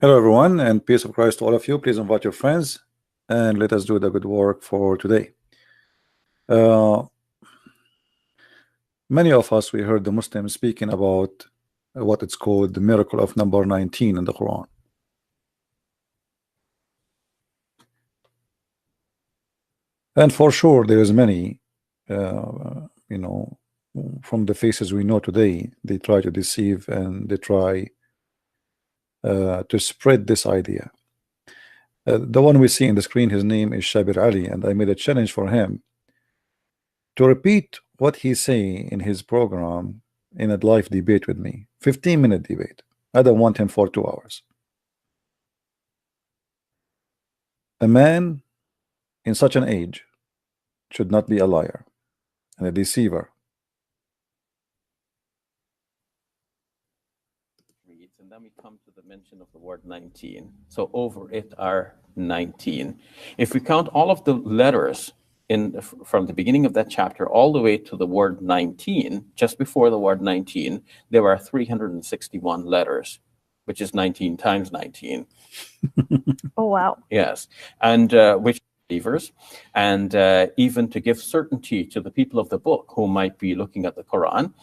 Hello, everyone, and peace of Christ to all of you. Please invite your friends and let us do the good work for today. Many of us, we heard the Muslims speaking about what it's called the miracle of number 19 in the Quran. And for sure, there's many, from the faces we know today, they try to deceive and they try to spread this idea. The one we see in the screen, his name is Shabir Ali, and I made a challenge for him to repeat what he say in his program in a live debate with me, 15-minute debate. I don't want him for 2 hours. A man in such an age should not be a liar and a deceiver. And then we come to the mention of the word 19. So over it are 19. If we count all of the letters from the beginning of that chapter all the way to the word 19, just before the word 19, there are 361 letters, which is 19 times 19. Oh, wow. Yes. And which believers, and even to give certainty to the people of the book who might be looking at the Quran.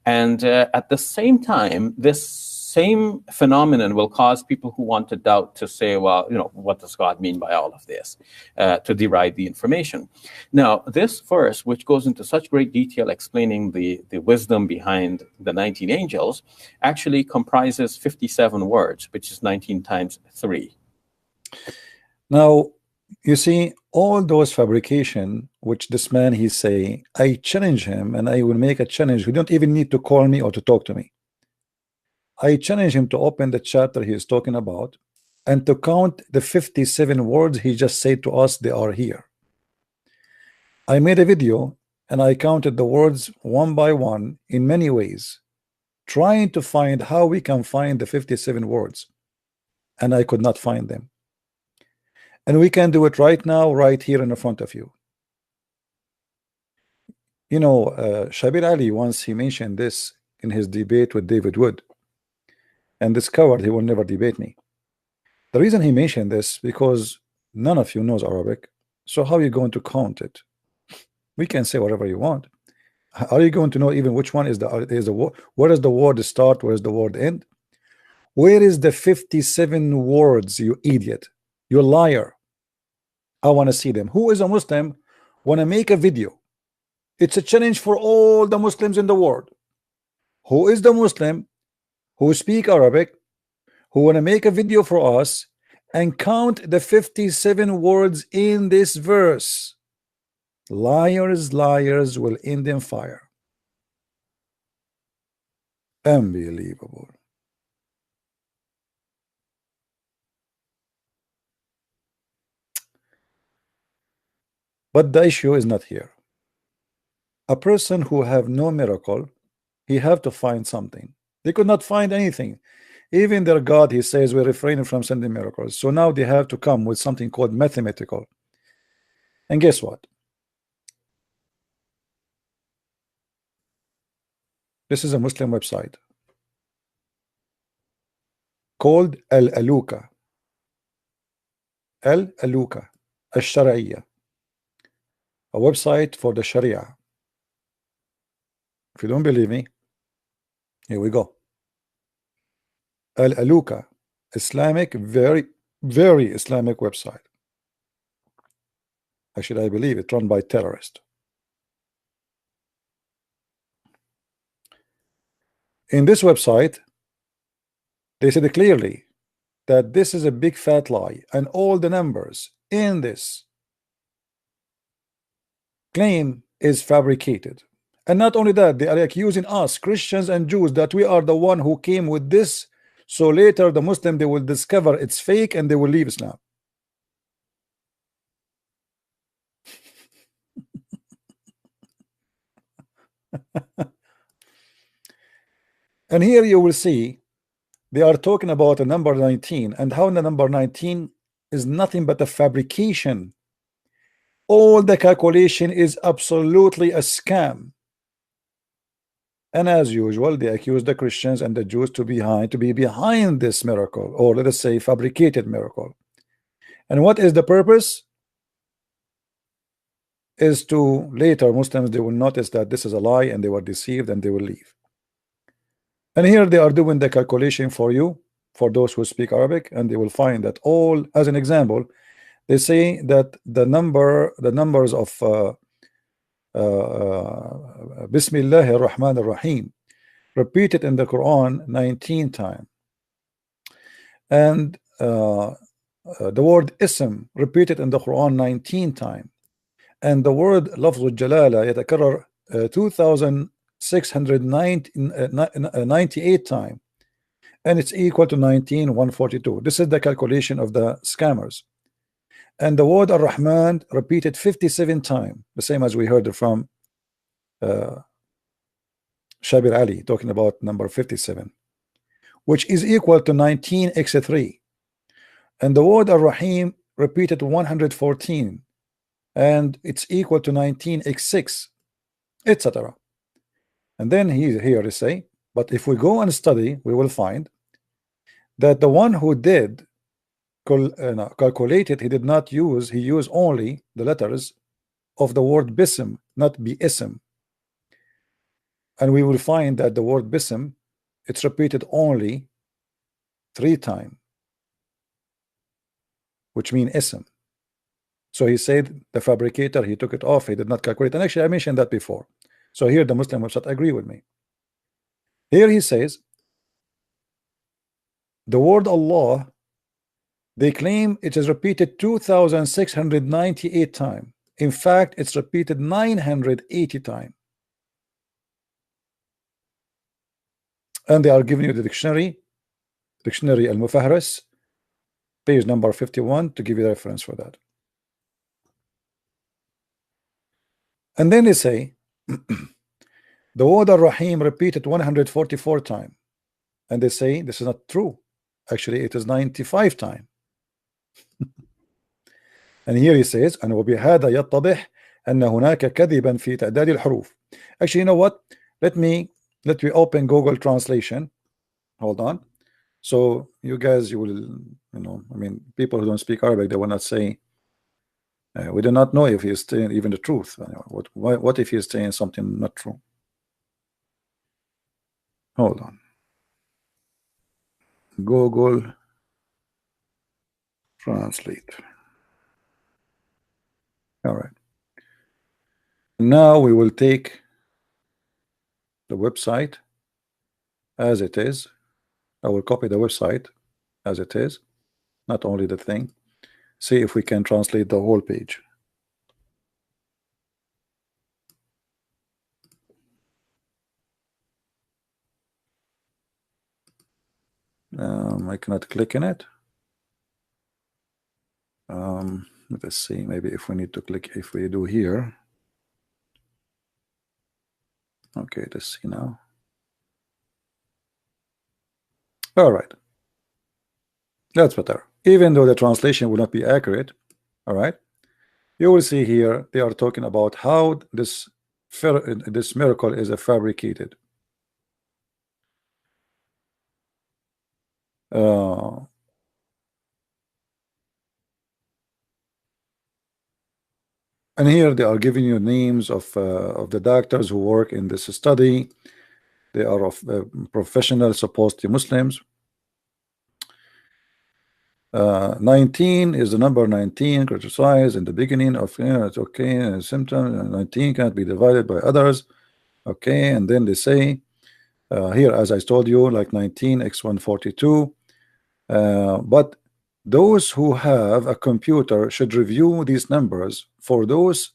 And at the same time, this same phenomenon will cause people who want to doubt to say, well, what does God mean by all of this, to deride the information. Now, this verse, which goes into such great detail explaining the wisdom behind the 19 angels, actually comprises 57 words, which is 19 times 3. Now, you see, all those fabrication, which this man, he say, I challenge him and I will make a challenge. You don't even need to call me or to talk to me. I challenge him to open the chapter he is talking about and to count the 57 words he just said to us they are here. I made a video and I counted the words one by one in many ways, trying to find how we can find the 57 words, and I could not find them. And we can do it right now, right here in front of you. Shabir Ali, once he mentioned this in his debate with David Wood, and this coward, he will never debate me. The reason he mentioned this, because none of you knows Arabic, so how are you going to count it? We can say whatever you want. Are you going to know even which one is the where does the word start, where is the word end? Where is the 57 words, you idiot, you liar? I want to see them. Who is a Muslim want to make a video? It's a challenge for all the Muslims in the world. Who is the Muslim who speak Arabic, who want to make a video for us and count the 57 words in this verse? Liars, liars will end in fire. Unbelievable. But the issue is not here. A person who have no miracle, he have to find something. They could not find anything. Even their God, he says, we're refraining from sending miracles. So now they have to come with something called mathematical. And guess what? This is a Muslim website called Al-Aluka. Al-Aluka, Al-Shara'iyya, a website for the Sharia. If you don't believe me, here we go. Al-Aluka, Islamic, very, very Islamic website. Actually, I believe it run by terrorists. In this website, they said clearly that this is a big fat lie, and all the numbers in this claim is fabricated. And not only that, they are accusing us, Christians and Jews, that we are the one who came with this. So later the Muslim, they will discover it's fake and they will leave Islam. And here you will see they are talking about a number 19 and how the number 19 is nothing but a fabrication. All the calculation is absolutely a scam. And as usual, they accuse the Christians and the Jews to be behind this miracle, or let us say fabricated miracle. And what is the purpose? Is to later Muslims, they will notice that this is a lie and they were deceived and they will leave. And here they are doing the calculation for you, for those who speak Arabic, and they will find that all, as an example, they say that the numbers of Bismillahir Rahmanir Rahim repeated in the Quran 19 times, and the word ism repeated in the Quran 19 times, and the word lafzul jalala يتكرر 2698 times, and it's equal to 19142. This is the calculation of the scammers. And the word ar-Rahman repeated 57 times, the same as we heard from Shabir Ali talking about number 57, which is equal to 19x3. And the word ar-Rahim repeated 114, and it's equal to 19x6, etc. And then here they say, but if we go and study, we will find that the one who did calculated, he used only the letters of the word bism, not bism. And we will find that the word bism, it's repeated only 3 times, which mean ism. So he said the fabricator, he took it off, he did not calculate. And actually I mentioned that before. So here the Muslim website agree with me. Here he says the word Allah, they claim it is repeated 2698 times. In fact, it's repeated 980 times. And they are giving you the dictionary Al-Mufahras, page number 51, to give you the reference for that. And then they say the word Ar-Rahim repeated 144 times, and they say this is not true. Actually, it is 95 times. And here he says, and وبهذا يتضح أن هناك كذبا في تعداد الحروف. Actually, you know what? Let me open Google Translation. Hold on. So you guys, you will, I mean, people who don't speak Arabic, they will not say, we do not know if he is saying even the truth. What if he is saying something not true? Hold on. Google Translate. All right. Now we will take the website as it is. I will copy the website as it is, not only the thing. See if we can translate the whole page. I cannot click in it. Let's see, maybe if we need to click, if we do here. Okay, let's see now. All right, that's better. Even though the translation will not be accurate, all right, you will see here they are talking about how this miracle is fabricated. And here they are giving you names of the doctors who work in this study. They are of professional, supposed to Muslims. 19 is the number 19 criticized in the beginning of it's okay. Symptom 19 can't be divided by others. Okay, and then they say here, as I told you, like 19 x 142. But those who have a computer should review these numbers. For those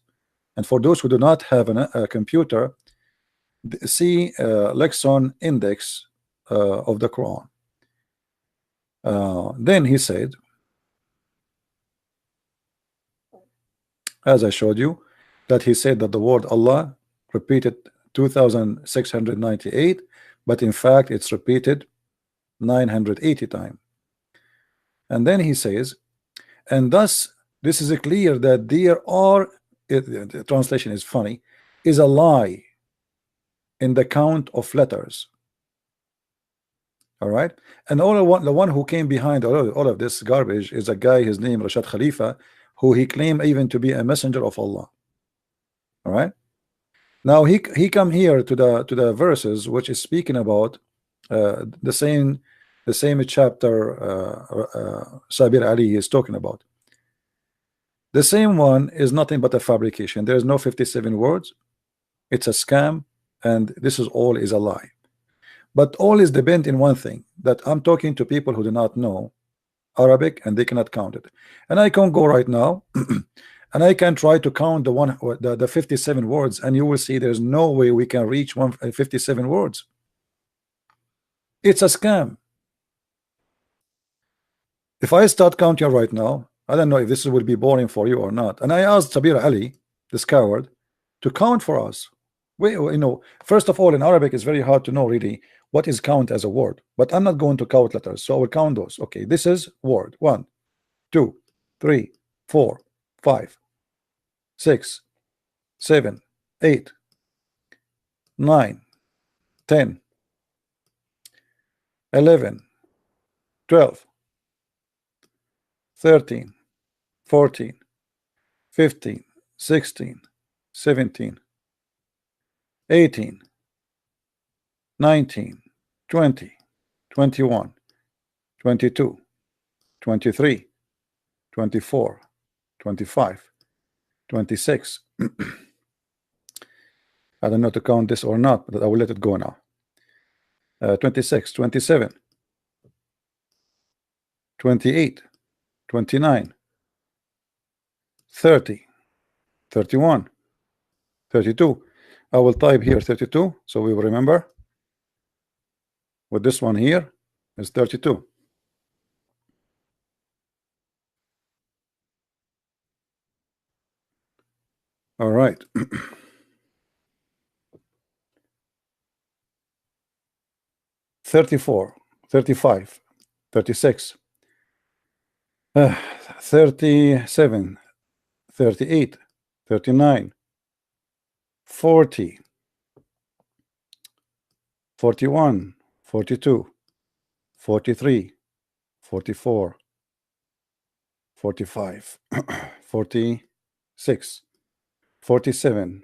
who do not have a computer, see Lexon index of the Quran. Then he said, as I showed you, that he said that the word Allah repeated 2698, but in fact it's repeated 980 times. And then he says, and thus this is clear that there are, the translation is funny, is a lie in the count of letters. All right, and the one who came behind all of this garbage is a guy, his name Rashad Khalifa, who he claimed even to be a messenger of Allah. All right, now he come here to the verses which is speaking about the same chapter Sabir Ali is talking about. The same one is nothing but a fabrication. There is no 57 words. It's a scam, and this is all is a lie. But all is depend in one thing, that I'm talking to people who do not know Arabic and they cannot count it. And I can go right now and I can try to count the 57 words, and you will see there's no way we can reach 57 words. It's a scam. If I start counting right now, I don't know if this will be boring for you or not. And I asked Sabir Ali, this coward, to count for us. First of all, in Arabic, it's very hard to know really what is count as a word. But I'm not going to count letters, so I will count those. Okay, this is word 1, 2, 3, 4, 5, 6, 7, 8, 9, 10, 11, 12, 13, 14, 15, 16, 17, 18, 19, 20, 21, 22, 23, 24, 25, 26. I don't know to count this or not, but I will let it go now. 26, 27, 28, 29, 30, 31, 32. I will type here 32, so we will remember. With this one here is 32. All right. 34, 35, 36, 37, 38, 39, 40, 41, 42, 43, 44, 45, 46, 47,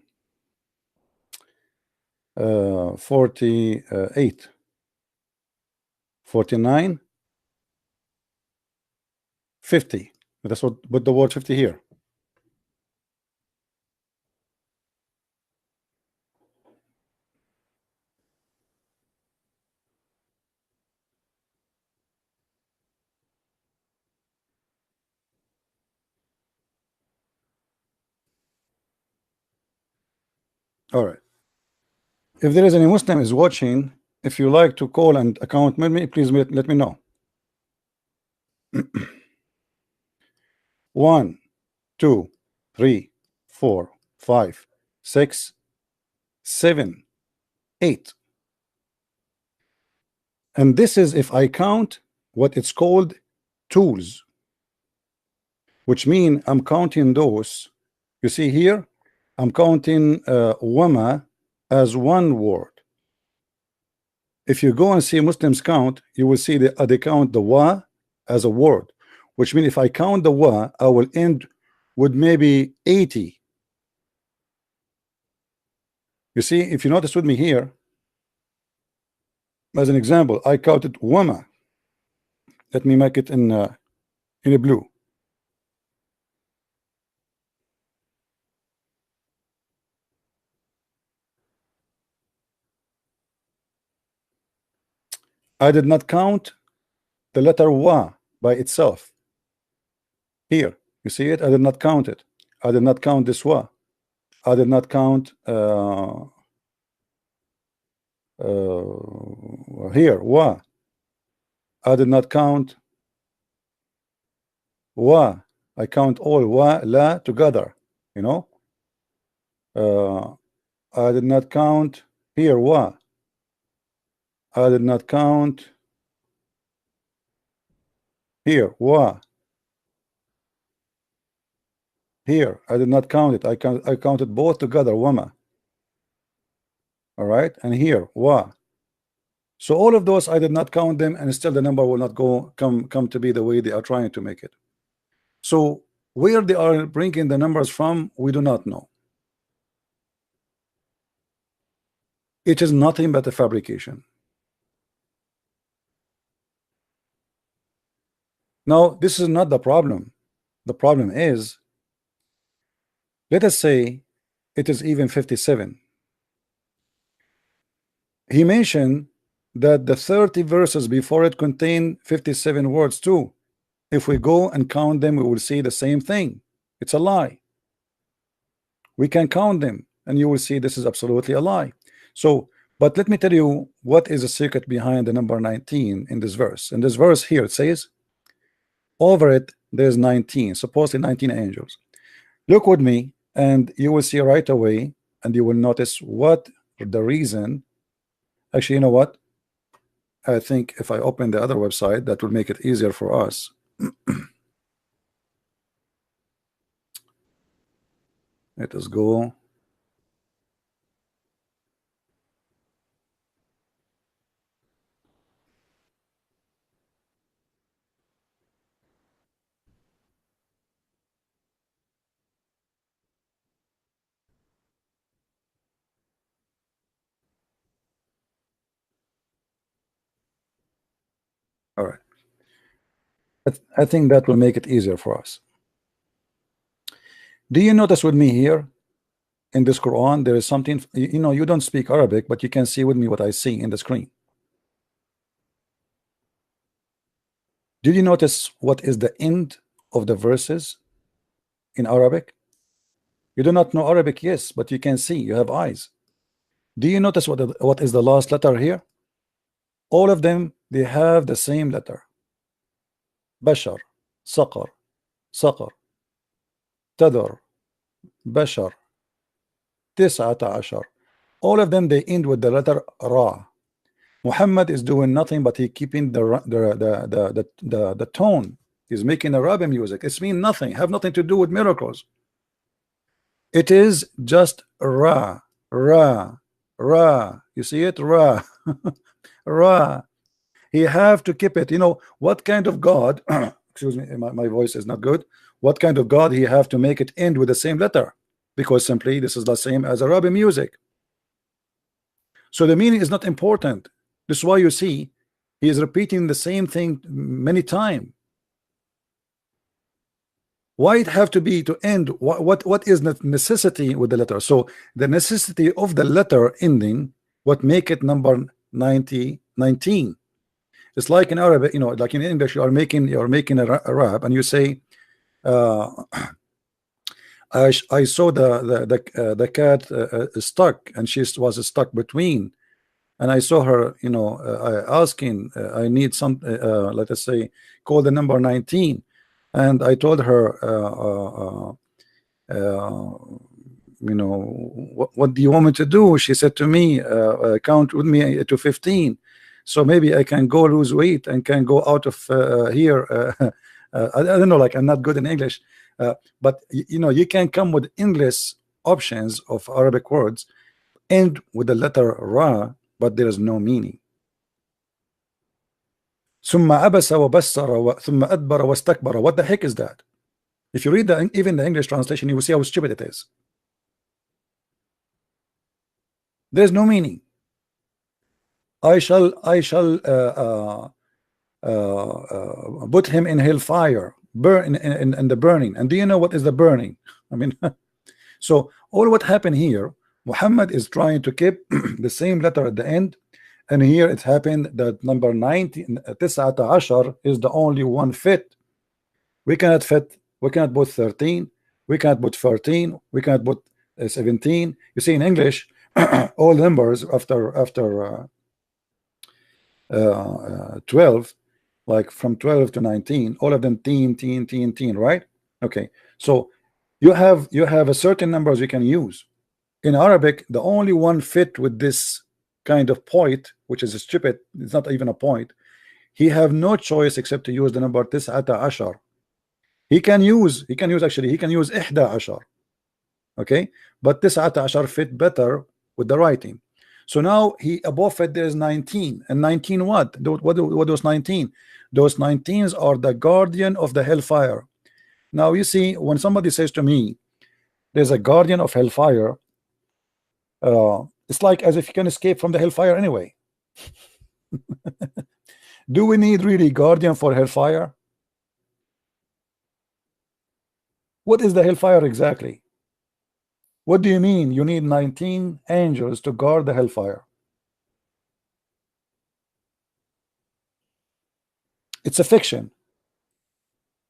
48, 49, 50. That's what put the word 50 here. All right. If there is any Muslim is watching, if you like to call and account with me, please let me know. 1, 2, 3, 4, 5, 6, 7, 8. And this is if I count what it's called tools, which mean I'm counting those. You see here, I'm counting wama as one word. If you go and see Muslims count, you will see they count the wa as a word, which means if I count the wa, I will end with maybe 80. You see, if you notice with me here, as an example, I counted wama. Let me make it in a blue. I did not count the letter wa by itself. Here, you see it? I did not count it. I did not count this wa. I did not count here wa. I did not count wa. I count all wa la together. You know. I did not count here wa. I did not count here wa. Here I did not count it. I counted both together wama. all right, and here wa. So all of those I did not count them, and still the number will not come to be the way they are trying to make it. So where they are bringing the numbers from, we do not know. It is nothing but a fabrication. Now, this is not the problem. The problem is, let us say it is even 57. He mentioned that the 30 verses before it contain 57 words too. If we go and count them, we will see the same thing. It's a lie. We can count them, and you will see this is absolutely a lie. So, but let me tell you what is the secret behind the number 19 in this verse. In this verse here, it says, over it, there's 19, supposedly 19 angels. Look with me, and you will see right away, and you will notice what the reason. Actually, you know what? I think if I open the other website, that will make it easier for us. Let us go. All right. I think that will make it easier for us. Do you notice with me here in this Quran, there is something, you know, you don't speak Arabic, but you can see with me what I see in the screen. Did you notice what is the end of the verses in Arabic? You do not know Arabic, yes, but you can see, you have eyes. Do you notice what is the last letter here? All of them, they have the same letter. Bashar, Saqar, Saqar, Tadar, Bashar, Tis'ata Ashar. All of them, they end with the letter Ra. Muhammad is doing nothing but he keeping the tone. He's making Arabic music. It's mean nothing, have nothing to do with miracles. It is just Ra, Ra, Ra. You see it? Ra, Ra. He have to keep it. You know what kind of God? Excuse me, my voice is not good. What kind of God he have to make it end with the same letter? Because simply this is the same as Arabic music. So the meaning is not important. This is why you see he is repeating the same thing many times. Why it have to be to end? What is the necessity with the letter? So the necessity of the letter ending, what make it number 19? It's like in Arabic, you know, like in English, you're making a rap, and you say, I saw the cat stuck, and she was stuck between, and I saw her, you know, asking, I need some, let us say, call the number 19, and I told her, you know, what do you want me to do? She said to me, count with me to 15. So maybe I can go lose weight and can go out of here. I don't know, like I'm not good in English, but you know, you can come with English options of Arabic words, end with the letter Ra, but there is no meaning. ثم عبس وبصر ثم أدبر واستكبر. What the heck is that? If you read even the English translation, you will see how stupid it is. There's no meaning. I shall put him in hellfire, burn in the burning. And do you know what is the burning? I mean, so all what happened here, Muhammad is trying to keep the same letter at the end, and here it happened that number 19, Tis'ata Ashar, is the only one fit. We cannot fit. We cannot put 13. We cannot put 14. We cannot put 17. You see, in English, all numbers after 12, like from 12 to 19, all of them teen, right? Okay, so you have a certain numbers you can use. In Arabic, the only one fit with this kind of point, which is stupid, it's not even a point. He have no choice except to use the number Tis'ata Ashar. He can use Ihda Ashar. Okay, but Tis'ata Ashar fit better with the writing. So now he above it there's 19, and 19 what? What those 19? Those 19s are the guardian of the hellfire. Now you see, when somebody says to me there's a guardian of hellfire, it's like as if you can escape from the hellfire anyway. Do we need really guardian for hellfire? What is the hellfire exactly? What do you mean you need 19 angels to guard the hellfire? It's a fiction.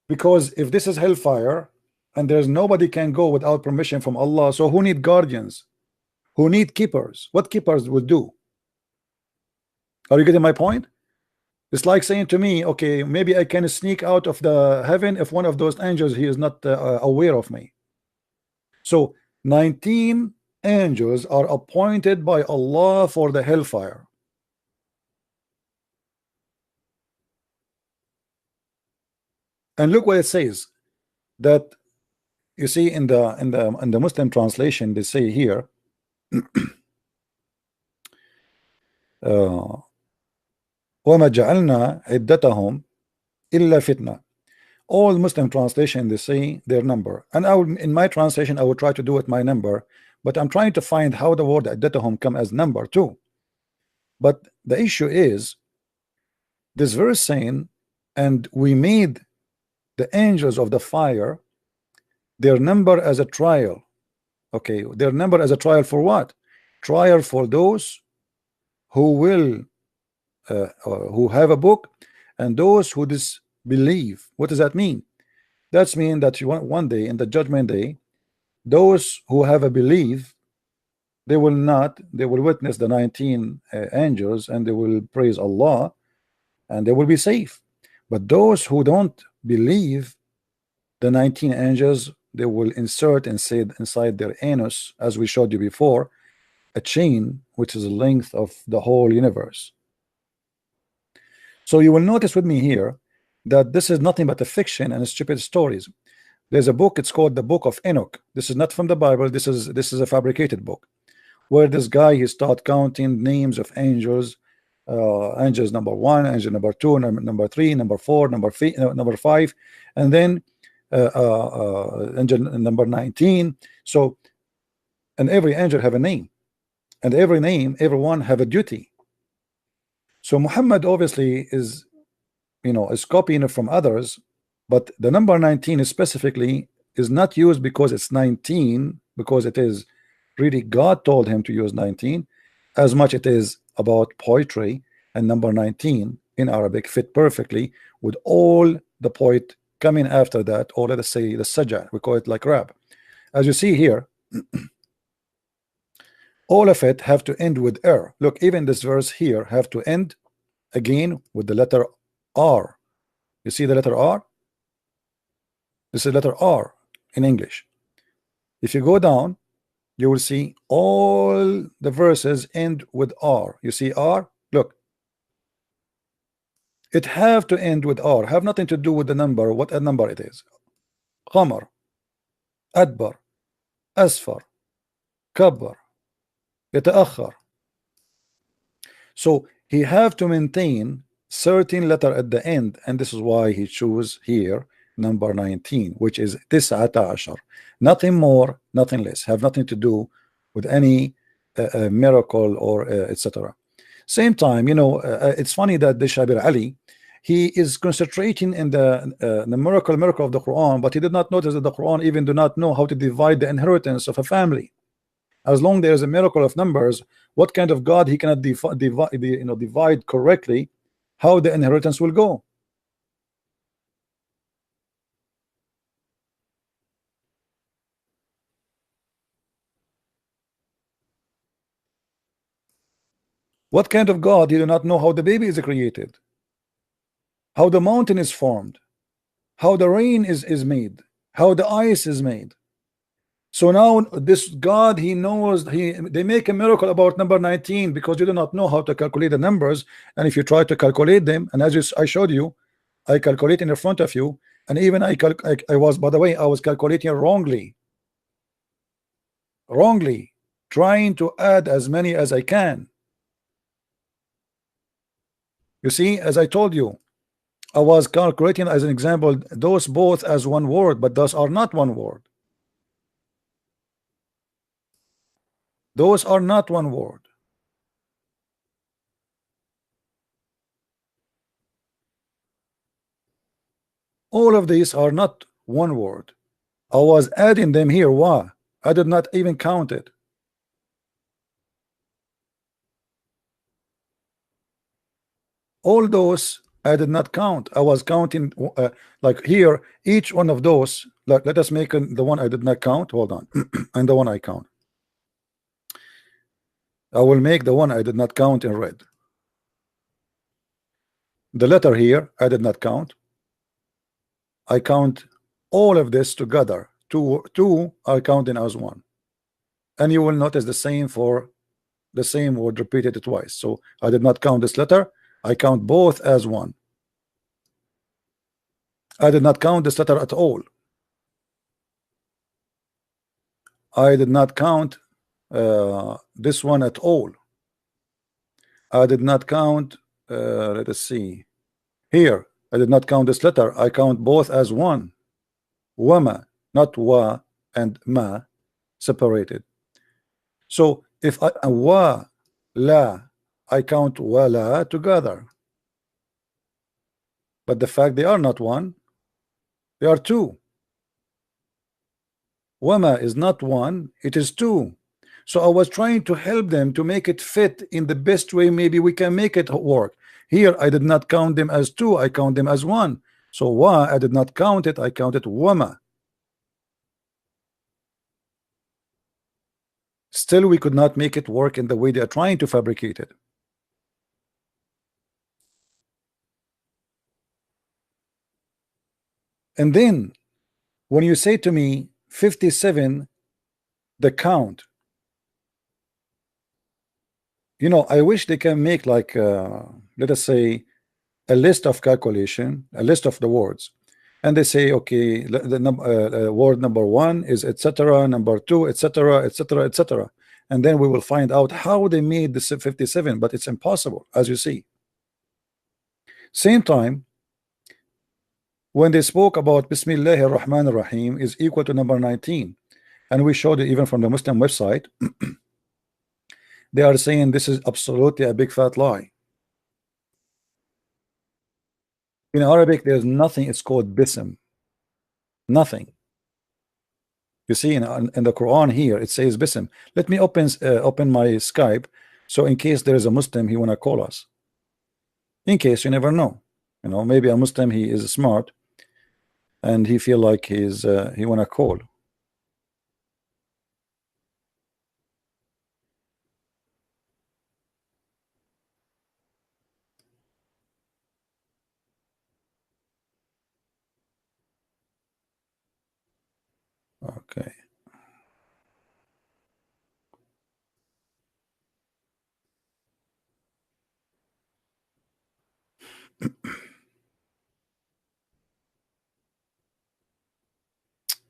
Because if this is hellfire and there's nobody can go without permission from Allah, so who need guardians? Who need keepers? What keepers would do? Are you getting my point? It's like saying to me, okay, maybe I can sneak out of the heaven if one of those angels he is not aware of me. So 19 angels are appointed by Allah for the hellfire. And look what it says, that you see in the Muslim translation, they say here وَمَا جَعَلْنَا عِدَّتَهُمْ إِلَّا فِتْنَةً. All Muslim translation, they say their number, and I will, in my translation I will try to do it my number, but I'm trying to find how the word عِدَّتَهُمْ come as number too. But the issue is this verse saying, and we made the angels of the fire their number as a trial. Okay, their number as a trial for what? Trial for those who will who have a book and those who disbelieve. What does that mean? That's mean that one day in the judgment day, those who have a belief, they will witness the 19 angels and they will praise Allah and they will be safe. But those who don't believe the 19 angels, they will insert inside their anus, as we showed you before, a chain which is the length of the whole universe. So you will notice with me here that this is nothing but a fiction and stupid stories. There's a book, it's called the Book of Enoch. This is not from the Bible, this is a fabricated book, where this guy he start counting names of angels, angels number 1, angel number 2, number 3, number 4, number 5, and then angel number 19. So, and every angel have a name, and everyone have a duty. So Muhammad obviously is, is copying it from others, but the number 19 specifically is not used because it's 19, because it is really God told him to use 19, as much it is about poetry, and number 19 in Arabic fit perfectly with all the poet coming after that, or let us say the sajah, we call it like rap. As you see here, all of it have to end with R. Look, even this verse here have to end again with the letter R. You see the letter R? This is letter R in English. If you go down, you will see all the verses end with R. You see R? Look. It have to end with R. Have nothing to do with the number, what a number it is. Qamar, Adbar, Asfar, Kabbar, يتأخر. So he have to maintain certain letter at the end, and this is why he choose here number 19, which is 19. Nothing more, nothing less. Have nothing to do with any miracle or etc. Same time, it's funny that the Shabir Ali, he is concentrating in the miracle of the Quran, but he did not notice that the Quran even do not know how to divide the inheritance of a family. As long there is a miracle of numbers, what kind of God he cannot divide correctly how the inheritance will go? What kind of God he do not know how the baby is created, how the mountain is formed, how the rain is made, how the ice is made? So now this God, he knows, they make a miracle about number 19 because you do not know how to calculate the numbers. And if you try to calculate them, and as I showed you, I calculate in front of you, and even I was, by the way, I was calculating wrongly, trying to add as many as I can. You see, as I told you, I was calculating as an example those both as one word, but those are not one word. Those are not one word. All of these are not one word. I was adding them here. Why? I did not even count it. All those I did not count. I was counting like here, each one of those. Like, let us make the one I did not count. Hold on. And the one I count. I will make the one I did not count in red. The letter here I did not count. I count all of this together. Two are counting as one. And you will notice the same for the same word repeated twice. So I did not count this letter. I count both as one. I did not count this letter at all. I did not count this one at all. I did not count let us see here. I did not count this letter. I count both as one. Wama, not wa and ma, separated. So if I wa la, I count wala together. But the fact they are not one, they are two. Wama is not one, it is two. So I was trying to help them to make it fit in the best way. Maybe we can make it work. Here I did not count them as two, I count them as one. So wa, I did not count it, I counted wama. Still we could not make it work in the way they are trying to fabricate it. And then when you say to me 57 the count, you know, I wish they can make like let us say a list of calculation, a list of the words, and they say okay, the word number one is etc., number two, etc., etc., etc., and then we will find out how they made the 57. But it's impossible, as you see. Same time, when they spoke about Bismillahir Rahmanir Rahim is equal to number 19, and we showed it even from the Muslim website, they are saying this is absolutely a big fat lie. In Arabic, there's nothing, it's called bism. Nothing. You see, in the Quran here, it says bism. Let me open my Skype, so in case there is a Muslim, he wanna call us. In case, you never know. You know, maybe a Muslim, he is smart, and he feel like he wanna call. Okay.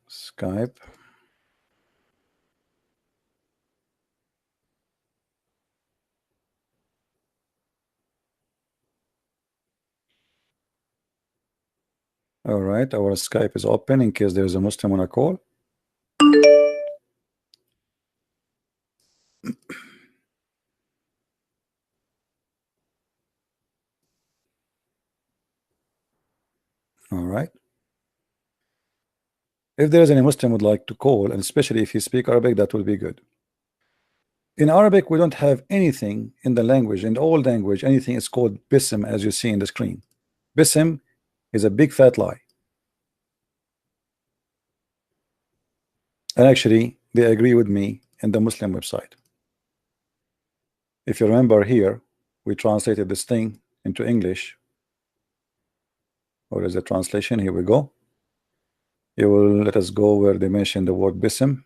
Skype. All right, our Skype is open in case there's a Muslim on a call. All right. If there is any Muslim would like to call, and especially if you speak Arabic, that will be good. In Arabic, we don't have anything in the language, in the old language, anything is called bism, as you see in the screen. Bism is a big fat lie. And actually, they agree with me in the Muslim website. If you remember here, we translated this thing into English. Or is the translation? Here we go. You will let us go where they mention the word bism.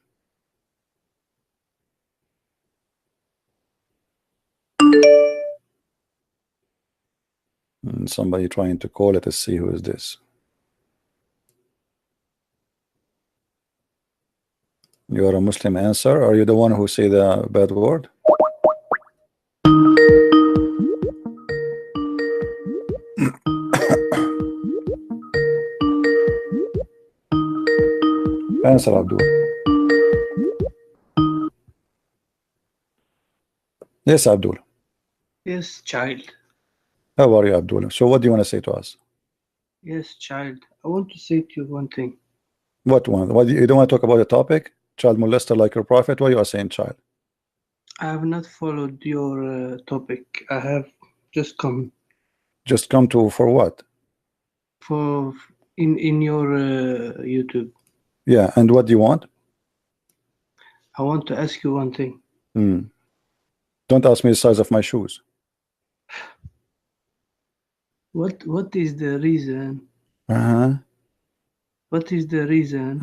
And somebody trying to call. Let us see who is this. You are a Muslim, answer. Are you the one who say the bad word? Answer, Abdul. Yes, Abdul. Yes, child. How are you, Abdul? So what do you want to say to us? Yes, child. I want to say to you one thing. What one? What, you don't want to talk about the topic? Child molester like your prophet? What you are saying, child? I have not followed your topic. I have just come Just come to for what? for in your YouTube. Yeah, and what do you want? I want to ask you one thing. Don't ask me the size of my shoes. What is the reason? What is the reason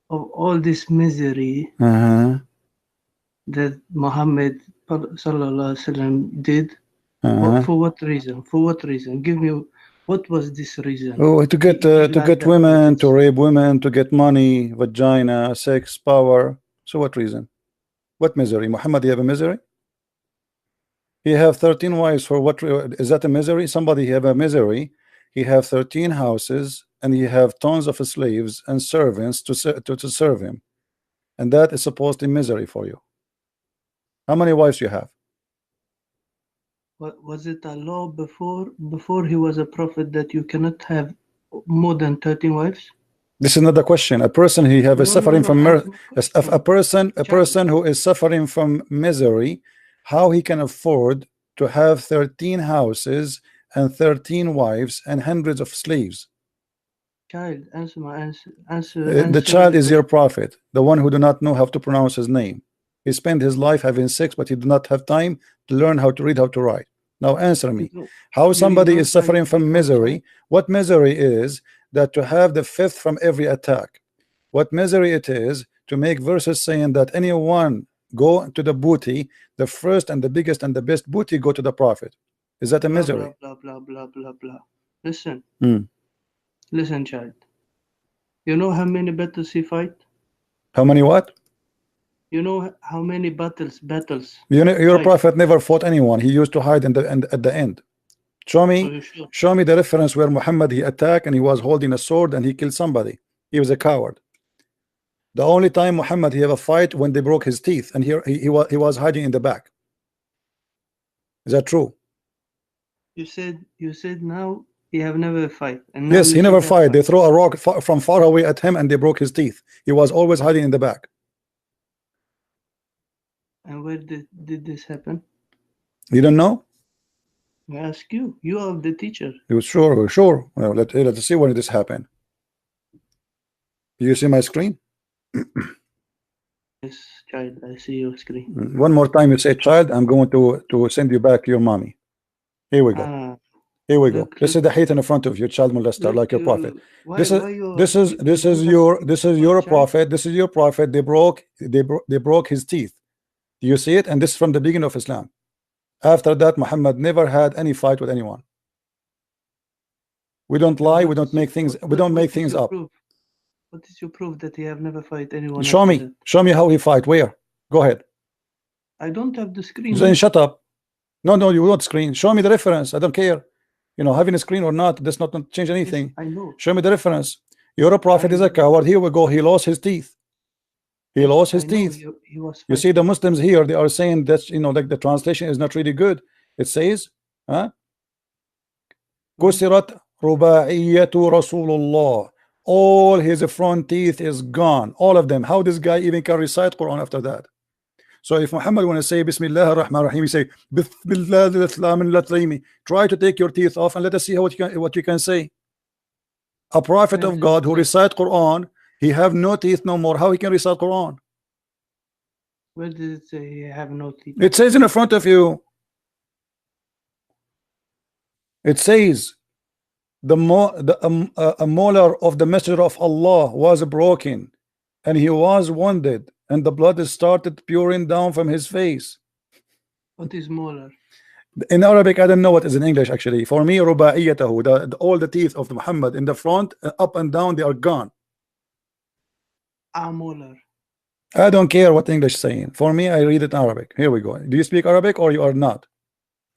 of all this misery that Mohammed sallallahu alaihi wasallam did? For what reason? For what reason? Give me. What was this reason? Oh, to get women, to rape women, to get money, vagina, sex, power. So what reason? What misery? Muhammad, you have a misery? He have 13 wives. For what? Is that a misery? Somebody have a misery. He have 13 houses and he have tons of slaves and servants to serve him, and that is supposed to be misery for you. How many wives you have? What was it a law before he was a prophet that you cannot have more than 13 wives? This is not the question. A person he have a suffering from a person who is suffering from misery, how he can afford to have 13 houses and 13 wives and hundreds of slaves? Child, answer my answer. The child is your prophet, the one who do not know how to pronounce his name. He spent his life having sex, but he did not have time to learn how to read, how to write. Now answer me. How somebody is suffering from misery? What misery is that to have the fifth from every attack? What misery it is to make verses saying that anyone go to the booty, the first and the biggest and the best booty go to the prophet? Is that a misery? Blah, blah, blah, blah, blah, blah. Listen. Listen, child. You know how many battles he fight? How many what? You know how many battles? You know, your prophet never fought anyone. He used to hide at the end. Show me the reference where Muhammad he attacked and he was holding a sword and he killed somebody. He was a coward. The only time Muhammad he have a fight when they broke his teeth, and he was hiding in the back. Is that true? You said now he have never fight. And yes, he never fight. They throw a rock from far away at him and they broke his teeth. He was always hiding in the back. And where did this happen? You don't know? I ask you. You are the teacher. Sure. Well, let's see when this happened. Do you see my screen? Yes, child. I see your screen. One more time you say child, I'm going to send you back your mommy. Here we go. Here we go. This is the hate in front of you, child molester, like your prophet. This is your prophet. This is your prophet. They broke his teeth. Do you see it? And this is from the beginning of Islam. After that, Muhammad never had any fight with anyone. We don't lie. We don't make things. We don't make things up. What is your proof that he have never fight anyone? Show me. Show me how he fight. Where? Go ahead. I don't have the screen. Then shut up. No, you won't screen. Show me the reference. I don't care. You know, having a screen or not does not change anything. Yes, I know. Show me the reference. Your prophet is a coward. Here we go. He lost his teeth. He lost his teeth. You see the Muslims here, they are saying that, you know, like the translation is not really good. It says, كسرت رباعية رسول الله. All his front teeth is gone. All of them. How this guy even can recite Quran after that? So if Muhammad want to say Bismillah ar-Rahman ar-Rahim, he say Bismillah, try to take your teeth off and let us see what you can say. A prophet of God who recite Quran, he have no teeth no more. How he can recite Quran? Where did it say he have no teeth? It says in the front of you. It says a molar of the messenger of Allah was broken and he was wounded and the blood started pouring down from his face. What is molar? In Arabic, I don't know what is in English actually. For me, ruba'iyatahu, all the teeth of Muhammad in the front, up and down, they are gone. Molar. I don't care what English is saying. For me, I read it in Arabic. Here we go. Do you speak Arabic or you are not?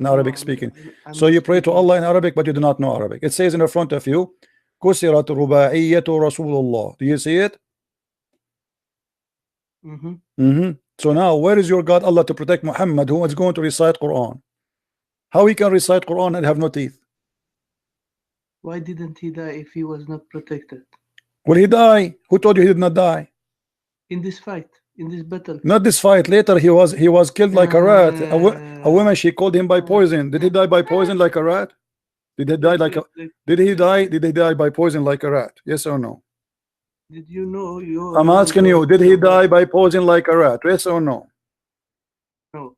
In Arabic speaking. So you pray to Allah in Arabic, but you do not know Arabic. It says in the front of you, كسرت رباعية رسول الله. Do you see it? So now where is your God Allah to protect Muhammad, who is going to recite Quran? How he can recite Quran and have no teeth? Why didn't he die if he was not protected? Will he die? Who told you he did not die? In this fight, in this battle. Not this fight. Later he was killed like a rat. A woman, she called him by poison. Did he die by poison like a rat? Did he die like a Did he die by poison like a rat? Yes or no? Did you know you I'm asking you, did he die by poison like a rat? Yes or no? No.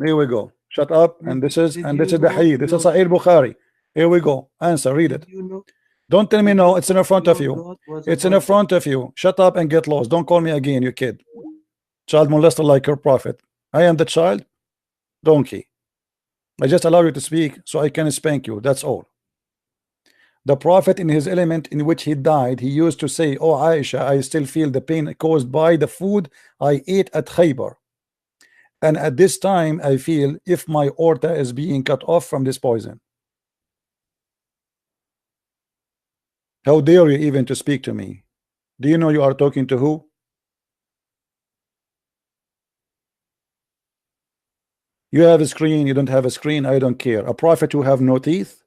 Here we go. Shut up. And this is the hadith. This is Sahih Bukhari. Here we go. Answer. Read it. You know, Don't tell me no. It's in front of you. God was It's in front of you. Shut up and get lost. Don't call me again, you kid. Child molester like your prophet. I am the child. Donkey. I just allow you to speak so I can spank you. That's all. The prophet, in his element in which he died, he used to say, "Oh Aisha, I still feel the pain caused by the food I ate at Khaybar. And at this time I feel if my aorta is being cut off from this poison." How dare you even to speak to me? Do you know you are talking to who? You have a screen, you don't have a screen, I don't care. A prophet who have no teeth,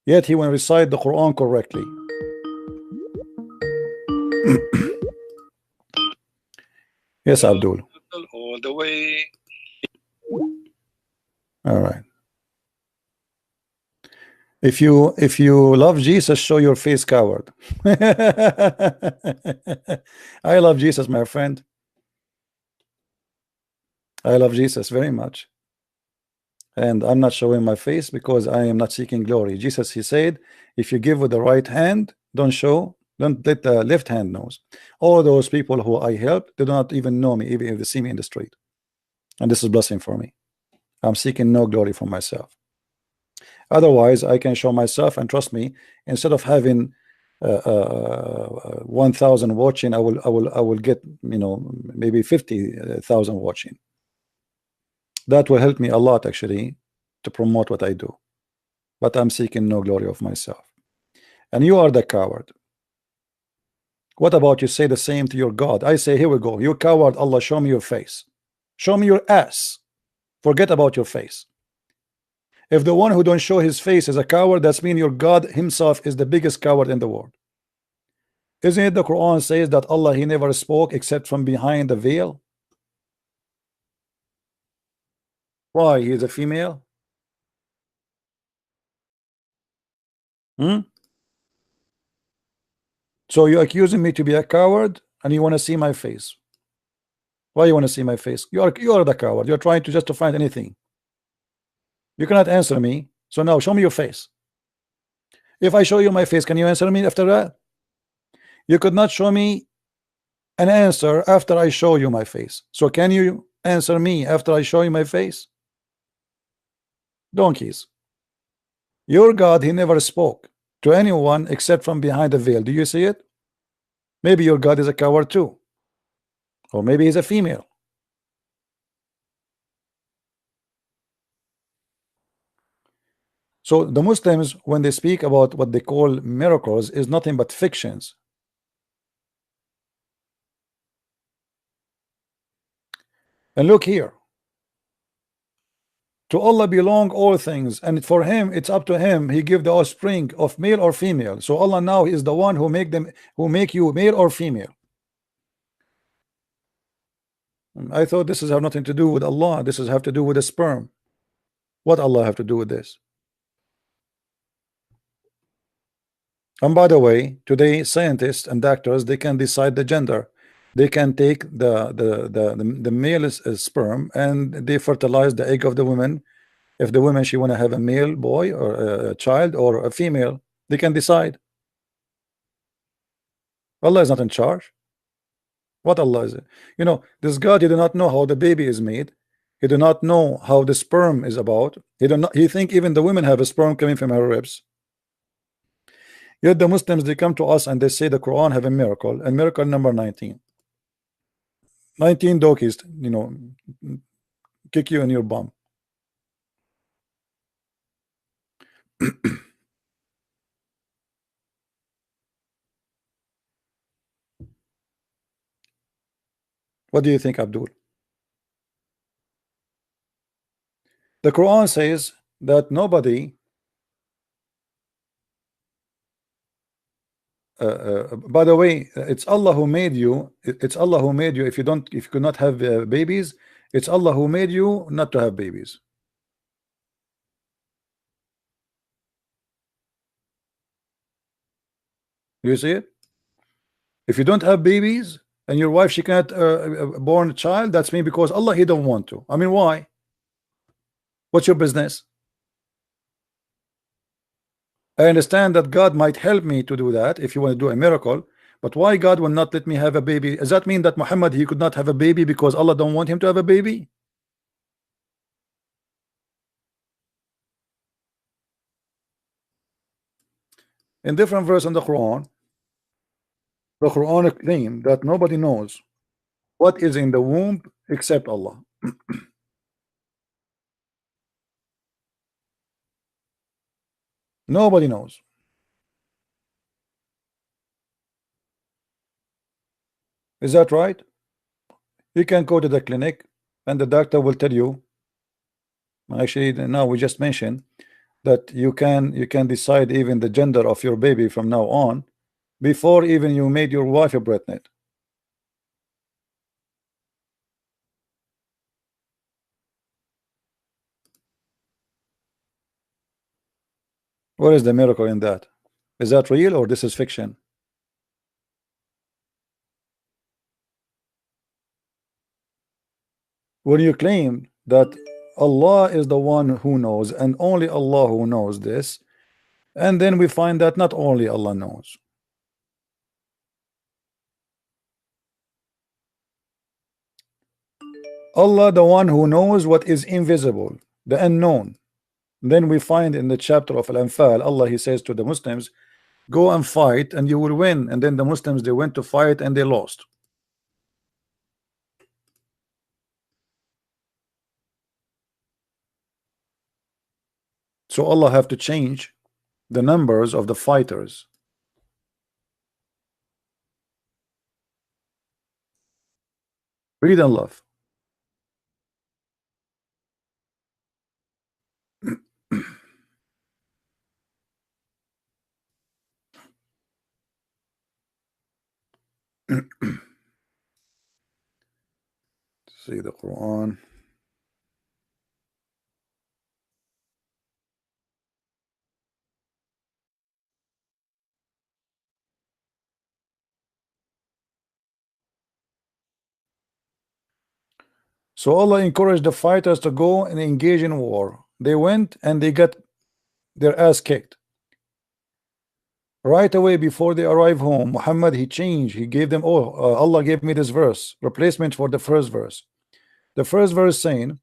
yet he will recite the Quran correctly. Yes, Abdul. All the way. All right. If you love Jesus, show your face, coward. I love Jesus, my friend. I love Jesus very much. And I'm not showing my face because I am not seeking glory. Jesus, he said, if you give with the right hand, don't let the left hand knows. All those people who I help, they do not even know me, even if they see me in the street. And this is a blessing for me. I'm seeking no glory for myself. Otherwise, I can show myself, and trust me, instead of having 1,000 watching, I will get, you know, maybe 50,000 watching. That will help me a lot, actually, to promote what I do. But I'm seeking no glory of myself. And you are the coward. What about you say the same to your God? I say, here we go. You coward, Allah, show me your face. Show me your ass. Forget about your face. If the one who don't show his face is a coward, that's mean your God himself is the biggest coward in the world. Isn't it the Quran says that Allah, he never spoke except from behind the veil? Why? He is a female? So you're accusing me to be a coward and you want to see my face. Why you want to see my face? You are the coward. You're trying to justify anything. You cannot answer me. So now show me your face. If I show you my face, can you answer me after that? You could not show me an answer after I show you my face. So can you answer me after I show you my face? Donkeys. Your God, he never spoke to anyone except from behind the veil. Do you see it? Maybe your God is a coward too. Or maybe he's a female. So the Muslims, when they speak about what they call miracles, is nothing but fictions. And look here. To Allah belong all things, and for him, it's up to him. He give the offspring of male or female. So Allah now is the one who make you male or female. I thought this is have nothing to do with Allah. This is have to do with the sperm. What Allah have to do with this? And by the way, today scientists and doctors, they can decide the gender. They can take the male sperm and they fertilize the egg of the woman. If the woman she want to have a male boy or a child or a female, they can decide. Allah is not in charge. What Allah is? You know, this God, he do not know how the baby is made. He do not know how the sperm is about. He think even the women have a sperm coming from her ribs. Yet the Muslims, they come to us and they say the Quran have a miracle, and miracle number 19. 19 donkeys, you know, kick you in your bum. What do you think, Abdul? The Quran says that nobody by the way, it's Allah who made you. It's Allah who made you. If you could not have babies, it's Allah who made you not to have babies. You see it? If you don't have babies and your wife she cannot born a child, that's me because Allah He don't want to. I mean, why? What's your business? I understand that God might help me to do that if you want to do a miracle, but why God will not let me have a baby? Does that mean that Muhammad he could not have a baby because Allah don't want him to have a baby? In different verse in the Quran claims that nobody knows what is in the womb except Allah. Nobody knows. Is that right? You can go to the clinic and the doctor will tell you. Actually, now we just mentioned that you can decide even the gender of your baby from now on before even you made your wife pregnant. What is the miracle in that? Is that real or this is fiction? When you claim that Allah is the one who knows and only Allah who knows this, and then we find that not only Allah knows. Allah the one who knows what is invisible, the unknown. Then we find in the chapter of Al-Anfal, Allah He says to the Muslims, go and fight and you will win. And then the Muslims they went to fight and they lost. So Allah have to change the numbers of the fighters. Read and love. See the Quran. So Allah encouraged the fighters to go and engage in war. They went and they got their ass kicked. Right away before they arrive home, Muhammad he changed. He gave them, Allah gave me this verse, replacement for the first verse. The first verse saying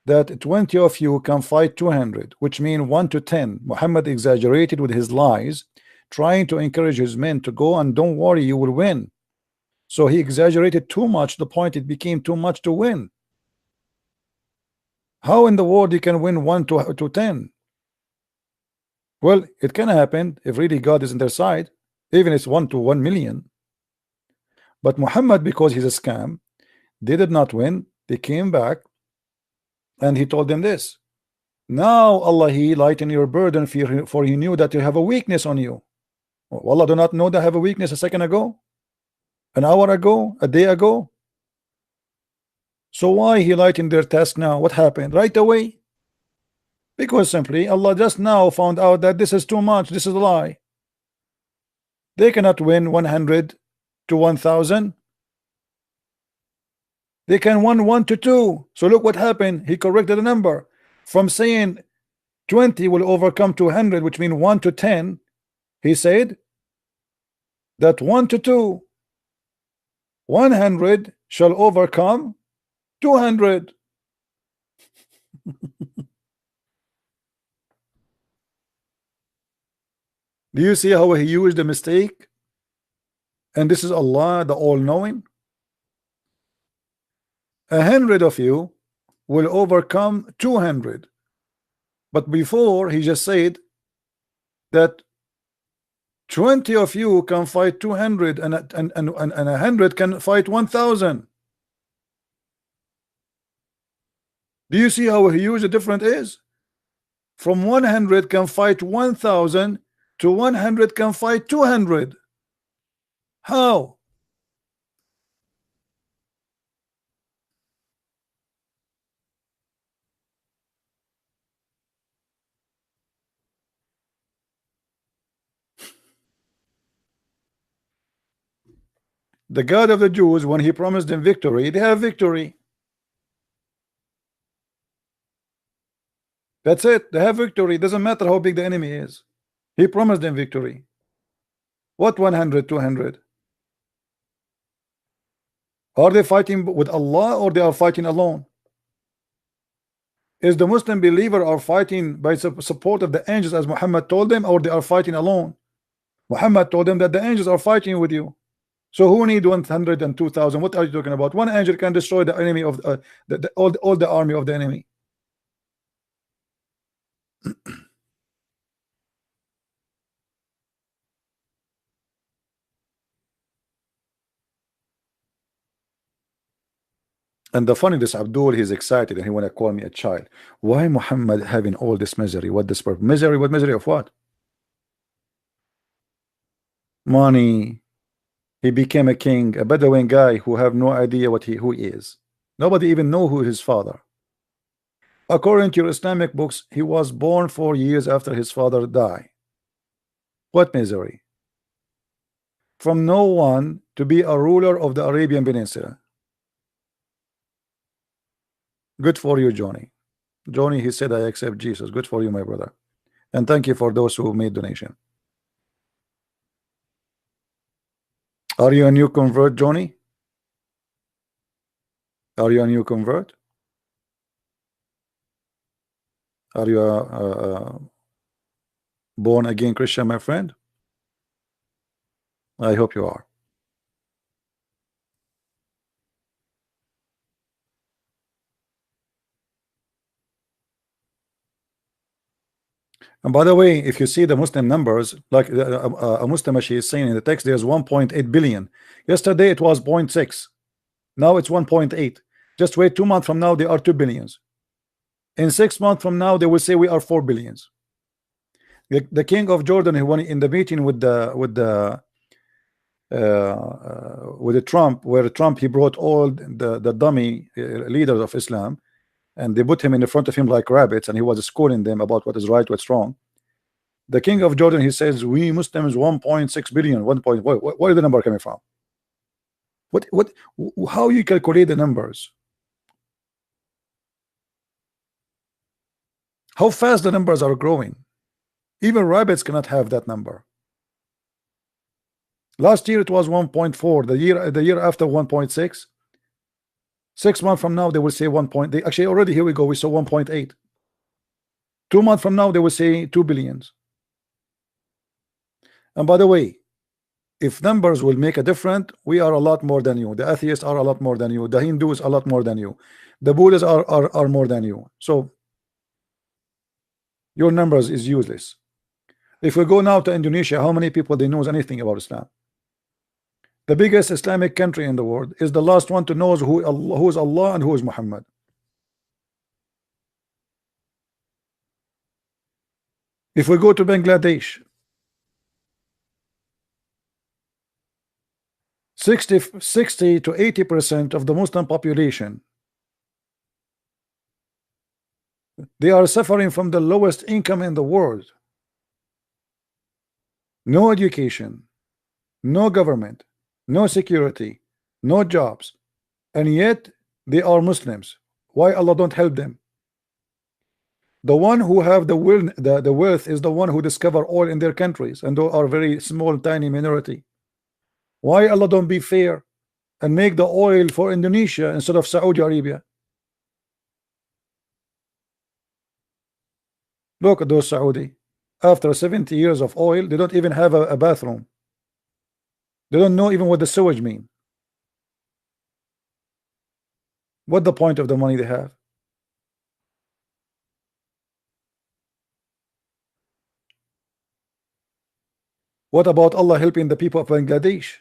that 20 of you can fight 200, which means 1 to 10. Muhammad exaggerated with his lies, trying to encourage his men to go and don't worry, you will win. So he exaggerated too much, the point it became too much to win. How in the world you can win 1 to 10? Well, it can happen if really God is on their side, even it's 1 to 1 million. But Muhammad, because he's a scam, they did not win. They came back and he told them this. Now Allah he lightened your burden for he knew that you have a weakness on you. Well, Allah do not know that I have a weakness a second ago, an hour ago, a day ago. So why he lightened their task now? What happened right away? Because simply Allah just now found out that this is too much. This is a lie. They cannot win 100 to 1,000. They can win 1 to 2. So look what happened. He corrected the number from saying 20 will overcome 200, which means 1 to 10. He said that 1 to 2, 100 shall overcome 200. Do you see how he used the mistake? And this is Allah, the all-knowing. 100 of you will overcome 200. But before he just said that 20 of you can fight 200 and 100 can fight 1,000. Do you see how huge the difference is? From 100 can fight 1,000 to 100 can fight 200. How? The God of the Jews, when he promised them victory, they have victory. That's it. They have victory. It doesn't matter how big the enemy is. He promised them victory. What 100, 200? Are they fighting with Allah or they are fighting alone? Is the Muslim believer are fighting by support of the angels as Muhammad told them, or they are fighting alone? Muhammad told them that the angels are fighting with you. So who need 100 and 2,000? What are you talking about? One angel can destroy the enemy of all the army of the enemy. And the funny, this Abdul, he's excited and he want to call me a child. Why Muhammad having all this misery? What this misery? What misery of what? Money. He became a king, a Bedouin guy who have no idea who he is. Nobody even know who his father. According to your Islamic books, he was born 4 years after his father died. What misery? From no one to be a ruler of the Arabian Peninsula. Good for you, Johnny. Johnny, he said, I accept Jesus. Good for you, my brother. And thank you for those who made donation. Are you a new convert, Johnny? Are you a new convert? Are you a born again Christian, my friend? I hope you are. And by the way, if you see the Muslim numbers, like a Muslim, she is saying in the text, there's 1.8 billion. Yesterday it was 0.6. Now it's 1.8. Just wait 2 months from now, they are 2 billions. In 6 months from now, they will say we are 4 billions. The king of Jordan, who went in the meeting with the Trump, where Trump he brought all the dummy leaders of Islam, and they put him in the front of him like rabbits, and he was schooling them about what is right, what's wrong. The king of Jordan, he says, we Muslims 1.6 billion. Where is the number coming from? How you calculate the numbers? How fast the numbers are growing? Even rabbits cannot have that number. Last year it was 1.4. The year after 1.6. 6 months from now they will say 1. Actually already here we go. We saw 1.8. 2 months from now they will say 2 billions. And by the way, if numbers will make a difference, we are a lot more than you. The atheists are a lot more than you. The Hindus are a lot more than you. The Buddhists are more than you. So your numbers is useless. If we go now to Indonesia, how many people they knows anything about Islam? The biggest Islamic country in the world is the last one to know who is Allah and who is Muhammad. If we go to Bangladesh, 60 to 80% of the Muslim population, they are suffering from the lowest income in the world. No education, no government, no security, no jobs, and yet they are Muslims. Why Allah don't help them? The one who have the wealth is the one who discover oil in their countries, and those are very small, tiny minority. Why Allah don't be fair and make the oil for Indonesia instead of Saudi Arabia? Look at those Saudi. After 70 years of oil, they don't even have a bathroom. They don't know even what the sewage mean. What the point of the money they have? What about Allah helping the people of Bangladesh?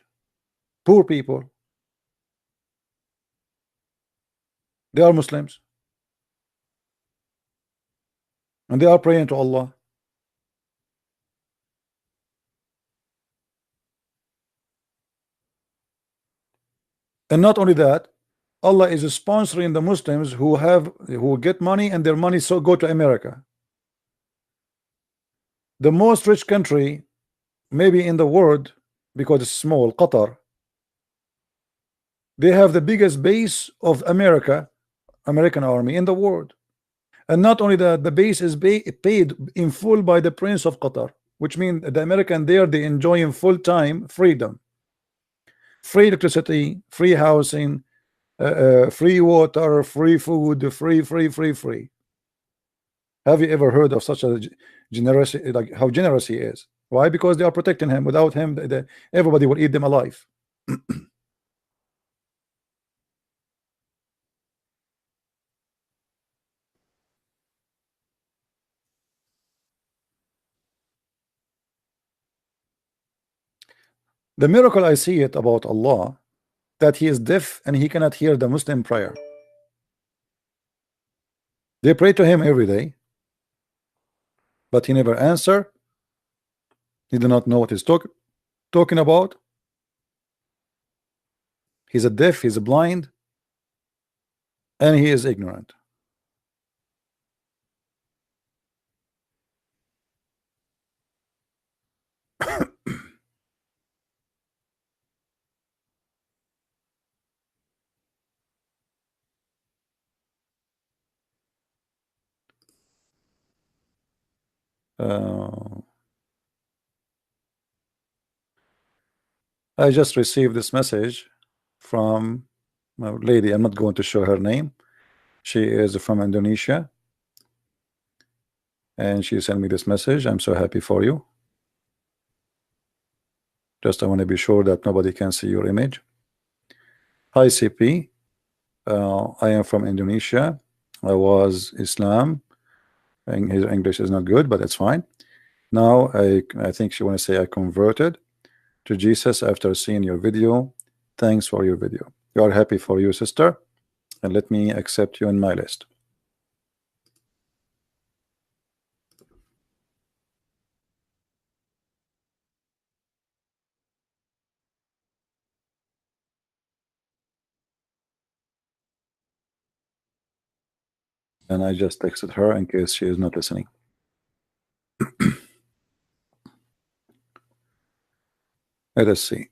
Poor people. They are Muslims. and they are praying to Allah. And not only that, Allah is sponsoring the Muslims who get money, and their money so go to America. The most rich country maybe in the world, because it's small, Qatar, they have the biggest base of American army in the world. And not only that, the base is paid in full by the Prince of Qatar, which means the American there, they enjoy in full-time freedom, free electricity, free housing, free water, free food, free. Have you ever heard of such a generous, like how generous he is? Why? Because they are protecting him. Without him, everybody will eat them alive. The miracle I see it about Allah, that he is deaf and he cannot hear the Muslim prayer. They pray to him every day, but he never answer. He do not know what he's talking about. He's a deaf, he's a blind, and he is ignorant. I just received this message from a lady. I'm not going to show her name. She is from Indonesia, and she sent me this message. I'm so happy for you. Just I want to be sure that nobody can see your image. Hi CP, I am from Indonesia. I was Islam, and his English is not good, but it's fine. Now I think she want to say I converted to Jesus after seeing your video. Thanks for your video. You are happy for you, sister, and let me accept you in my list. And I just texted her in case she is not listening. Let us see.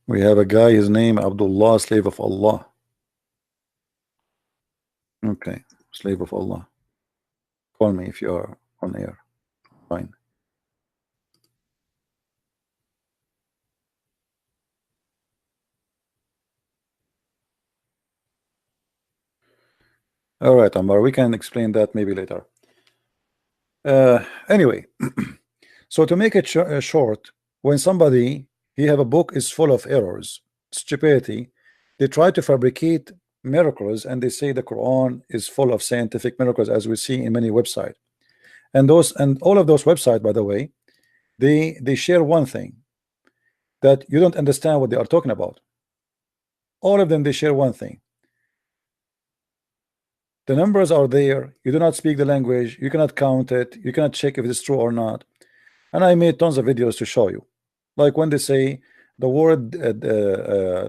We have a guy, his name Abdullah, slave of Allah. Okay, slave of Allah. Call me if you are on air. Fine. All right, Amar, we can explain that maybe later. Anyway, so to make it short, when somebody he have a book is full of errors, stupidity, they try to fabricate miracles, and they say the Quran is full of scientific miracles, as we see in many websites. And all of those websites, by the way, they share one thing, that you don't understand what they are talking about. All of them, they share one thing. The numbers are there. You do not speak the language. You cannot count it. You cannot check if it's true or not. And I made tons of videos to show you. Like when they say the word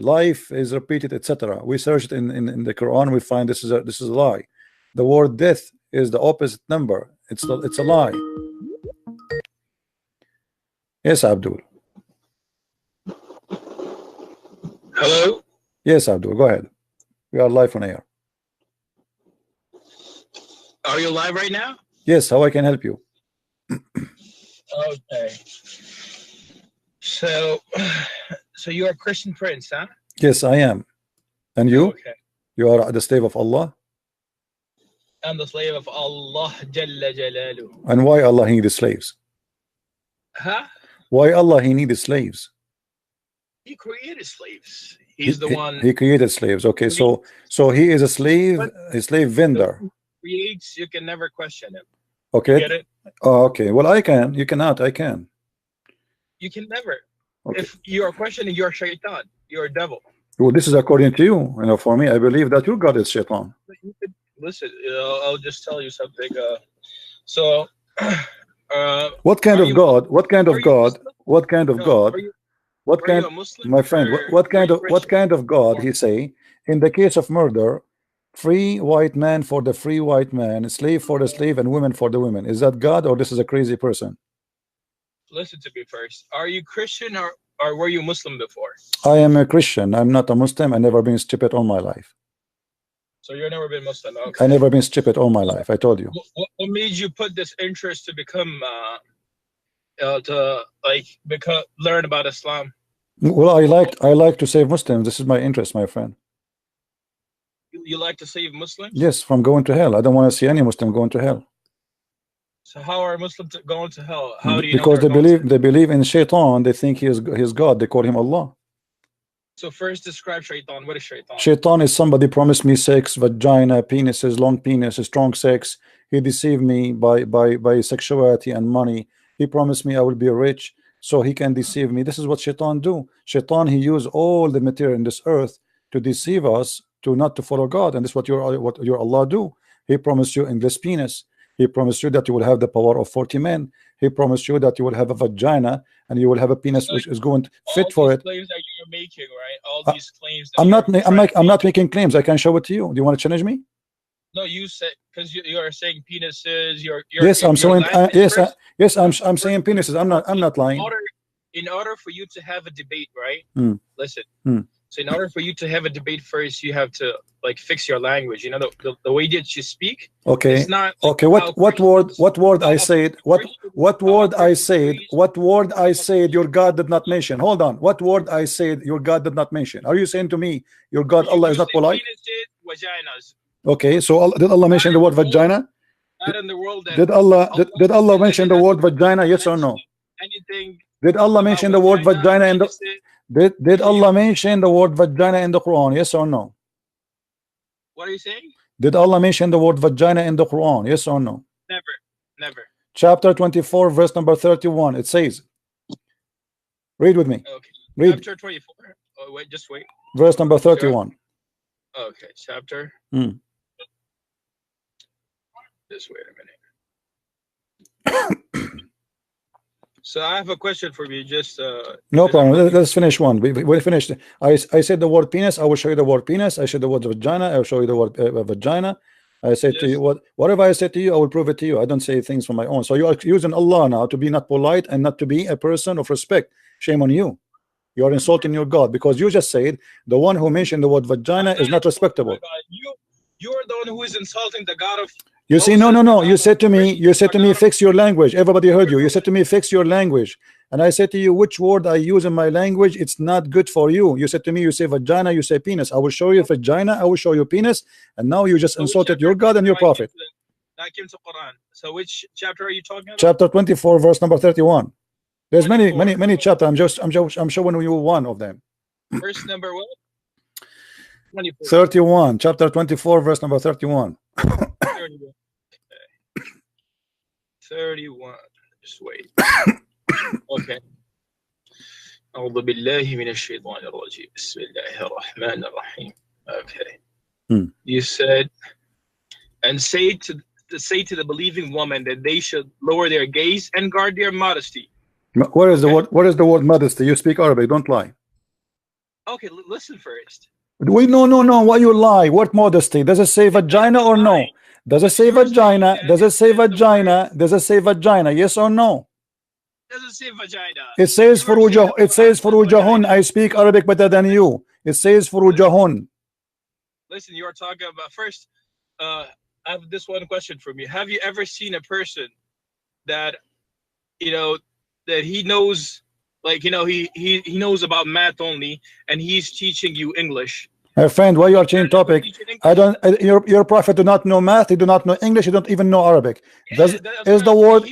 life is repeated, etc. We search it in the Quran. We find this is a lie. The word death is the opposite number. It's a lie. Yes, Abdul. Hello? Yes, Abdul. Go ahead. We are live on air. Are you live right now? Yes. How I can help you? Okay. So you're a Christian prince, huh? Yes, I am. And you? Okay. You are the slave of Allah? I'm the slave of Allah Jalla Jalaluhu. And why Allah he needs slaves? Huh? Why Allah he needs slaves? He created slaves. He's the one. He created slaves. Okay, so he is a slave vendor. Creates, you can never question him. Okay. Get it? Oh, okay. Well, I can. You cannot. I can. You can never. Okay. If you are questioning your shaitan, you're a devil. Well, this is according to you. You know, for me, I believe that your God is shaitan. Listen, I'll just tell you something. So, what kind of God? What kind of God? What kind of God? What kind, my friend? What kind of God? He say, in the case of murder, free white man for the free white man, slave for the slave, and women for the women. Is that God, or this is a crazy person? Listen to me first. Are you Christian or were you Muslim before? I am a Christian. I'm not a Muslim. I never been stupid all my life. So you've never been Muslim? Okay. I never been stupid all my life. I told you. What made you put this interest to become to like learn about Islam? Well, I like to save Muslims. This is my interest, my friend. You like to save Muslims? Yes, from going to hell. I don't want to see any Muslim going to hell. So how are Muslims going to hell? How do you because know they believe in shaitan. They think he is God. They call him Allah. So first describe shaitan. What is shaitan? Shaitan is somebody promised me sex, vagina, penises, long penis, strong sex. He deceived me by sexuality and money. He promised me I will be rich, so he can deceive me. This is what shaitan do. Shaitan, he use all the material in this earth to deceive us, to not to follow God. And this is what your Allah do. He promised you endless penis. He promised you that you will have the power of 40 men. He promised you that you will have a vagina and you will have a penis which is going to fit for it. Claims that you're making, right? All these claims. That I'm not making claims. I can show it to you. Do you want to challenge me? No, you said, because you are saying penises. Yes, I'm saying yes. I'm saying penises. I'm not lying. In order for you to have a debate, right? Listen. So in order for you to have a debate first, you have to like fix your language. You know, the way that you speak. Okay. It's not like okay. What word I said? What word I said? What word I said? Your God did not mention. Hold on. What word I said? Your God did not mention. Are you saying to me your God Allah is not polite? Vaginas. Okay. So did Allah mention the word vagina? Not in the world. Did Allah mention the word vagina? Yes or no? Anything. Did Allah mention the word vagina in the? Did Allah mention the word vagina in the Quran? Yes or no? What are you saying? Did Allah mention the word vagina in the Quran? Yes or no? Never. Chapter 24, verse number 31. It says, read with me. Okay. Read. Chapter 24. Oh, wait, just wait. Verse number 31. Okay, chapter. Just wait a minute. So I have a question for you. Just no problem. Let's finish one. We finished. I said the word penis. I will show you the word penis. I said the word vagina. I will show you the word vagina. I said to you whatever I said to you, I will prove it to you. I don't say things from my own. So you are using Allah now to be not polite and not to be a person of respect. Shame on you. You are insulting your God because you just said the one who mentioned the word vagina is not respectable. You're the one who is insulting the God of. You see, no. You said to me, fix your language. Everybody heard you. You said to me, fix your language. And I said to you, which word I use in my language, it's not good for you. You said to me, you say vagina, you say penis. I will show you vagina, I will show you penis. And now you just insulted your God and your prophet. That came to Quran. So which chapter are you talking about? Chapter 24, verse number 31. There's many chapters. I'm showing you one of them. Verse number what? 24. 31. Chapter 24, verse number 31. 31. Just wait. Okay. أعوذ بالله من الشيطان الرجيم. بسم الله الرحمن الرحيم. Okay. You said, and say to the believing woman that they should lower their gaze and guard their modesty. What is the word? What is the word modesty? You speak Arabic. Don't lie. Okay, listen first. Wait, no. Why you lie? What modesty? Does it say vagina or no? Does it say vagina? Does it say vagina? Does it say vagina? Yes or no? Does it say vagina? It says furujah. It says furujahun. I speak Arabic better than you. It says furujahun. Listen, you are talking about first. I have this one question from you. Have you ever seen a person that that he knows, like he knows about math only, and he's teaching you English? My friend, why you are changing topic? I don't. Your prophet do not know math. He do not know English. He don't even know Arabic. Is the word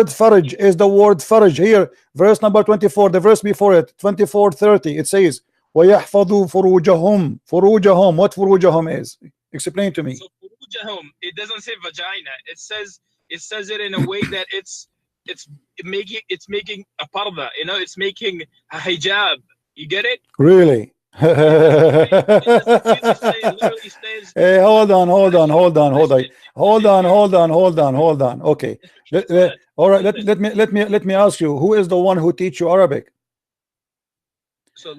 faraj? Is the word faraj here? Verse number 24. The verse before it, 24:30. It says, وَيَحْفَظُوا فُرُوجَهُمْ. Furujahum. What furujahum is? Explain to me. So furujahum, it doesn't say vagina. It says it says it in a way that it's making a parda, you know, it's making a hijab. You get it? Really? Hey, hold on. Okay. All right. Let me ask you, who is the one who teach you Arabic?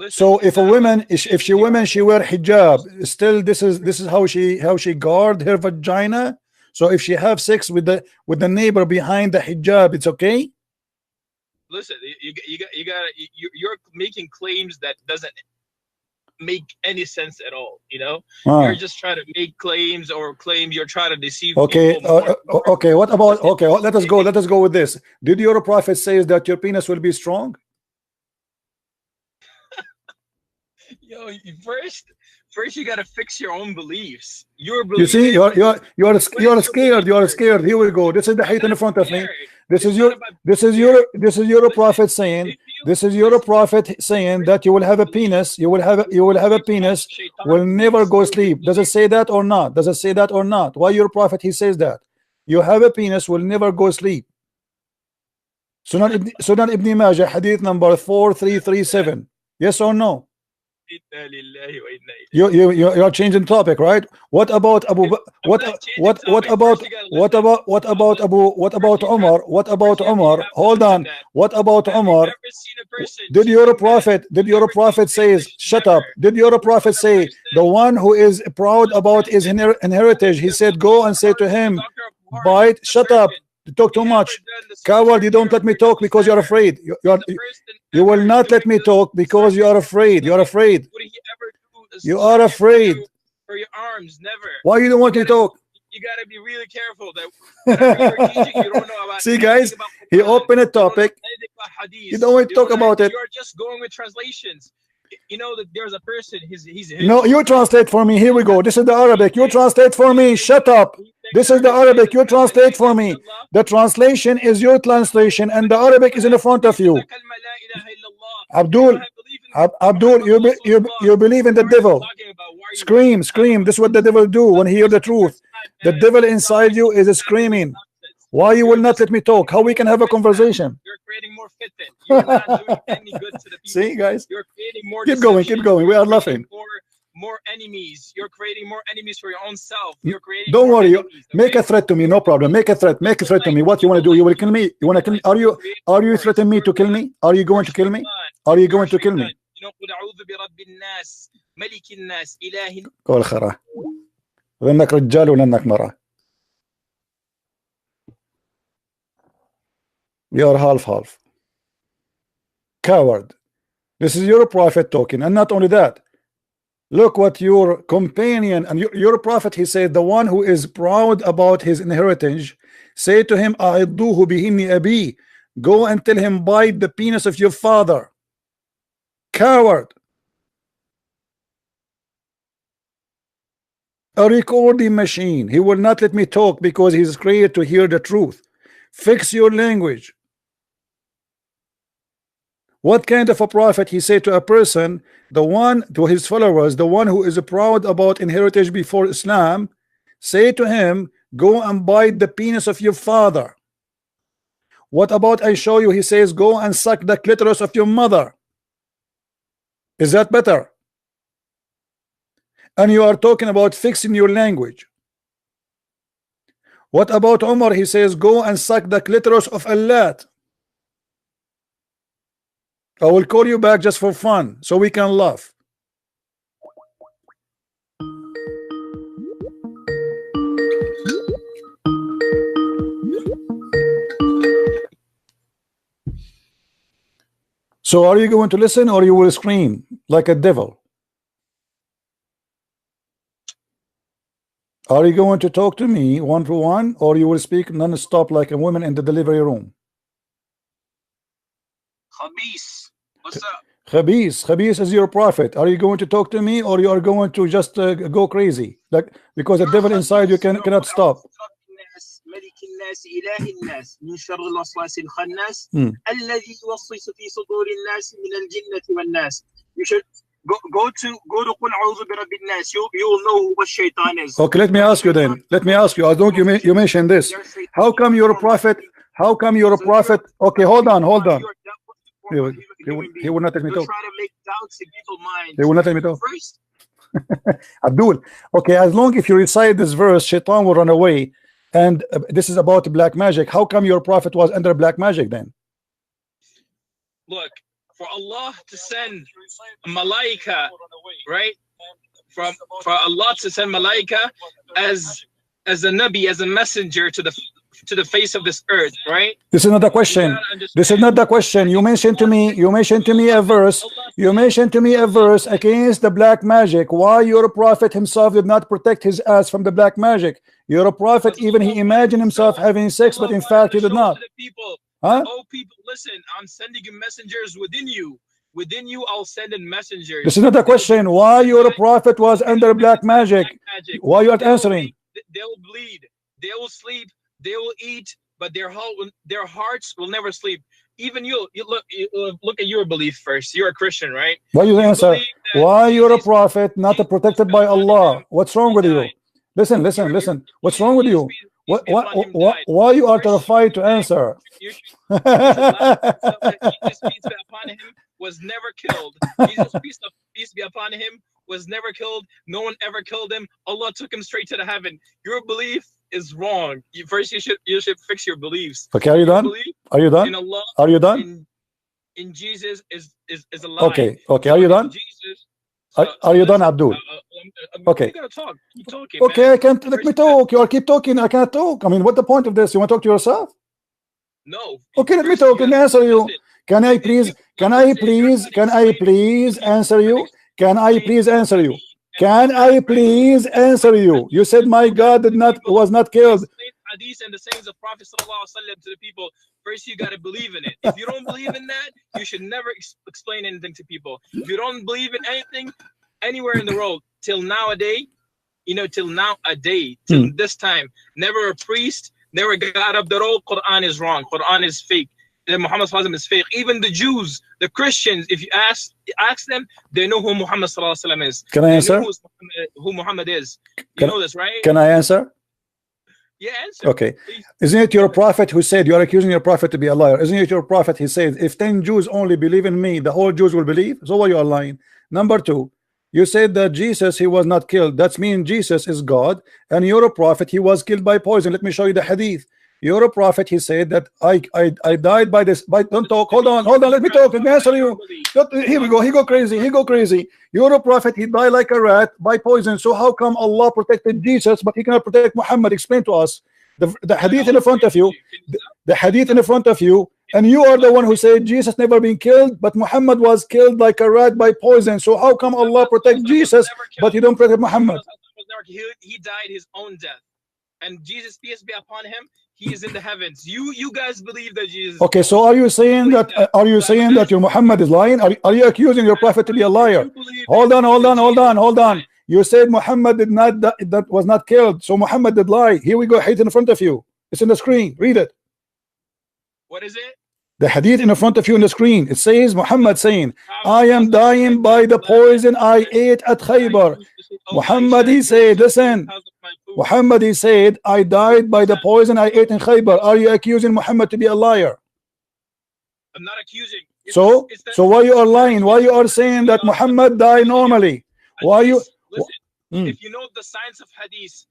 So if a woman, if she wear hijab, still this is how she guard her vagina. So if she have sex with the neighbor behind the hijab, it's okay. Listen, you're making claims that doesn't make any sense at all. You know, you're just trying to make claims you're trying to deceive. Okay, okay. What about let us go with this. Did your prophet say that your penis will be strong? Yo, first you gotta fix your own beliefs. Your beliefs. You see, you're scared. Here we go. This is the height in front of me. This is your prophet saying. This is your prophet saying that you will have a penis. You will have a penis. Will never go sleep. Does it say that or not? Why your prophet he says that? You have a penis. Will never go sleep. Sunan Ibn Majah, hadith number 4337. Yes or no? You are changing topic, right? What about Abu? What about Umar? Hold on. What about Umar? Did your prophet says shut up? Did your prophet say the one who is proud about his heritage? He said go and say to him, bite. Shut up. You talk too much. Coward, you don't let me talk because you're afraid. You will not let me talk because you are afraid. You are afraid. You are afraid. For your arms, never. Why you don't want to talk? You gotta be really careful that you don't know about. See, guys, he opened a topic. You don't want to talk about it. You're just going with translations. You know that there's a person. He's no. You translate for me. Here we go. This is the Arabic. You translate for me. Shut up. This is the Arabic. You translate for me. The translation is your translation, and the Arabic is in the front of you. Abdul, you believe in the devil. Scream. This is what the devil do when he hear the truth. The devil inside you is screaming. Why you will not let me talk? How we can have a conversation? You're creating more fitna. You're not doing any good to the people. See, guys? You're creating more keep going. We are laughing. More enemies. You're creating more enemies for your own self. You're creating. Don't worry. Enemies, make a threat to me. No problem. Make a threat to me. What you want to do? You will kill me. You want to kill me? Are you threatening me to kill me? Are you going to kill me? Are you going to kill me? قول خرا لأنك رجال ولأنك مرأة. You are half. Coward. This is your prophet talking, and not only that. Look what your companion and your prophet, he said, the one who is proud about his inheritance, say to him, أعضوه بهن أبي. Go and tell him, bite the penis of your father. Coward. A recording machine. He will not let me talk because he's scared to hear the truth. Fix your language. What kind of a prophet he said to a person, the one to his followers, the one who is proud about inheritance before Islam, say to him, go and bite the penis of your father. What about I show you? He says, go and suck the clitoris of your mother. Is that better? And you are talking about fixing your language. What about Umar? He says, go and suck the clitoris of Allah. I will call you back just for fun so we can laugh. So are you going to listen or you will scream like a devil? Are you going to talk to me one-to-one or you will speak non-stop like a woman in the delivery room? Khabis, what's up? Khabis is your prophet. Are you going to talk to me or you are going to just go crazy? Like because the devil inside you cannot stop. Go to Qul A'udhu bi Rabbin Nas. You will know what shaitan is. Okay, let me ask you then. Let me ask you. I don't you mentioned this. How come you're a prophet? How come you're a prophet? Okay, hold on. He will not let me talk. Try to make doubts in people's minds. He will not let me talk. First, Abdul. Okay, as long if you recite this verse, shaitan will run away. And this is about black magic. How come your prophet was under black magic then? Look, for Allah to send malaika, right? For Allah to send malaika as a nabi, as a messenger to the face of this earth, right? This is not the question. This is not the question. You mentioned to me a verse. You mentioned to me a verse against the black magic. Why your prophet himself did not protect his ass from the black magic? You're a prophet, even he imagined himself having sex, but in fact he did not. Huh? Oh, people, listen, I'm sending you messengers within you. Within you, I'll send in messengers. This is not the question. Why your prophet was under black magic? Why you aren't answering? They'll bleed. They will sleep. They will eat, but their hearts will never sleep. Even you look at your belief first. You're a Christian, right? Why you answer? Why you're a prophet, not protected by Allah? What's wrong with you? Listen. What's wrong with you? Why you are terrified to answer? Jesus, peace be upon him, was never killed. Jesus, peace be upon him, was never killed. No one ever killed him. Allah took him straight to the heaven. Your belief is wrong. First, you should fix your beliefs. Okay, are you done? Are you done? In Allah, are you done? In Jesus is a lie. Okay, are you done? Jesus, are you done, Abdul? Okay. You gotta talk. Keep talking. Okay, man. I can't let me talk. You all keep talking. I can't talk. I mean, what's the point of this? You want to talk to yourself? No. Okay, let me talk. Let me answer you. Can I please answer you? Can I please answer you? Can I please answer you? You said my God was not killed. Hadith and the sayings of Prophet ﷺ to the people. First, you got to believe in it. If you don't believe in that, you should never explain anything to people. If you don't believe in anything anywhere in the world till nowadays, till this time, never a priest, never got up the road. Quran is wrong. Quran is fake. Muhammad ﷺ is fake. Even the Jews, the Christians, if you ask them, they know who Muhammad ﷺ is. Can I answer? Who Muhammad is. You know this, right? Can I answer? Yeah, answer. Okay. Isn't it your prophet who said, you are accusing your prophet to be a liar? Isn't it your prophet? He said, if 10 Jews only believe in me, the whole Jews will believe. So why you are lying? Number two, you said that Jesus, he was not killed. That means Jesus is God, and you're a prophet, he was killed by poison. Let me show you the hadith. You're a prophet, he said that I died by this. Don't talk. Hold on, let me talk. Let me answer you. Here we go. He go crazy. You're a prophet, he died like a rat by poison. So how come Allah protected Jesus, but he cannot protect Muhammad? Explain to us. The hadith in front of you. The hadith in front of you. And you are the one who said Jesus never been killed, but Muhammad was killed like a rat by poison. So how come Allah protect Jesus, but you don't protect Muhammad? He died his own death. And Jesus, peace be upon him, he is in the heavens. You guys believe that Jesus. Okay, so are you saying that your Muhammad is lying? Are you accusing your prophet to be a liar? Hold on. You said Muhammad was not killed, so Muhammad did lie. Here we go, hadith in front of you. It's in the screen. Read it. What is it? The hadith in front of you on the screen. It says Muhammad saying, I am dying by the poison I ate at Khaybar. Muhammad, he said, listen. Muhammad, he said, I died by the poison I ate in Khaybar. Are you accusing Muhammad to be a liar? I'm not accusing. So why you are lying? Why you are saying that Muhammad died normally? Why you? Listen, if you know the science of hadith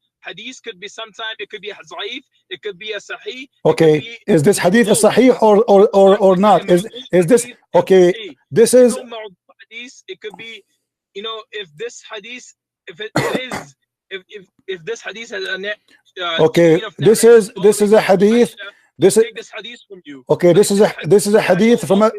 could be sometime, it could be a zaif, it could be a sahih. Okay, is this hadith a sahih or not? Is this okay? This is. It could be, if this hadith, if this hadith has a okay, this is a hadith. This is this hadith from you. Okay, this is a hadith from a.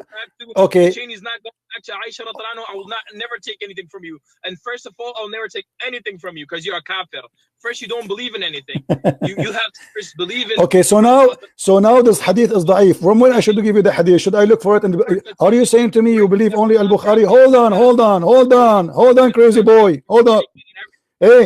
Okay. Is not going back to Aisha, I will never take anything from you. And first of all, I'll never take anything from you because you're a kafir. First, you don't believe in anything. you have to first believe in. Okay, so now this hadith is da'if. From when I should give you the hadith? Should I look for it? Are you saying to me you believe only al-Bukhari? Hold on, crazy boy. Hold on. Hey.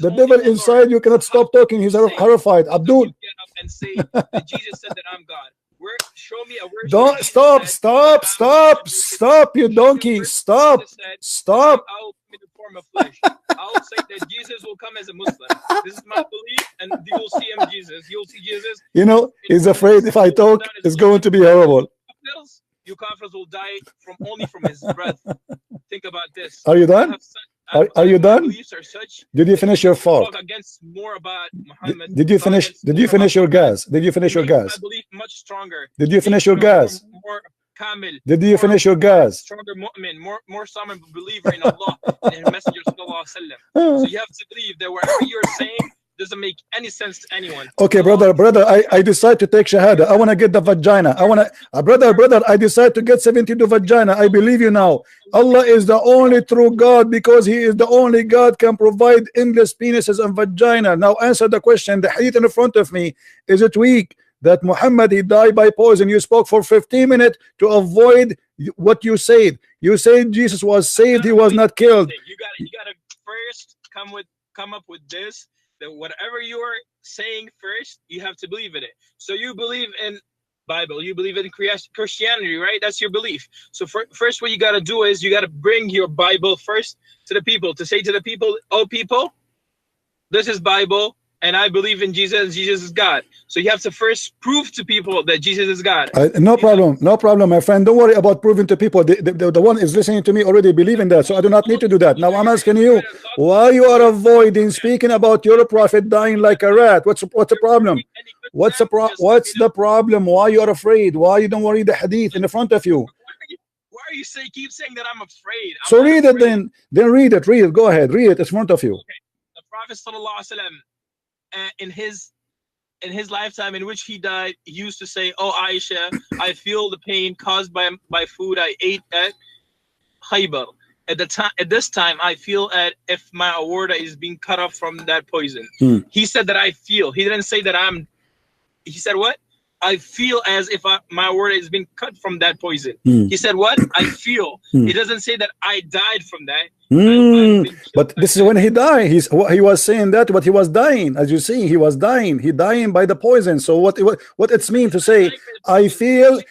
The devil inside you cannot stop talking. He's horrified. Abdul, get up and say that Jesus said that I'm God. Show me a verse. Don't stop, you donkey. Stop. I'll come in the form of flesh. I'll say that Jesus will come as a Muslim. This is my belief, and you will see him, Jesus. You'll see Jesus. You know, he's afraid if I talk, it's going to be horrible. You kafirs will die only from his breath. Think about this. Are you done? Are you done? Did you finish your thought? Against more about Muhammad. Did you finish your gas? Did you finish your gas? I believe much stronger. Did you finish your gas? More kamil. Did you finish your gas? Stronger mu'min, more someone believer in Allah and His Messenger sallallahu alaihi wasallam. So you have to believe that whatever you're saying doesn't make any sense to anyone. Okay, brother, I decide to take shahada. I want to get the vagina. I want to, brother, I decide to get 72 vagina. I believe you now. Allah is the only true God because He is the only God can provide endless penises and vagina. Now answer the question. The hadith in front of me, is it weak that Muhammad, he died by poison? You spoke for 15 minutes to avoid what you said. You said Jesus was saved, he was not killed. You gotta first come up with this. That whatever you are saying first, you have to believe in it. So you believe in Bible, you believe in Christianity, right? That's your belief. So first what you got to do is you got to bring your Bible first to the people, to say to the people, oh people, this is Bible and I believe in Jesus, Jesus is God. So you have to first prove to people that Jesus is God. No problem, my friend. Don't worry about proving to people. The one is listening to me already believe in that, so I do not need to do that. Now I'm asking you, why you are avoiding speaking about your prophet dying like a rat? What's the problem? What's the problem? Why you are afraid? Why you don't worry the hadith in the front of you? Why are you keep saying that I'm afraid? So read it then read it. Go ahead, read it in front of you. Okay. The Prophet sallallahu alaihi wasallam, in his lifetime in which he died, he used to say, oh Aisha, I feel the pain caused by food I ate at Khaybar. At this time I feel if my aorta is being cut off from that poison. He said that I feel. He didn't say that he said what? I feel as if my aorta is being cut from that poison. He said what? I feel. He doesn't say that I died from that. But this is when he died. He was saying that, but he was dying. As you see, he was dying. He dying by the poison. So what it's mean to say I feel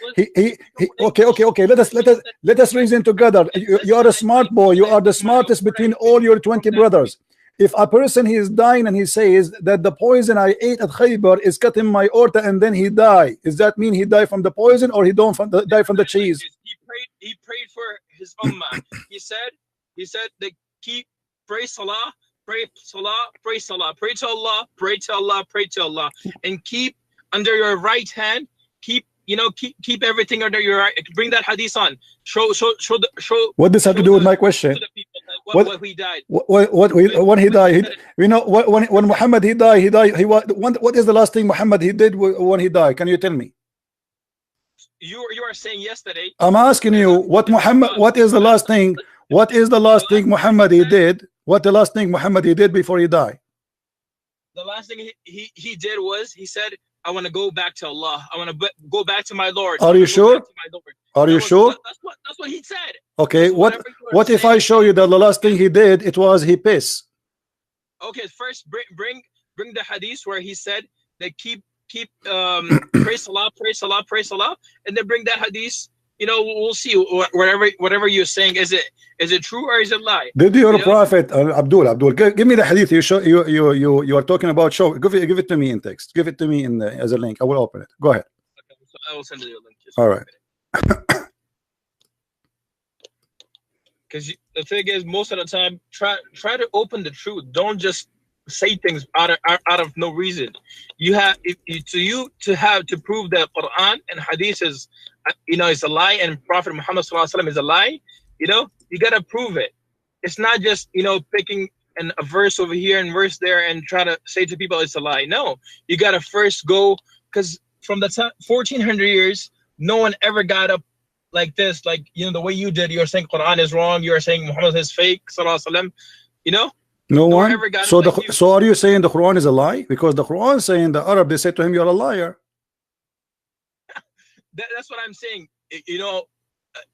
okay. Let us reason together. You are a smart boy. You are the smartest between all your 20 brothers. If a person he is dying and he says that the poison I ate at Khaybar is cutting my aorta and then he died, does that mean he died from the poison or he don't die from the cheese? He prayed for his ummah. He said that pray salah, pray salah, pray salah, pray to Allah, pray to Allah, pray to Allah, and keep under your right hand, keep everything under your right. Bring that hadith on. Show. What does have to do with my question? What he died. When he died, when Muhammad he died. What is the last thing Muhammad he did when he died? Can you tell me? You are saying yesterday. I'm asking you what is the last thing? What is the last thing Muhammad he did? What the last thing Muhammad he did before he died? The last thing he did was he said, I want to go back to Allah. I want to go back to my Lord. Are you sure? Are you sure? That's what he said. Okay. What if I show you that the last thing he did it was he pissed? Okay. First, bring the hadith where he said that keep pray salah, pray salah, pray salah, and then bring that hadith. We'll see whatever you're saying. Is it true or is it lie? Did your prophet Abdul give me the hadith you are talking about? Show give it to me in text. Give it to me as a link. I will open it. Go ahead. Okay, so I will send you a link. All right. Because the thing is, most of the time, try to open the truth. Don't just say things out of no reason. You have to prove that Quran and Hadith is a lie and Prophet Muhammad is a lie. You gotta prove it. It's not just picking a verse over here and verse there and try to say to people it's a lie. No, you gotta first go, because from the time 1400 years, no one ever got up like this, like the way you did. You're saying Quran is wrong. You're saying Muhammad is fake. Sallallahu alaihi wasallam. No one. So are you saying the Quran is a lie? Because the Quran saying the Arab, they say to him, you're a liar. That's what I'm saying.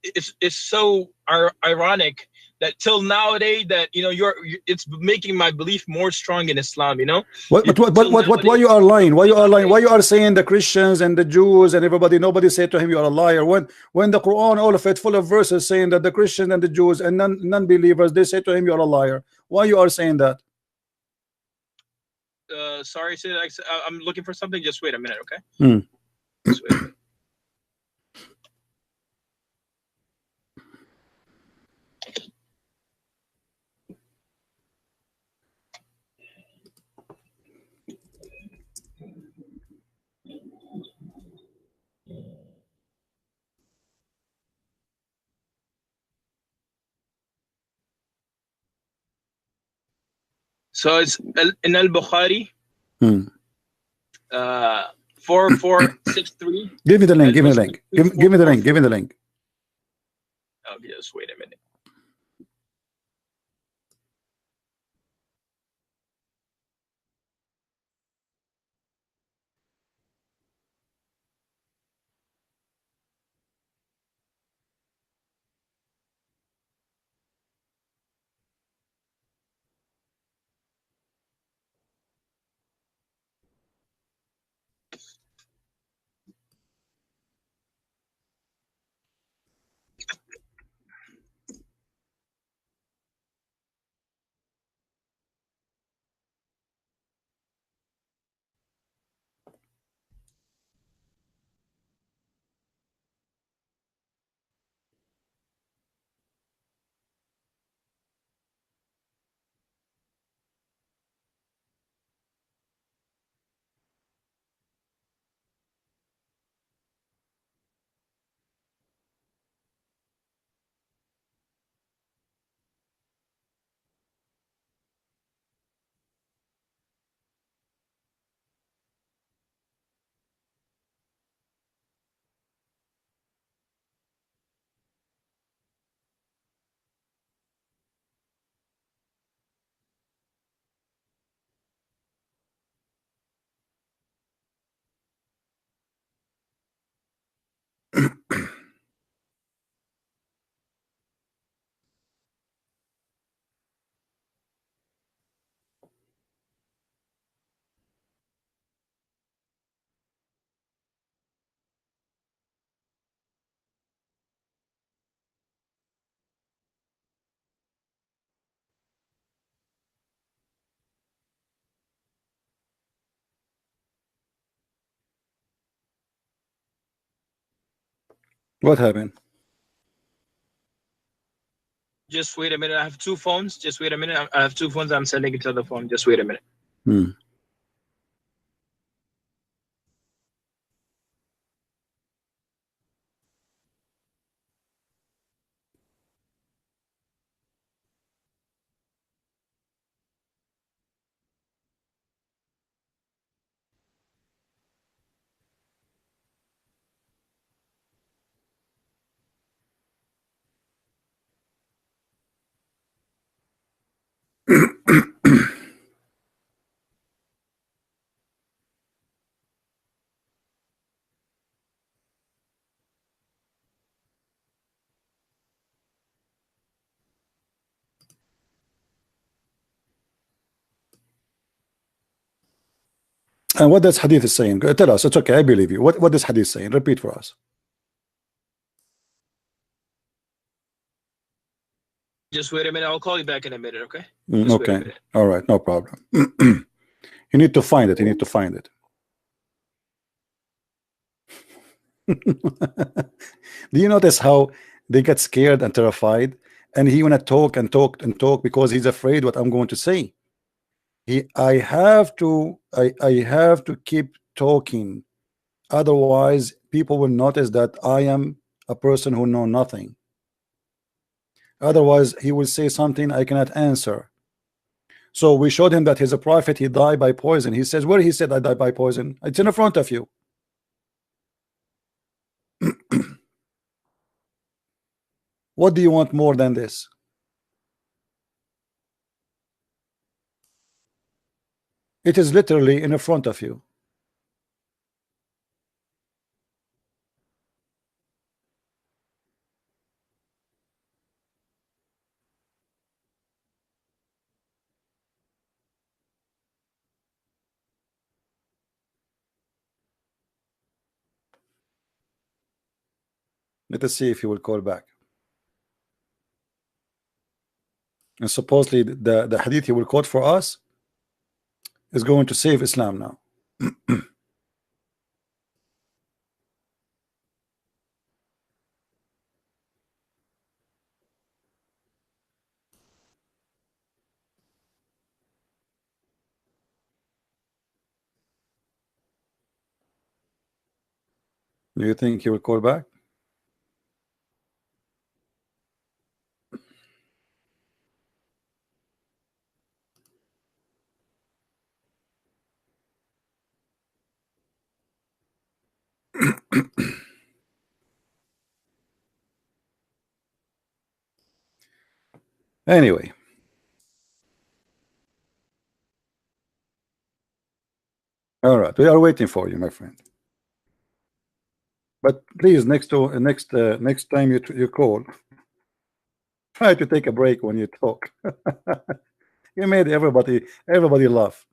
it's so ironic that till nowadays that it's making my belief more strong in Islam. What why you are lying? Why you are lying? Why you are saying the Christians and the Jews and everybody? Nobody said to him you are a liar. When the Quran, all of it full of verses saying that the Christians and the Jews and non-believers, they say to him you are a liar. Why you are saying that? Sorry, Sid, I'm looking for something. Just wait a minute, okay? Just wait a minute. So it's in Al-Bukhari, 4463. Give me the link. Give me the link. Give me the link. Give me the link. Okay, just wait a minute. What happened? Just wait a minute. I have two phones. Just wait a minute. I have two phones. I'm sending it to the phone. Just wait a minute. And what does hadith is saying? Tell us. It's okay. I believe you. What does hadith saying? Repeat for us. Just wait a minute. I'll call you back in a minute, okay? Okay. All right. No problem. You need to find it. You need to find it. Do you notice how they get scared and terrified? And he wanna talk and talk and talk because he's afraid what I'm going to say. I have to keep talking, otherwise people will notice that I am a person who know nothing. Otherwise he will say something I cannot answer. So we showed him that he's a prophet. He died by poison. He says, where he said I died by poison? It's in front of you. What do you want more than this? It is literally in front of you. Let us see if he will call back. And supposedly the hadith he will quote for us is going to save Islam now. Do you think he will call back? Anyway, all right, we are waiting for you, my friend. But please, next time you call, try to take a break when you talk. You made everybody laugh.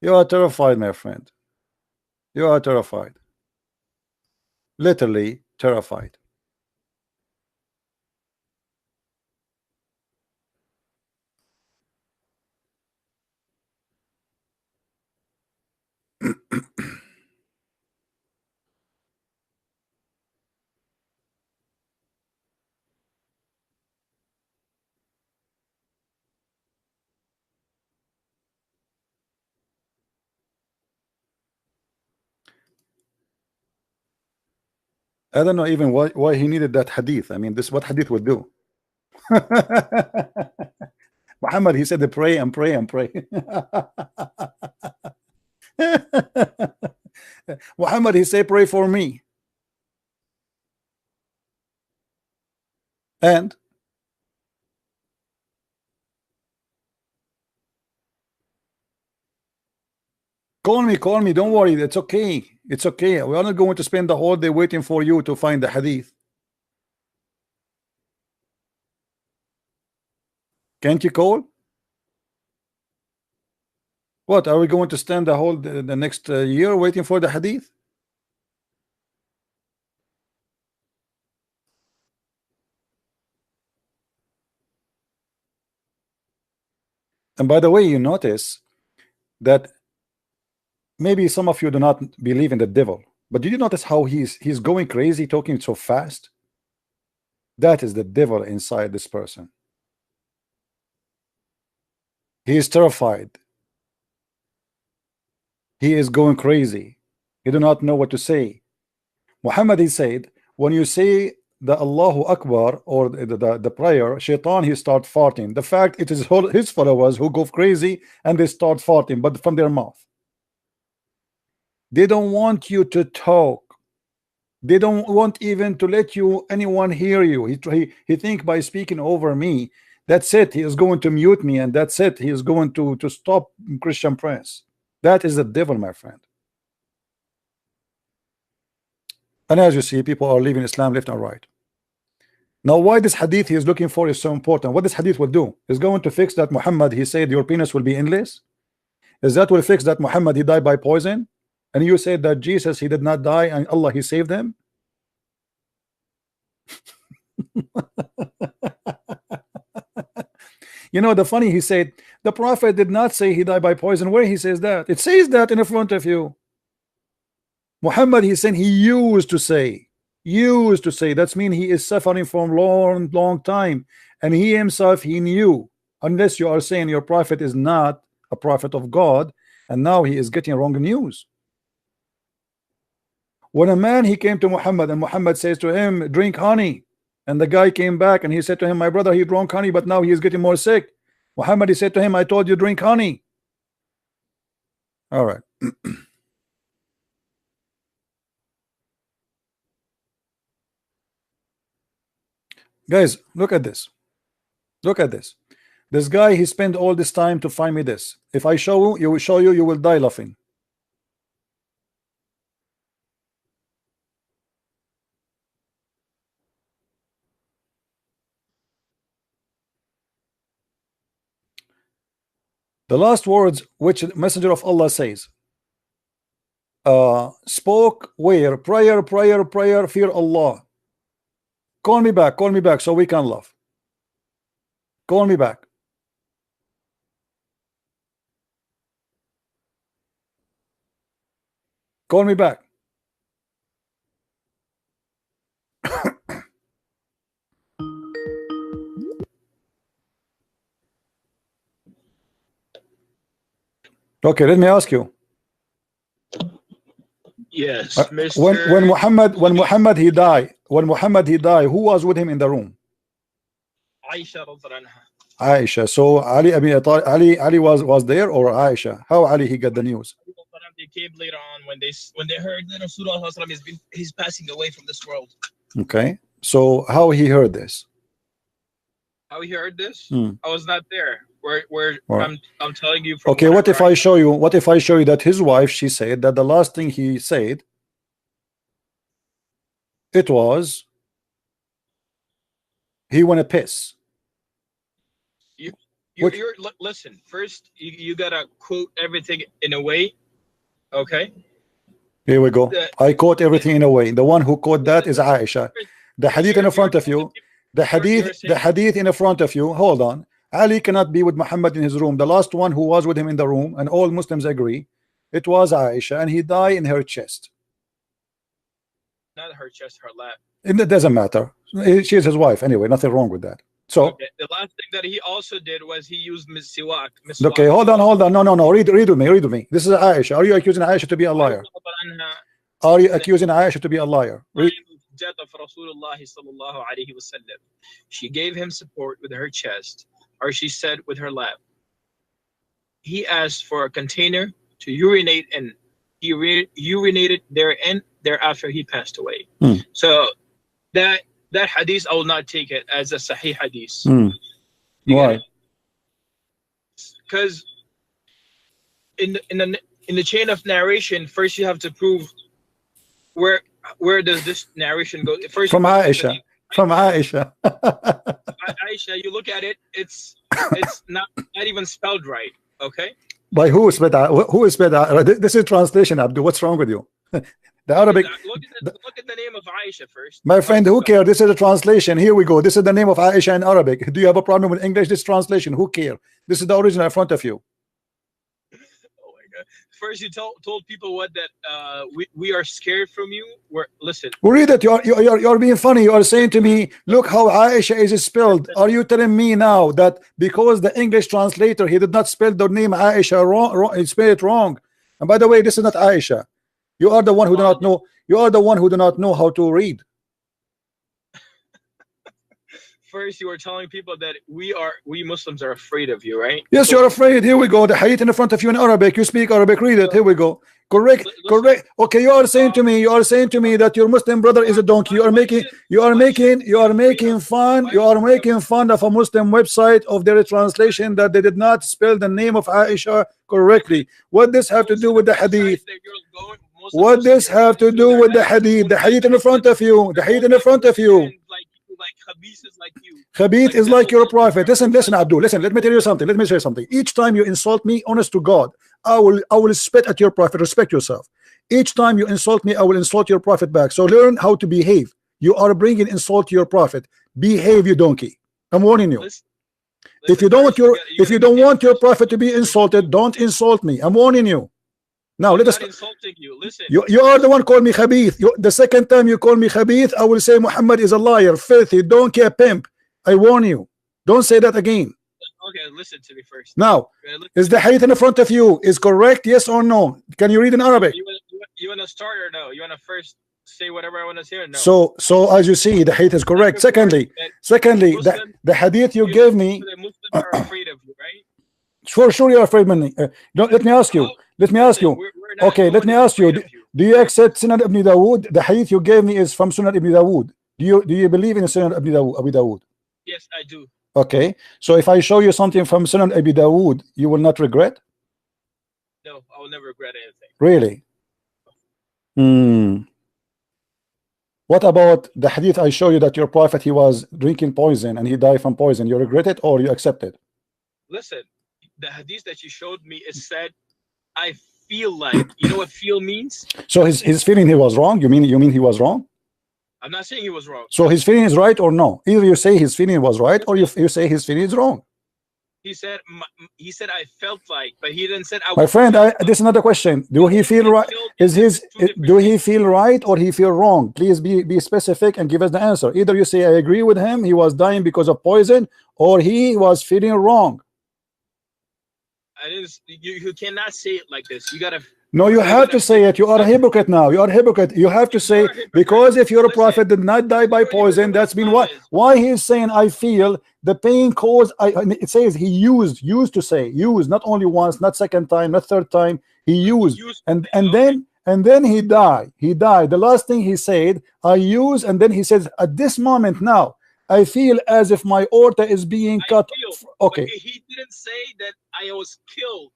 You are terrified, my friend. You are terrified. Literally terrified. I don't know even why he needed that hadith. I mean, this what hadith would do. Muhammad, he said to pray and pray and pray. Muhammad, he said pray for me. And call me, don't worry, it's okay. It's okay. We are not going to spend the whole day waiting for you to find the hadith. Can't you call? What are we going to stand the next year waiting for the hadith? And by the way, you notice that maybe some of you do not believe in the devil, but did you notice how he's going crazy, talking so fast? That is the devil inside this person. He is terrified. He is going crazy. He do not know what to say. Muhammad, he said, when you say the Allahu Akbar or the prayer, Shaitan, he start farting. The fact it is his followers who go crazy and they start farting, but from their mouth. They don't want you to talk. They don't want even to let anyone hear you. He think by speaking over me, that's it. He is going to mute me, and that's it. He is going to stop Christian press. That is the devil, my friend. And as you see, people are leaving Islam left and right. Now, why this hadith he is looking for is so important. What this hadith will do is going to fix that Muhammad, he said your penis will be endless. Is that will fix that Muhammad, he died by poison? And you said that Jesus, he did not die, and Allah, he saved him. You know, the funny, he said the prophet did not say he died by poison. Where he says that? It says that in front of you. Muhammad, he said he used to say. That means he is suffering from long time, and he himself, he knew. Unless you are saying your prophet is not a prophet of God, and now he is getting wrong news. When a man, he came to Muhammad, and Muhammad says to him, drink honey, and the guy came back and he said to him, my brother, he drank honey, but now he is getting more sick. Muhammad, he said to him, I told you drink honey. All right. Guys, look at this. Look at this. This guy, he spent all this time to find me this. If I show you, you will die laughing. The last words which the Messenger of Allah says, spoke where? Prayer, fear Allah. Call me back so we can laugh. Call me back. Call me back. Okay, let me ask you. Yes, when Muhammad he died, who was with him in the room? Aisha. So Ali was there, or Aisha? How Ali he got the news? They came later on when they heard that Rasulullah he's passing away from this world. Okay, so how he heard this? How he heard this? I was not there. Where right. I'm telling you. From okay, what if I show you? What if I show you that his wife, she said that the last thing he said, it was, he want to piss. Listen. First, you gotta quote everything in a way. Okay. Here we go. I quote everything in a way. The one who quote that is Aisha. The hadith in front of you. The hadith in front of you. Hold on. Ali cannot be with Muhammad in his room. The last one who was with him in the room, and all Muslims agree, it was Aisha, and he died in her chest. Not her chest, her lap. It doesn't matter. She is his wife anyway. Nothing wrong with that. So okay. The last thing that he also did was he used siwak. Okay, hold on. No. Read with me. This is Aisha. Are you accusing Aisha to be a liar? Are you accusing Aisha to be a liar? Read. She gave him support with her chest, or she said with her lap. He asked for a container to urinate in. He urinated therein. Thereafter, he passed away. So that hadith, I will not take it as a sahih hadith. Why? Because in the chain of narration, first you have to prove where does this narration go. First, from Aisha. From Aisha. Aisha, you look at it, it's not even spelled right. Okay. By who is spelled? Who is spelled? This is translation, Abdul. What's wrong with you? The Arabic. Look at the name of Aisha first. My friend, who cares? This is a translation. Here we go. This is the name of Aisha in Arabic. Do you have a problem with English? This translation. Who cares? This is the original in front of you. Oh my God! First, you told people what that we are scared from you. Listen. Read it. You're being funny. You are saying to me, look how Aisha is spelled. Are you telling me now that because the English translator he did not spell the name Aisha wrong, he spelled it wrong? And by the way, this is not Aisha. You are the one who do not know. You are the one who do not know how to read. First, you are telling people that we Muslims are afraid of you, right? Yes, you're afraid. Here we go. The hadith in front of you in Arabic. You speak Arabic. Read it. Here we go. Correct. Okay, you are saying to me that your Muslim brother is a donkey. You are making fun of a Muslim website of their translation that they did not spell the name of Aisha correctly. What this have to do with the hadith? What this have to do with the hadith? The hadith in front of you. The hadith in front of you. Khabith is like your prophet. Listen, Abdul. Listen, let me tell you something. Let me say something. Each time you insult me, honest to God, I will spit at your prophet. Respect yourself. Each time you insult me, I will insult your prophet back. So learn how to behave. You are bringing insult to your prophet. Behave, you donkey. I'm warning you. If you don't want your prophet to be insulted, don't insult me. I'm warning you. Now let us. Insulting you. Listen. You are the one called me Khabith. The second time you call me Khabith, I will say Muhammad is a liar, filthy, donkey, a pimp. I warn you. Don't say that again. Okay, listen to me first. Now, is the hadith in front of you is correct? Yes or no? Can you read in Arabic? You want to start or no? You want to first say whatever I want to say or no? So as you see, the hadith is correct. Secondly, the hadith you gave me. The Muslims are afraid of you, right? Sure, you're afraid of me. Let me ask you. Okay, let me ask you. Do you accept Sunan Ibn Dawood? The hadith you gave me is from Sunan Ibn Dawood. Do you believe in Sunan Ibn Dawood? Yes, I do. Okay, so if I show you something from Sunan Ibn Dawood, you will not regret? No, I will never regret anything. Really? What about the hadith I show you that your prophet he was drinking poison and he died from poison? You regret it or you accept it? Listen, the hadith that you showed me is said, I feel like, you know what feel means? So his feeling he was wrong? You mean he was wrong? I'm not saying he was wrong. So his feeling is right or no? Either you say his feeling was right, or you say his feeling is wrong. He said I felt like, but he didn't say I was. My friend, this is another question. Do he feel right? Do he feel right or he feel wrong? Please be specific and give us the answer. Either you say I agree with him, he was dying because of poison, or he was feeling wrong. I didn't. You cannot say it like this. You gotta. No, you have to say it. You are a hypocrite now. You are a hypocrite. You have to say, because if your prophet did not die by poison, that's been why he is saying I feel the pain caused. It says he used to say use, not only once, not second time, not third time. He used, and then he died. He died. The last thing he said, I use, and then he says, at this moment now, I feel as if my aorta is being cut. Okay. He didn't say that I was killed.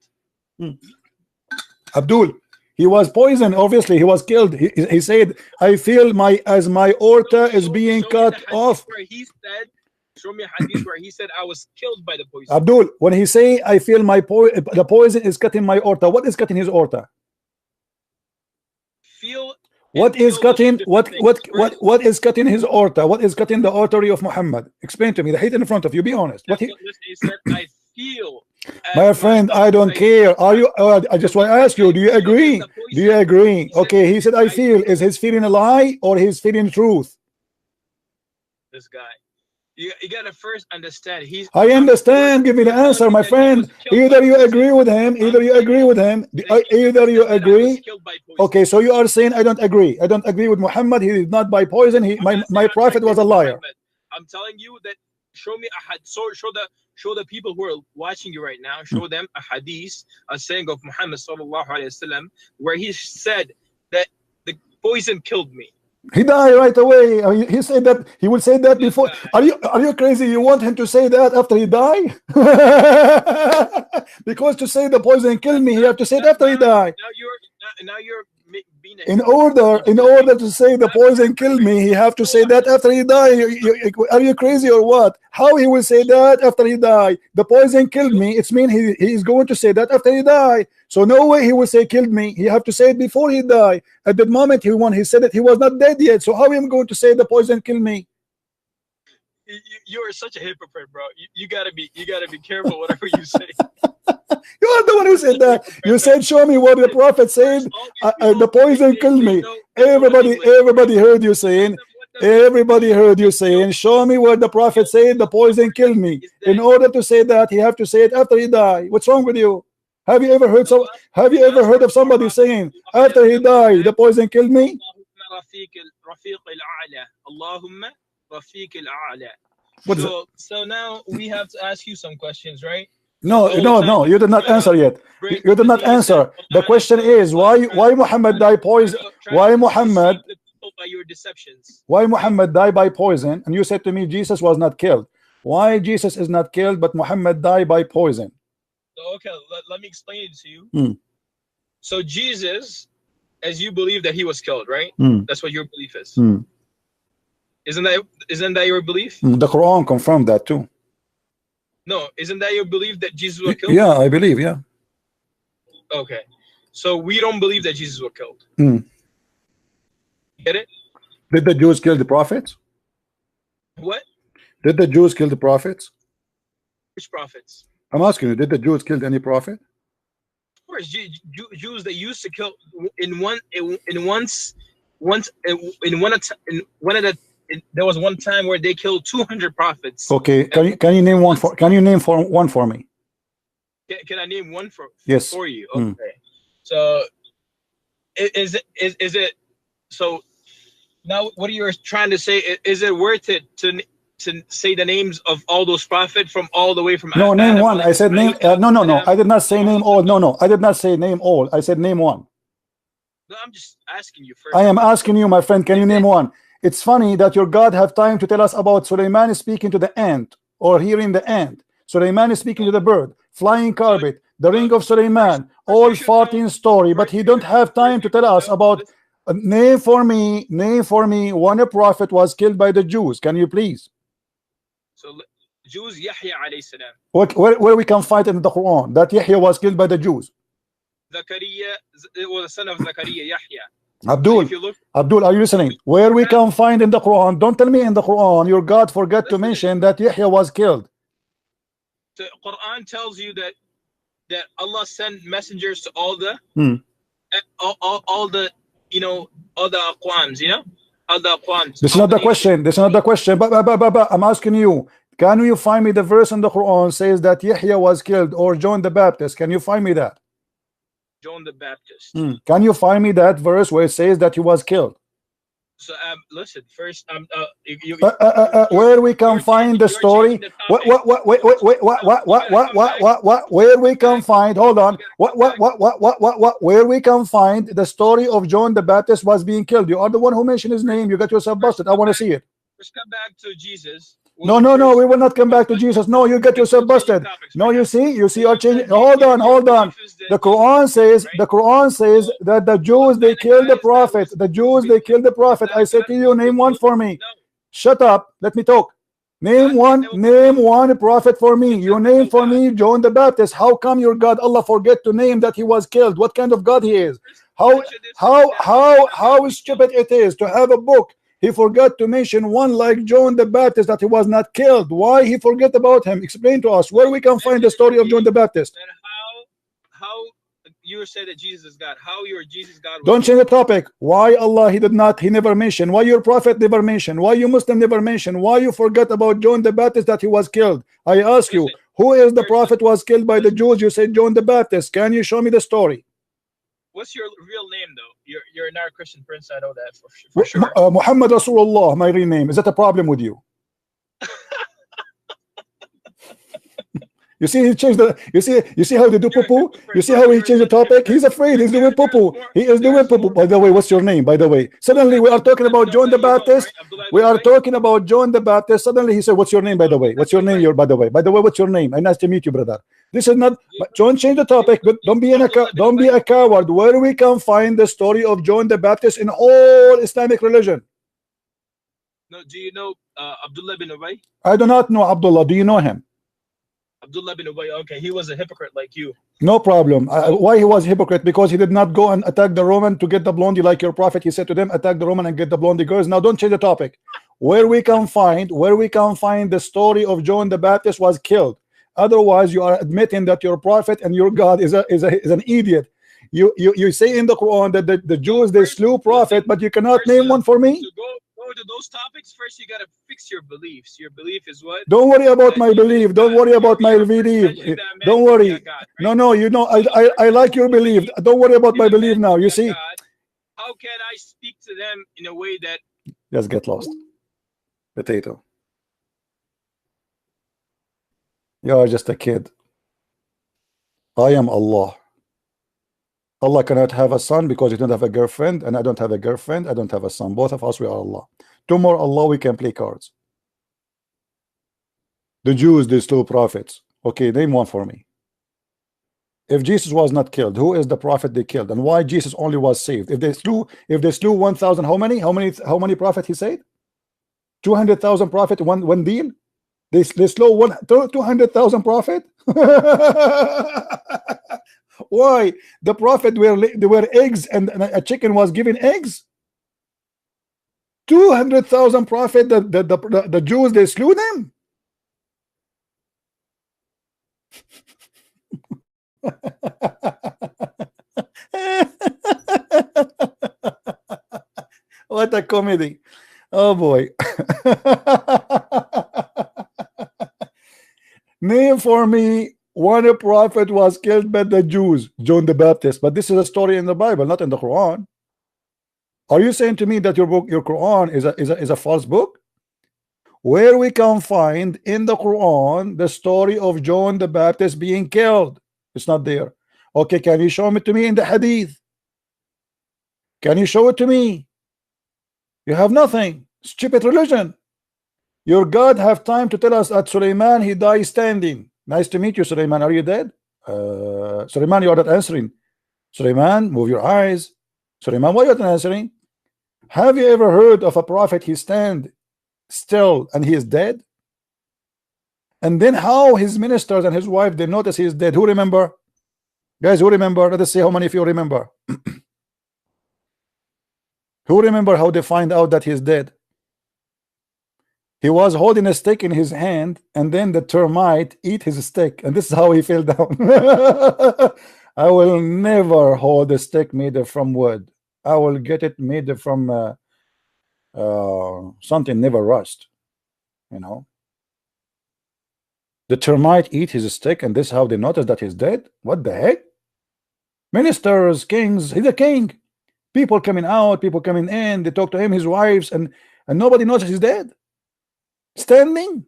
Abdul, he was poisoned. Obviously, he was killed. He said, "I feel my aorta is being cut off." Where he said, show me a hadith where he said I was killed by the poison. Abdul, when he say, "I feel the poison is cutting my aorta," what is cutting his aorta? What is cutting? What is cutting his aorta? What is cutting the artery of Muhammad? Explain to me. The hate in front of you. Be honest. What he said, I feel. My friend, I don't care. Are you? I just want to ask you. Do you agree? Do you agree? Okay. He said, "I feel." Is his feeling a lie or his feeling truth? This guy. You gotta first understand. I understand. Give me the answer, my friend. Either you agree with him. Either you agree with him. Either you agree. Okay. So you are saying I don't agree. I don't agree with Muhammad. He did not by poison. My prophet was a liar. I'm telling you that. Show me a hadith. Show the people who are watching you right now. Show them a hadith, a saying of Muhammad sallallahu alaihi wasallam, where he said that the poison killed me. He died right away. He said that. He will say that before. Are you crazy? You want him to say that after he died? Because to say the poison killed me, he have to say it after he died. Now you're being in order to say the poison killed me, he have to say that after he died. Are you crazy or what? How he will say that after he died? The poison killed me. It's mean he is going to say that after he died. So no way he will say killed me. He have to say it before he died. At that moment when he said it, he was not dead yet. So how am I going to say the poison killed me? You are such a hypocrite, bro. You gotta be careful whatever you say. You are the one who said that. You said, show me what the prophet said. The poison killed me. Everybody heard you saying. Everybody heard you saying, show me what the prophet said. The poison killed me. In order to say that, he have to say it after he died. What's wrong with you? Have you ever heard of somebody saying after he died the poison killed me? So now we have to ask you some questions, right? No, you did not answer yet. You did not answer. The question is why Muhammad died poison? Why Muhammad died by poison? And you said to me Jesus was not killed. Why Jesus is not killed but Muhammad died by poison? Okay, let me explain it to you. So Jesus, as you believe that he was killed, right? That's what your belief is. Isn't that your belief? The Quran confirmed that too. No, isn't that your belief that Jesus was killed? Yeah, I believe, yeah. Okay. So we don't believe that Jesus was killed. Get it? Did the Jews kill the prophets? What? Did the Jews kill the prophets? Which prophets? I'm asking you, did the Jews kill any prophet? Of course, Jews that used to kill there was one time where they killed 200 prophets. Okay, can you name one for me? Can I name one for you? Okay. So is it so now what you're trying to say is it worth it to say the names of all those prophets from all the way from No, name one. I said name no. I did not say name all. No. I did not say name all. I said name one. No, I'm just asking you first. I am asking you, my friend, can you name one? It's funny that your God have time to tell us about Sulaiman speaking to the ant or hearing the ant. Sulaiman is speaking to the bird, flying carpet, the ring of Sulaiman, all 14 story, but he don't have time to tell us about name for me when a prophet was killed by the Jews. Can you please? So Jews, Yahya alayhi salam. Where we can find in the Quran that Yahya was killed by the Jews? Zakariya, it was the son of Zakariya, Yahya. Abdul, Abdul, are you listening? Where we can find in the Quran? Don't tell me in the Quran your God forgot to mention that Yahya was killed. The Quran tells you that Allah sent messengers to all the all the all the aqwams, all the aqwams. This is not the question. This is not the question. But I'm asking you. Can you find me the verse in the Quran says that Yahya was killed or John the Baptist? Can you find me that? John the Baptist. Can you find me that verse where it says that he was killed? So listen, first where we can find the story? What? Where we can find? Hold on. What? Where we can find the story of John the Baptist was being killed? You are the one who mentioned his name. You got yourself busted. I want to see it. Let's come back to Jesus. No, we will not come back to Jesus. No, you get yourself busted. No, you see are changing. Hold on. The Quran says that the Jews, they killed the prophet. The Jews, they killed the prophet. I said to you, name one for me. Shut up. Let me talk. Name one prophet for me. You name for me John the Baptist. How come your God Allah forget to name that he was killed? What kind of God he is? How stupid it is to have a book. He forgot to mention one like John the Baptist, that he was not killed. Why he forget about him? Explain to us where we can find the story of John the Baptist. How you said that Jesus is God? How your Jesus God? Don't change the topic. Why Allah he never mentioned? Why your prophet never mentioned? Why you Muslim never mentioned? Why you forgot about John the Baptist, that he was killed? I ask you, who is the prophet was killed by the Jews? You said John the Baptist. Can you show me the story? What's your real name though? You're not a Christian prince. I know that for sure. Muhammad Rasulullah, my real name. Is that a problem with you? You see, he changed the. You see how they do poo-poo. You see how he changed the topic. He's afraid. He's doing poo-poo. He is doing poo-poo. By the way, what's your name? By the way, suddenly we are talking about John the Baptist. We are talking about John the Baptist. Suddenly he said, "What's your name?" By the way, what's your name? By the way, what's your name? And nice to meet you, brother. This is not. Don't change the topic. But don't be a coward. Where we can find the story of John the Baptist in all Islamic religion? No, do you know Abdullah bin Ubay? I do not know Abdullah. Do you know him? Abdullah bin Ubay, okay, he was a hypocrite like you. No problem. Why he was a hypocrite? Because he did not go and attack the Roman to get the blondie like your prophet. He said to them, attack the Roman and get the blondie girls. Now don't change the topic. Where we can find the story of John the Baptist was killed. Otherwise, you are admitting that your prophet and your God is an idiot. You say in the Quran that the Jews, they slew prophet, but you cannot name one for me. To go to those topics, first you gotta fix your beliefs. Your belief is what? Don't worry about my belief. Don't worry about my belief. Don't worry. No, I like your belief. Don't worry about my belief now. You see? How can I speak to them in a way that? Just get lost. Potato. You are just a kid. I am Allah. Allah cannot have a son because you don't have a girlfriend, and I don't have a girlfriend. I don't have a son. Both of us, we are Allah. Tomorrow, Allah, we can play cards. The Jews, they slew prophets. Okay, name one for me. If Jesus was not killed, who is the prophet they killed, and why Jesus only was saved? If they slew 1,000, how many prophets he said? 200,000 prophet, one deal. They slew 200,000 prophet. Why? The prophet they were eggs, and a chicken was giving eggs. 200,000 prophet. The Jews, they slew them. What a comedy. Oh boy. Name for me one prophet was killed by the Jews, John the Baptist. But this is a story in the Bible, not in the Quran. Are you saying to me that your book, your Quran, is a false book? Where we can find in the Quran the story of John the Baptist being killed? It's not there. Okay, can you show it to me in the Hadith? Can you show it to me? You have nothing. Stupid religion. Your God have time to tell us that Sulaiman, he died standing. Nice to meet you, Sulaiman. Are you dead? Sulaiman, you are not answering. Sulaiman, move your eyes. Sulaiman, why are you not answering? Have you ever heard of a prophet he stand still and he is dead? And then how his ministers and his wife, they notice he is dead? Who remember? Guys, who remember? Let us see how many of you remember. Who remember how they find out that he's dead? He was holding a stick in his hand, and then the termite eat his stick, and this is how he fell down. I will never hold a stick made from wood. I will get it made from something never rust. You know, the termite eat his stick, and this is how they notice that he's dead. What the heck? Ministers, kings, he's a king. People coming out, people coming in, they talk to him, his wives, and nobody notices he's dead. Standing?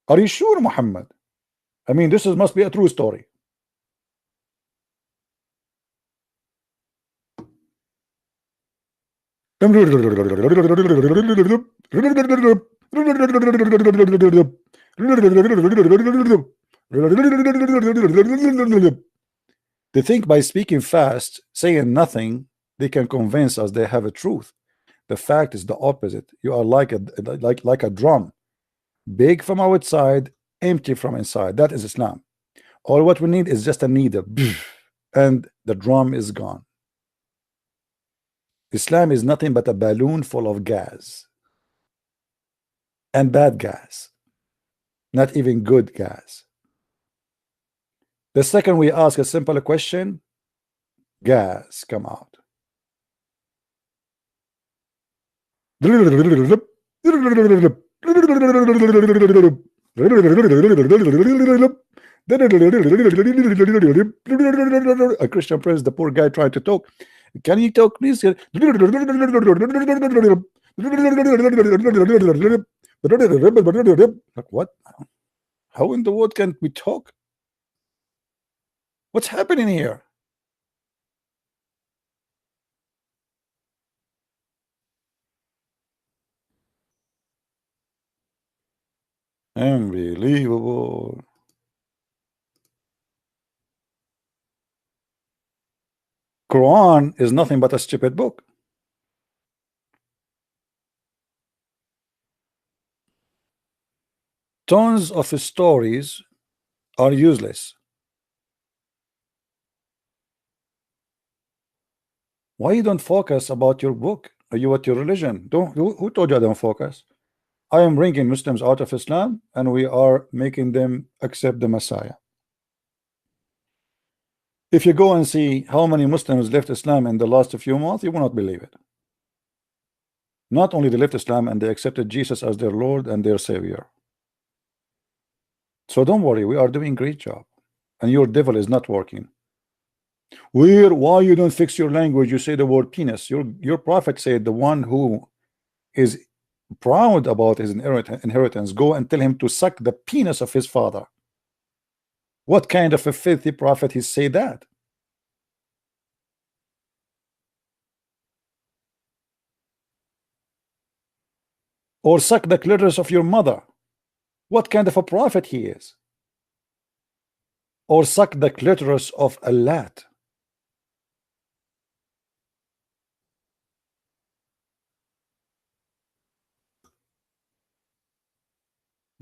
Are you sure, Muhammad? I mean, this must be a true story. They think by speaking fast, saying nothing, they can convince us they have a truth. The fact is the opposite. You are like a drum, big from outside, empty from inside. That is Islam. All what we need is just a needle, and the drum is gone. Islam is nothing but a balloon full of gas, and bad gas, not even good gas. The second we ask a simple question, gas come out. A Christian prince, the poor guy tried to talk. Can you talk, please? Like, what? How in the world can we talk? What's happening here? Unbelievable. Quran is nothing but a stupid book. Tons of stories are useless. Why you don't focus about your book or you at your religion? Who told you I don't focus? I am bringing Muslims out of Islam, and we are making them accept the Messiah. If you go and see how many Muslims left Islam in the last few months, you will not believe it. Not only they left Islam, and they accepted Jesus as their Lord and their Savior. So don't worry, we are doing a great job, and your devil is not working. Why you don't fix your language? You say the word penis. Your prophet said the one who is proud about his inheritance, go and tell him to suck the penis of his father. What kind of a filthy prophet he say that? Or suck the clitoris of your mother. What kind of a prophet he is? Or suck the clitoris of a lat.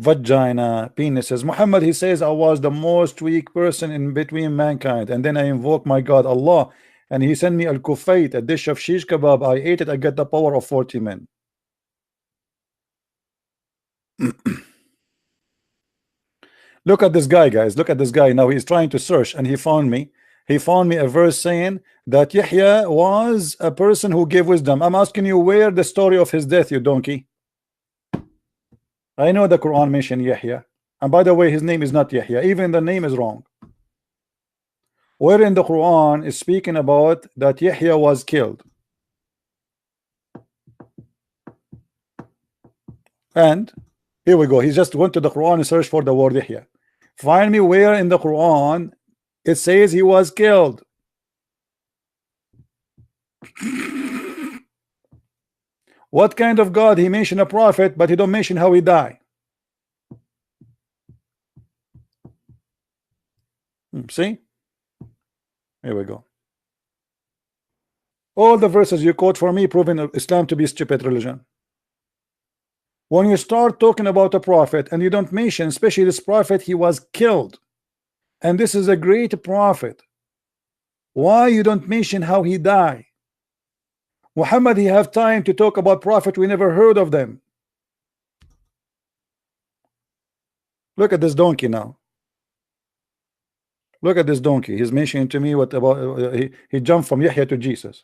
Vagina, penises. Muhammad, he says, I was the most weak person in between mankind, and then I invoke my God Allah, and he sent me al-kufayt, a dish of shish kebab. I ate it, I get the power of 40 men. Look at this guy, guys. Look at this guy. Now he's trying to search, and he found me a verse saying that Yahya was a person who gave wisdom. I'm asking you, where the story of his death, you donkey? I know the Quran mentioned Yahya, and by the way, his name is not Yahya. Even the name is wrong. Where in the Quran is speaking about that Yahya was killed? And here we go. He just went to the Quran and searched for the word Yahya. Find me where in the Quran it says he was killed. What kind of God? He mentioned a prophet, but he don't mention how he died. See? Here we go. All the verses you quote for me proving Islam to be a stupid religion. When you start talking about a prophet and you don't mention, especially this prophet, he was killed, and this is a great prophet, why you don't mention how he died? Muhammad, he have time to talk about prophet we never heard of them. Look at this donkey now. Look at this donkey. He's mentioning to me what about he jumped from Yahya to Jesus.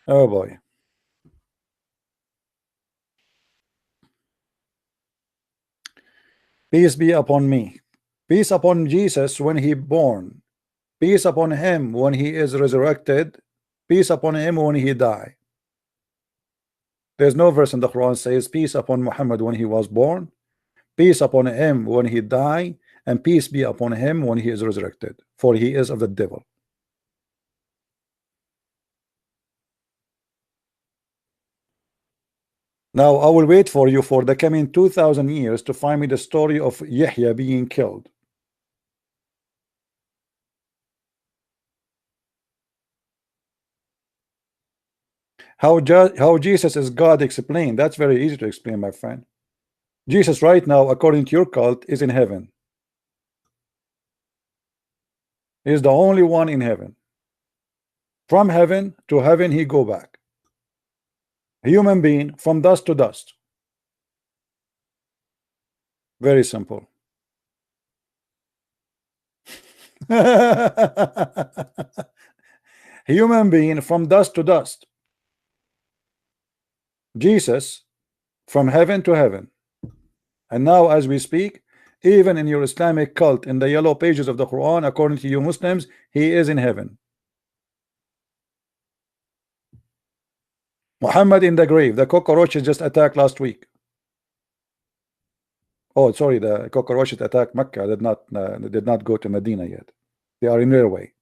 Oh boy. Peace be upon me. Peace upon Jesus when he born. Peace upon him when he is resurrected. Peace upon him when he die. There's no verse in the Quran says peace upon Muhammad when he was born, peace upon him when he die, and peace be upon him when he is resurrected, for he is of the devil. Now I will wait for you for the coming 2,000 years to find me the story of Yahya being killed. How Jesus is God explained? That's very easy to explain, my friend. Jesus right now, according to your cult, is in heaven. He is the only one in heaven. From heaven to heaven he go back. A human being from dust to dust. Very simple. Human being from dust to dust. Jesus from heaven to heaven. And now as we speak, even in your Islamic cult, in the yellow pages of the Quran, according to you Muslims, he is in heaven. Muhammad in the grave. The cockroaches just attacked last week. Oh, sorry, the cockroaches attacked Mecca. Did not go to Medina yet. They are in their way.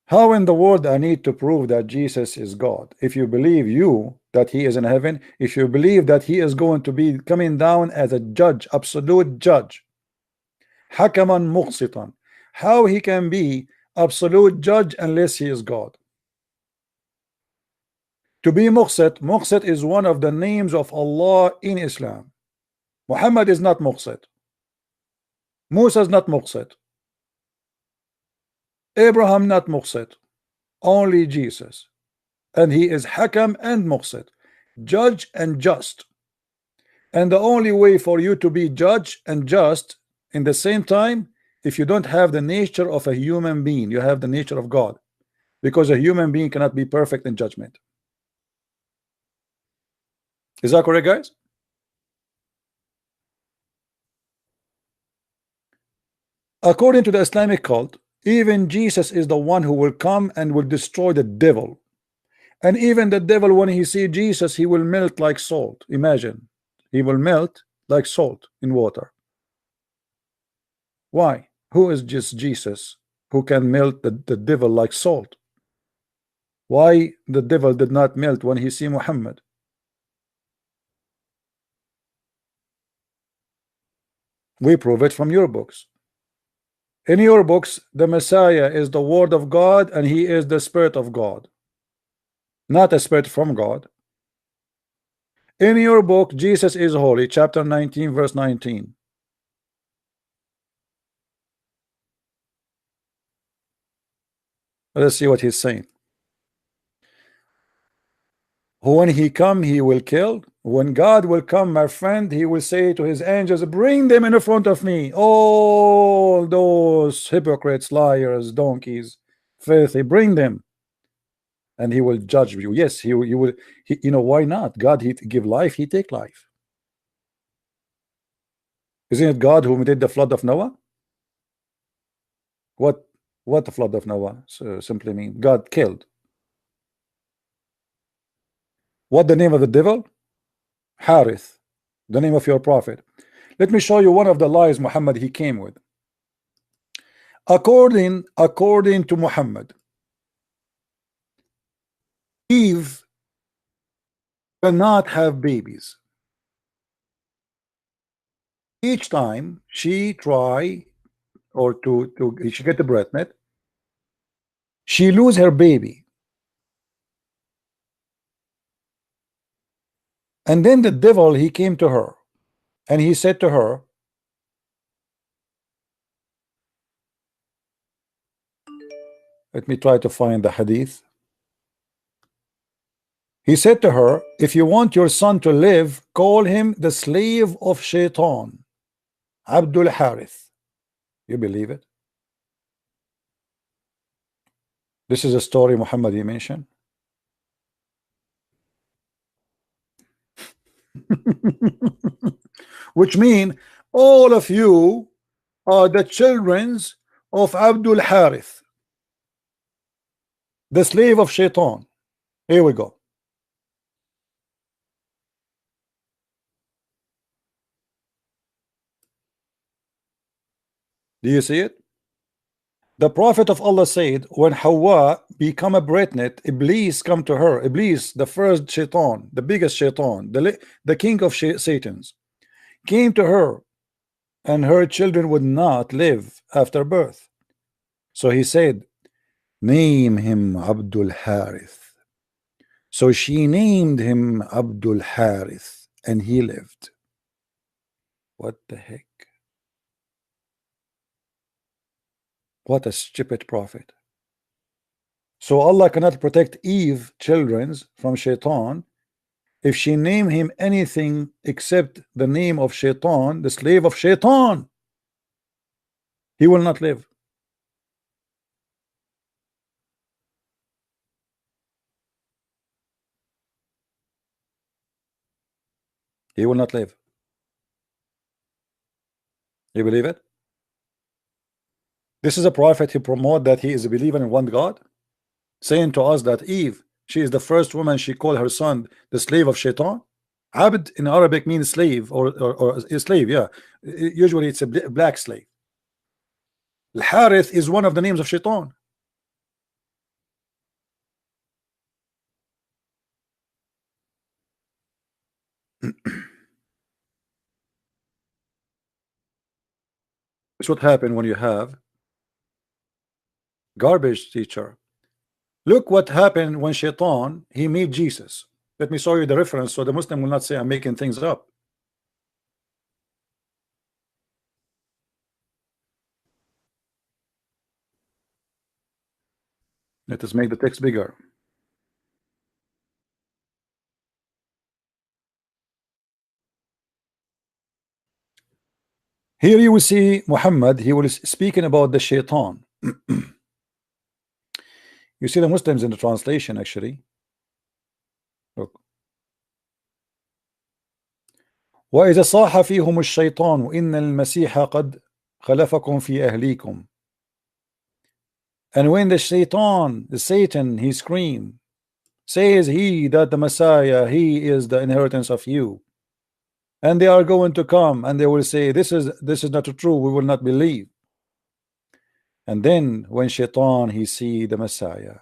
How in the world I need to prove that Jesus is God? If you believe that he is in heaven, if you believe that he is going to be coming down as a judge, absolute judge, hakaman muqsitan, how he can be absolute judge unless he is God? To be muqsit is one of the names of Allah in Islam. Muhammad is not muqsit. Musa is not muqsit. Abraham not muqsit. Only Jesus. And he is hakam and muqsit, judge and just. And the only way for you to be judge and just in the same time, if you don't have the nature of a human being, you have the nature of God, because a human being cannot be perfect in judgment. Is that correct, guys? According to the Islamic cult, even Jesus is the one who will come and will destroy the devil. And even the devil, when he sees Jesus, he will melt like salt. Imagine, he will melt like salt in water. Why? Who is just Jesus who can melt the devil like salt? Why the devil did not melt when he see Muhammad? We prove it from your books. In your books, the Messiah is the word of God and he is the spirit of God, not a spirit from God. In your book, Jesus is holy, chapter 19 verse 19. Let's see what he's saying. When he come, he will kill. When God will come, my friend, he will say to his angels, bring them in front of me, all those hypocrites, liars, donkeys, filthy, bring them, and he will judge you. Yes, he will. You know why not? God, he give life, he take life. Isn't it God who did the flood of Noah? What the flood of Noah simply mean? God killed. What the name of the devil? Harith, the name of your prophet. Let me show you one of the lies Muhammad he came with. According to Muhammad, Eve cannot have babies. Each time she try or she get the pregnant, she lose her baby. And then the devil, he came to her and he said to her, Let me try to find the hadith. He said to her, if you want your son to live, call him the slave of Shaitan, Abdul Harith. You believe it? This is a story Muhammad mentioned. Which mean all of you are the children of Abdul Harith, the slave of Shaitan. Here we go. Do you see it? The Prophet of Allah said, when Hawa become a pregnant, Iblis come to her. Iblis, the first Shaitan, the biggest Shaitan, the king of Satans, came to her, and her children would not live after birth. So he said, name him Abdul Harith. So she named him Abdul Harith, and he lived. What the heck? What a stupid prophet. So Allah cannot protect Eve children's from Shaitan if she name him anything except the name of Shaitan, the slave of Shaitan. He will not live. He will not live. You believe it? This is a prophet who promote that he is a believer in one God, saying to us that Eve, she is the first woman, she called her son the slave of Shaitan. Abd in Arabic means slave or a slave, yeah. Usually it's a black slave. Al-Harith is one of the names of Shaitan. It's what happened when you have garbage teacher. Look what happened when Shaitan he met Jesus. Let me show you the reference so the Muslim will not say I'm making things up. Let us make the text bigger. Here you will see Muhammad, he will speaking about the Shaitan. You see the Muslims in the translation actually. Look. وإذا صاح فيهم الشيطان إن المسيح قد خلفكم في أهليكم. And when the Shaitan, the Satan, he screamed, says he that the Messiah, he is the inheritance of you. And they are going to come and they will say, this is not true, we will not believe. And then when Shaitan he see the Messiah,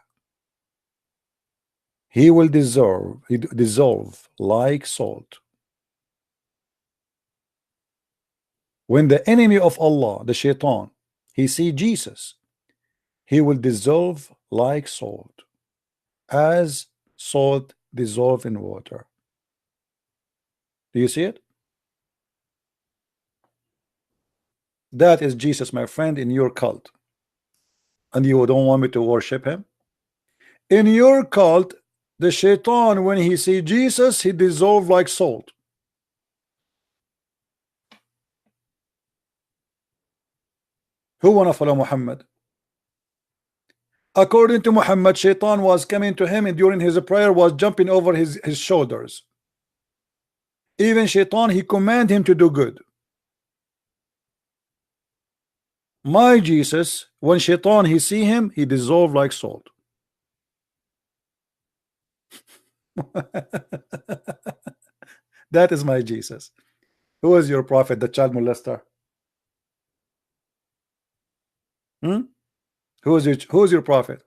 he will dissolve like salt. When the enemy of Allah, the Shaitan, he see Jesus, he will dissolve like salt, as salt dissolve in water. Do you see it? That is Jesus, my friend, in your cult. And you don't want me to worship him? In your cult, the Shaitan, when he see Jesus, he dissolve like salt. Who wanna follow Muhammad? According to Muhammad, Shaitan was coming to him and during his prayer was jumping over his shoulders. Even Shaitan, he command him to do good. My Jesus, when Shaitan he see him, he dissolve like salt. That is my Jesus. Who is your prophet, the child molester? Who is your prophet?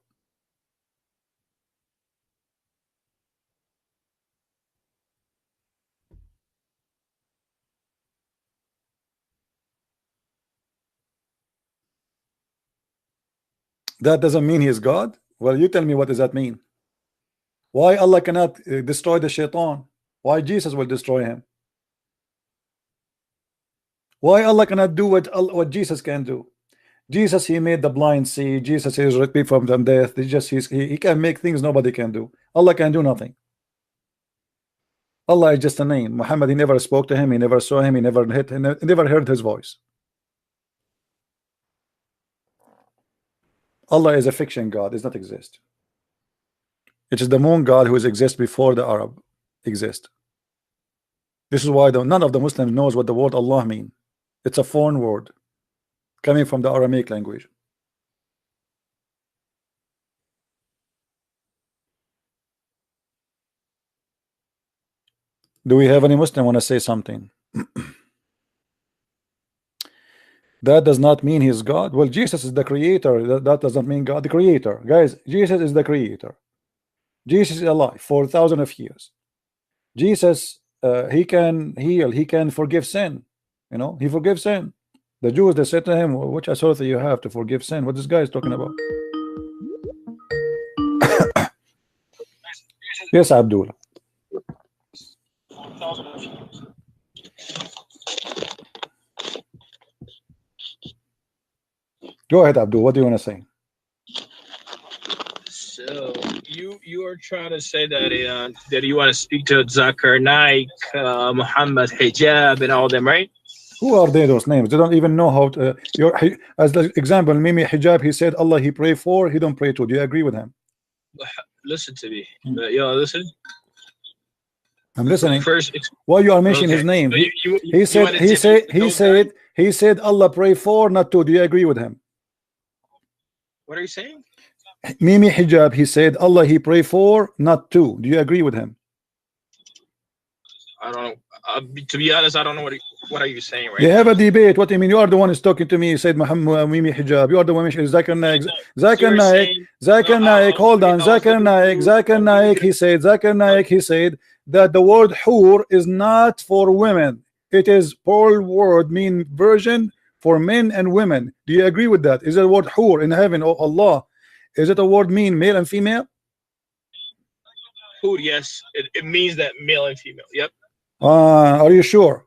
That doesn't mean he is God. Well, you tell me, what does that mean? Why Allah cannot destroy the Shaitan? Why Jesus will destroy him? Why Allah cannot do what Jesus can do? Jesus, he made the blind see. Jesus is raised people from death. He can make things nobody can do. Allah can do nothing. Allah is just a name. Muhammad, he never spoke to him, he never saw him, he never heard his voice. Allah is a fiction God, does not exist. It is the moon God who exists before the Arab exist. This is why none of the Muslims knows what the word Allah means. It's a foreign word coming from the Aramaic language. Do we have any Muslim want to say something? That does not mean he's God. Well, Jesus is the creator. That does not mean God the creator. Guys, Jesus is the creator. Jesus is alive for thousands of years. Jesus, he can heal, he can forgive sin. You know, he forgives sin. The Jews, they said to him, which authority you have to forgive sin? What this guy is talking about? Yes, Abdul. Go ahead, Abdul. What do you want to say? So you are trying to say that that you want to speak to Zakir Naik, Mohammed, hijab, and all them, right? Who are they? Those names? They don't even know how to. As the example, Mimi hijab. He said Allah. He pray for. He don't pray to. Do you agree with him? Listen to me. Yo, listen. I'm listening. First, why you are mentioning his name? So He said Allah pray for, not to. Do you agree with him? What are you saying? Mimi hijab. He said Allah. He pray for, not to. Do you agree with him? I don't know. To be honest, I don't know what are you saying right now. You have a debate. What do you mean? You are the one who's talking to me. You said Muhammad Mimi hijab. You are the one mentioning Zakir Naik. Zakir Naik. Hold on. Zakir Naik. He said Zakir Naik. He said that the word hur is not for women. It is plural word, mean version for men and women. Do you agree with that? Is it a word hur in heaven? Oh Allah, is it a word mean male and female? Hur, yes. It means that male and female. Yep. Are you sure?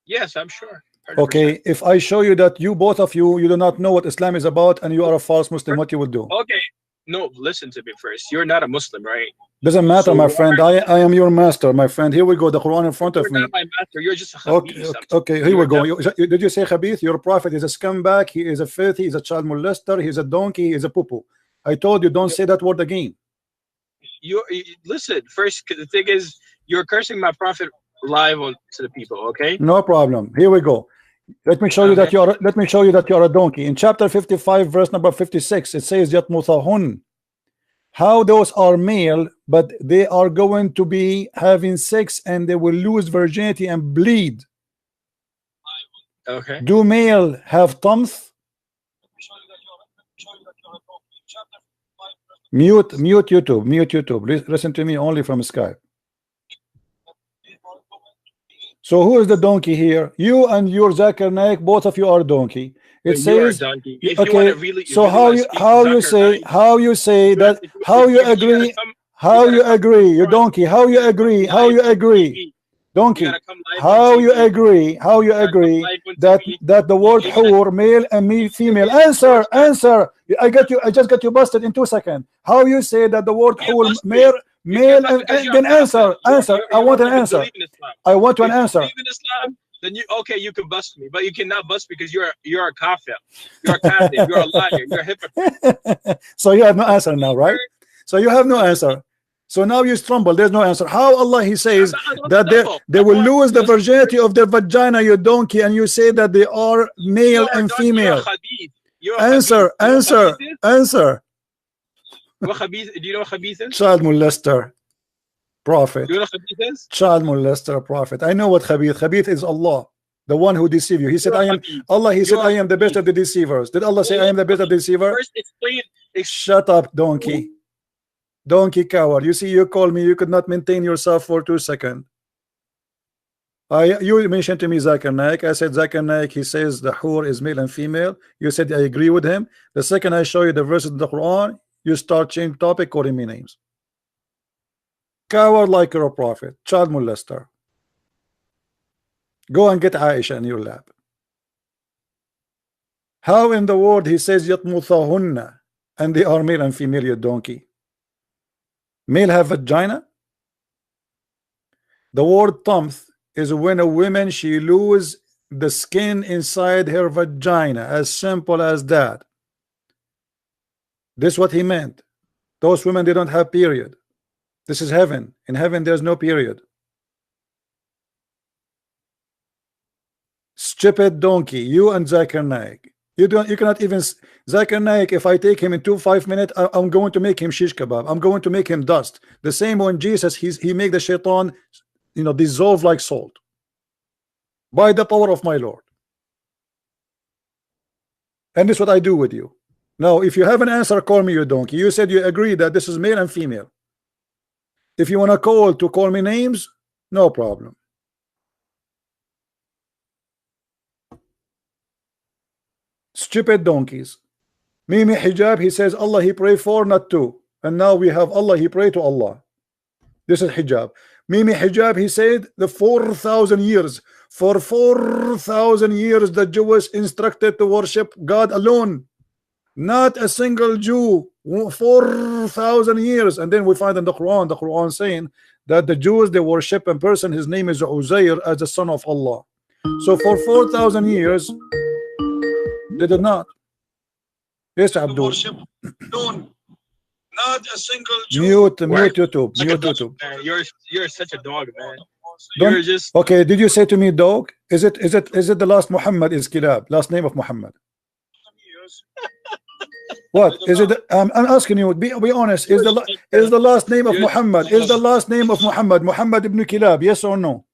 Yes, I'm sure. 100%. Okay, if I show you that both of you do not know what Islam is about and you are a false Muslim, what you would do? Okay, no, listen to me first. You're not a Muslim, right? Doesn't matter, so my friend. I am your master, my friend. Here we go. The Quran in front of me. You're not my master. You're just a khabith. Okay, here we go. Did you say khabith? Your prophet is a scumbag. He is a filthy. He's a child molester. He's a donkey. He's a poo-poo. I told you, don't say that word again. You listen first. The thing is, you're cursing my prophet live to the people. Okay. No problem. Here we go. Let me show you that you are. Let me show you that you are a donkey. In chapter 55, verse number 56, it says yatmutahun. How those are male, but they are going to be having sex and they will lose virginity and bleed. Okay. Do male have thumbs? Mute YouTube. Mute YouTube. Listen to me only from Skype. So who is the donkey here? You and your Zakir Naik, both of you are donkey. It says okay. So how you say that? How you agree? How you agree? You donkey. How you agree? How you agree? Donkey. How you agree? How you agree that the word hur, male and female? Answer. I just got you busted in 2 seconds. How you say that the word hur, male and then answer. I want an answer. I want an answer. Then you can bust me, but you cannot bust because you're a kafir. You're a kafir. You're a liar. You're a hypocrite. So you have no answer now, right? So you have no answer. So now you stumble. There's no answer. How Allah He says that they will lose the virginity of their vagina, you donkey, and you say that they are male and female. Answer. Do you know what khabith is? Child molester. Prophet. Do you know what khabith is? Child molester, prophet. I know what khabith. Khabith is Allah, the one who deceives you. He said, I am Allah. He said, I am the best of the deceivers. Did Allah say, I am the best of the deceivers? First, explain. Shut up, donkey. Donkey coward. You see, you call me. You could not maintain yourself for 2 seconds. You mentioned to me Zakir Naik. I said Zakir Naik. He says the hur is male and female. You said I agree with him. The second I show you the verses in the Quran, you start changing topic, calling me names. Coward like you're a prophet. Child molester. Go and get Aisha in your lap. How in the word he says yatmuthahunna, and they are male and female, you donkey? Male have vagina? The word tamth is when a woman she lose the skin inside her vagina, as simple as that. This is what he meant. Those women, they don't have period. This is heaven. In heaven there's no period. Stupid donkey, you and Zakir Naik. You cannot even. Zakir Naik, if I take him in 5 minutes, I'm going to make him shish kebab. I'm going to make him dust. The same when Jesus, he make the shaitan, you know, dissolve like salt by the power of my Lord. And this is what I do with you. Now, if you have an answer, call me, you donkey. You said you agree that this is male and female. If you want to call me names, no problem. Stupid donkeys. Mimi hijab, he says Allah he pray for, not to. And now we have Allah, he pray to Allah. This is hijab. Mimi hijab, he said the 4,000 years. For 4,000 years the Jews instructed to worship God alone. Not a single Jew. 4,000 years. And then we find in the Quran saying that the Jews, they worship a person, his name is Uzair, as the son of Allah. So for 4,000 years they did not. Yes, Abdul. Not a single Jew. Mute YouTube. Mute YouTube. Man, you're such a dog, man. Don't, you're just okay. Did you say to me dog? Is it the last Muhammad is Kilab? Last name of Muhammad? What is it? I'm asking you. Be honest. Is the last name of Muhammad? Is the last name of Muhammad Muhammad ibn Kilab? Yes or no?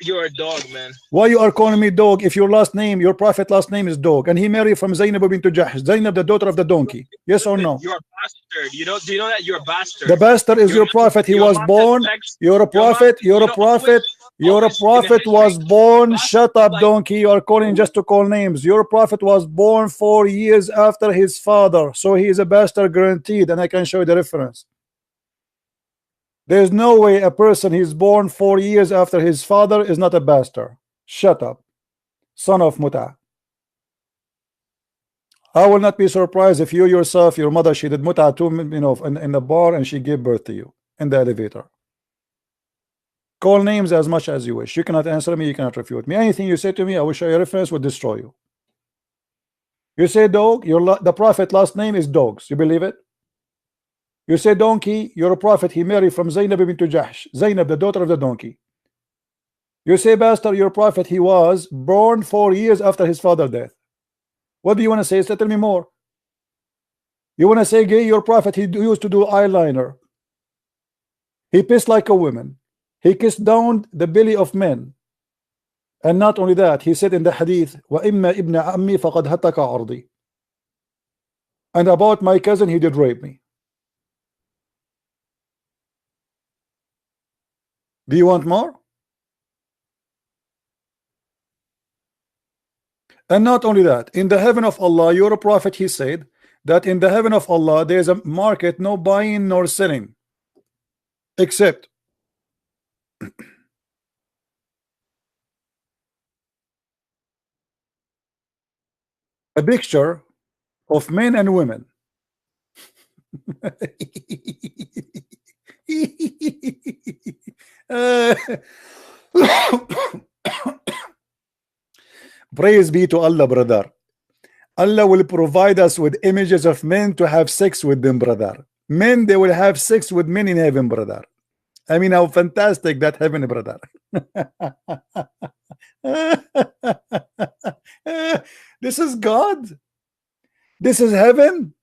You're a dog, man. Why you are calling me dog if your last name, your prophet last name is dog, and he married from Zainab bint Jahsh, Zainab the daughter of the donkey? Yes or no? You're a bastard. Do you know that you're a bastard? The bastard is your prophet. He was born. You're a prophet. You're a prophet. Your prophet was born. Shut up, donkey. You are calling just to call names. Your prophet was born 4 years after his father, so he is a bastard guaranteed, and I can show you the reference. There's no way a person he's born 4 years after his father is not a bastard. Shut up, son of Muta. I will not be surprised if you yourself, your mother, she did Muta too, you know, in the bar, and she gave birth to you in the elevator. Call names as much as you wish. You cannot answer me. You cannot refute me. Anything you say to me, I will show you a reference, will destroy you. You say dog, the prophet last name is dogs. You believe it? You say donkey, you're a prophet, he married from Zainab bint Jahsh, Zainab the daughter of the donkey. You say bastard, your prophet, he was born 4 years after his father's death. What do you want to say? Tell me more. You want to say gay, your prophet, he used to do eyeliner. He pissed like a woman. He kissed down the belly of men. And not only that, he said in the hadith, وَإِمَّا إِبْنَ عَمِّي فَقَدْ هَتَكَ عَرْضِي. And about my cousin, he did rape me. Do you want more? And not only that, in the heaven of Allah, you're a prophet, he said that in the heaven of Allah there's a market, no buying nor selling, except a picture of men and women. Praise be to Allah, brother. Allah will provide us with images of men to have sex with them, brother. Men, they will have sex with men in heaven, brother. I mean, how fantastic that heaven, brother. This is God. This is heaven.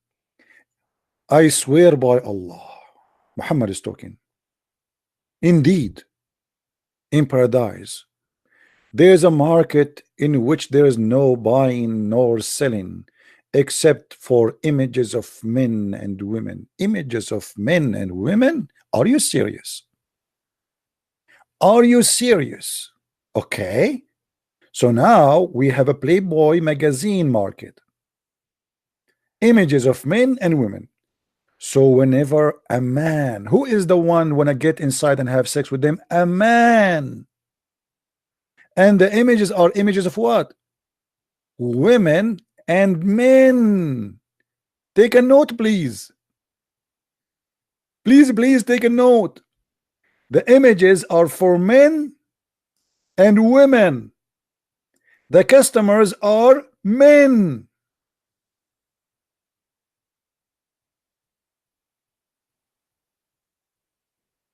I swear by Allah, Muhammad is talking. Indeed, in paradise, there is a market in which there is no buying nor selling, except for images of men and women. Images of men and women? Are you serious? Are you serious? Okay. So now we have a Playboy magazine market. Images of men and women. So whenever a man, who is the one when I get inside and have sex with them? A man. And the images are images of what? Women and men. Take a note, please. Please take a note. The images are for men and women. The customers are men.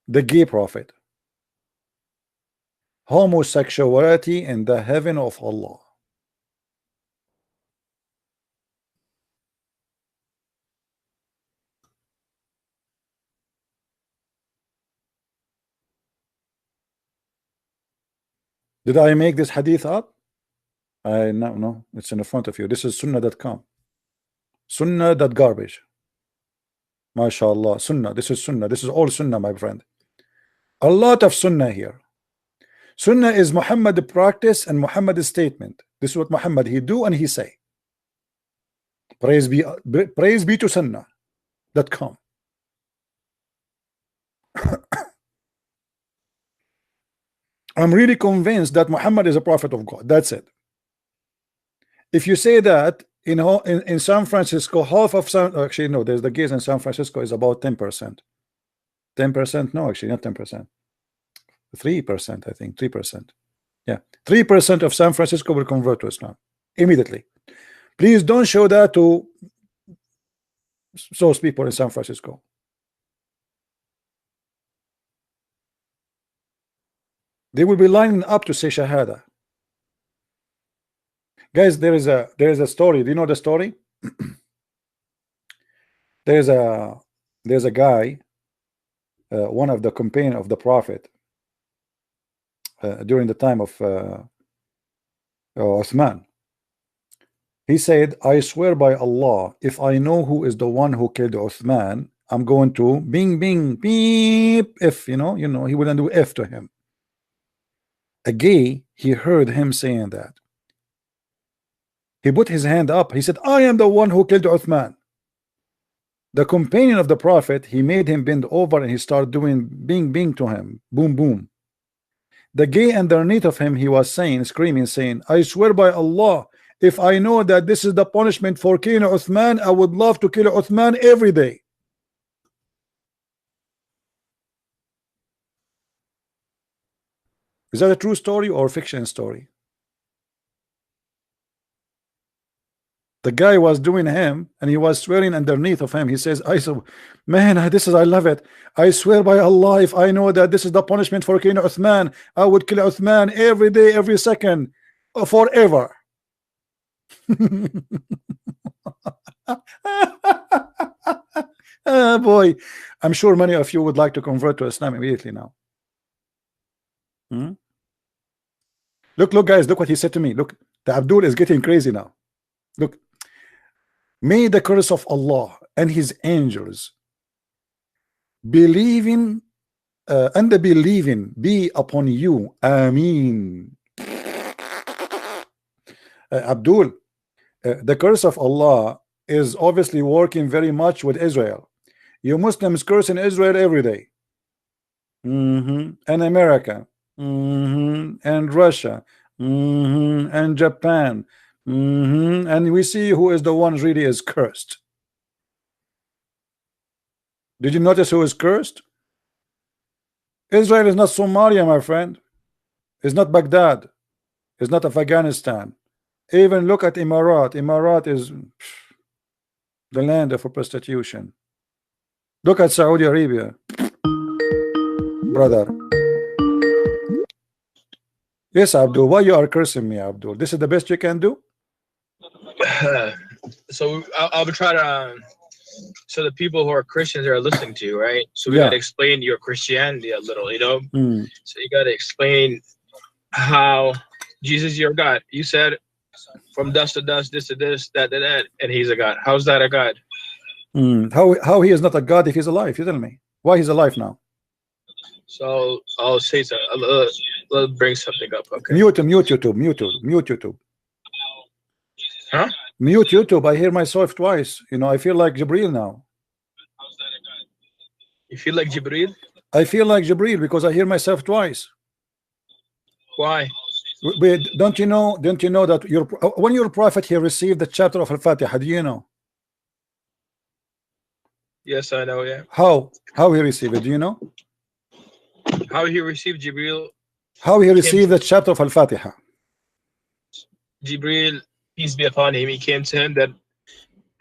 The gay prophet. Homosexuality in the heaven of Allah. Did I make this hadith up? No, it's in the front of you. This is sunnah.com. Sunnah.garbage. MashaAllah. Sunnah. This is sunnah. This is all sunnah, my friend. A lot of sunnah here. Sunnah is Muhammad practice and Muhammad statement. This is what Muhammad he do and he say. Praise be to sunnah.com. I'm really convinced that Muhammad is a prophet of God. That's it. If you say that in San Francisco, half of actually no, there's the gays in San Francisco is about 10%. 10%? No, actually not 10%. 3%, I think. 3%. Yeah, 3% of San Francisco will convert to Islam immediately. Please don't show that to those people in San Francisco. They will be lining up to say Shahada. Guys, there is a story. Do you know the story? there's a guy, one of the companions of the Prophet during the time of Uthman. He said, I swear by Allah, if I know who is the one who killed Uthman, I'm going to bing bing beep if you know he wouldn't do F to him. A gay, he heard him saying that. He put his hand up. He said, I am the one who killed Uthman. The companion of the Prophet, he made him bend over and he started doing bing bing to him. Boom boom. The gay underneath of him, he was saying, screaming, saying, I swear by Allah, if I know that this is the punishment for killing Uthman, I would love to kill Uthman every day. Is that a true story or fiction story? The guy was doing him and he was swearing underneath of him. He says, man, I love it. I swear by Allah, if I know that this is the punishment for killing Uthman, I would kill Uthman every day, every second, forever. Boy, I'm sure many of you would like to convert to Islam immediately now. Look, guys, look what he said to me. Look, the Abdul is getting crazy now. Look, may the curse of Allah and his angels believing and the believing be upon you. Ameen. Abdul, the curse of Allah is obviously working very much with Israel. You Muslims curse in Israel every day. And America. And Russia. And Japan. And we see who is the one really is cursed. Did you notice who is cursed? Israel is not Somalia, my friend. It's not Baghdad. It's not Afghanistan. Even look at Emirat. Emirat is the land of prostitution. Look at Saudi Arabia, brother. Yes, Abdul, why you are cursing me, Abdul? This is the best you can do? So I'll try to so the people who are Christians are listening to you, right? So we got to explain your Christianity a little, So you got to explain how Jesus is your God. You said from dust to dust, this to this, that to that, and he's a God. How's that a God? How he is not a God if he's alive? You tell me. Why he's alive now? So I'll say so. I'll bring something up. Okay. Mute YouTube. Huh? Mute YouTube. I hear myself twice. I feel like Jibril now. You feel like Jibril? I feel like Jibril because I hear myself twice. Why? Wait, don't you know that when your prophet he received the chapter of Al-Fatiha? Do you know? Yes, I know. Yeah. How he received it? Do you know? How he received Jibril? How he received the chapter of Al-Fatiha? Jibril, peace be upon him, he came to him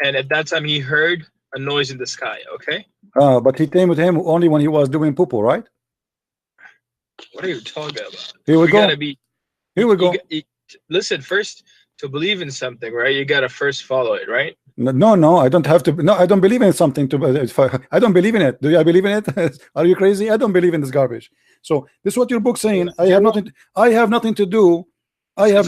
and at that time he heard a noise in the sky. Okay. But he came with him only when he was doing poo-poo, right? What are you talking about? Here we go. Gotta be. Here we go. Listen, first, to believe in something, right? You gotta first follow it, right? No, I don't have to. No, I don't believe in something. I don't believe in it. Do I believe in it? Are you crazy? I don't believe in this garbage. So this is what your book saying. I have nothing to do. I have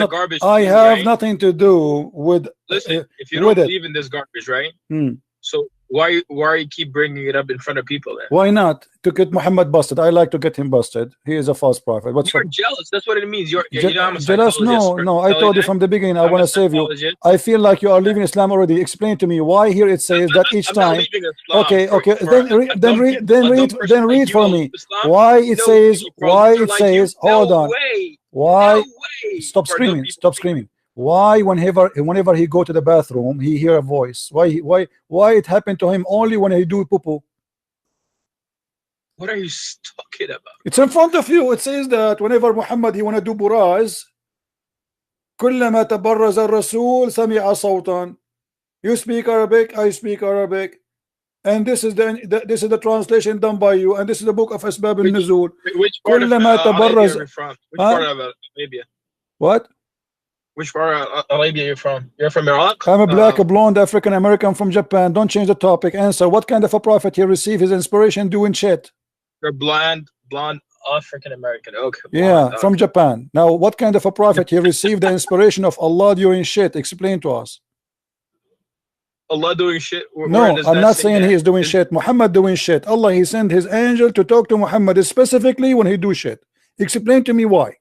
nothing to do with. Listen, if you don't believe in this garbage, right? So why you keep bringing it up in front of people then? Why not? To get Muhammad busted. I like to get him busted. He is a false prophet. You're jealous. That's what it means. You're jealous. No. I told you from the beginning. I want to save you. I feel like you are leaving Islam already. Explain to me why here it says that each time. Okay. Then read for me. Why it says. Hold on. Why? Stop screaming. Why whenever he go to the bathroom he hear a voice? Why it happened to him only when he do poo-poo? What are you talking about? It's in front of you. It says that whenever Muhammad he wanna do buraz, كلما تبرز الرسول سمع صوتا. You speak Arabic, I speak Arabic, and this is the translation done by you, and this is the book of Asbab al-Nuzul. Which part of Arabia are you from? Which part of Arabia? What? Which part of Arabia are you from? You're from Iraq? I'm a black, blonde, African American from Japan. Don't change the topic. Answer. What kind of a prophet he received his inspiration doing shit? You're blonde African American. Okay. Yeah, from Japan. Now, what kind of a prophet he received the inspiration of Allah doing shit? Explain to us. Allah doing shit? No, I'm not saying he is doing shit. Muhammad doing shit. Allah, he sent his angel to talk to Muhammad specifically when he do shit. Explain to me why.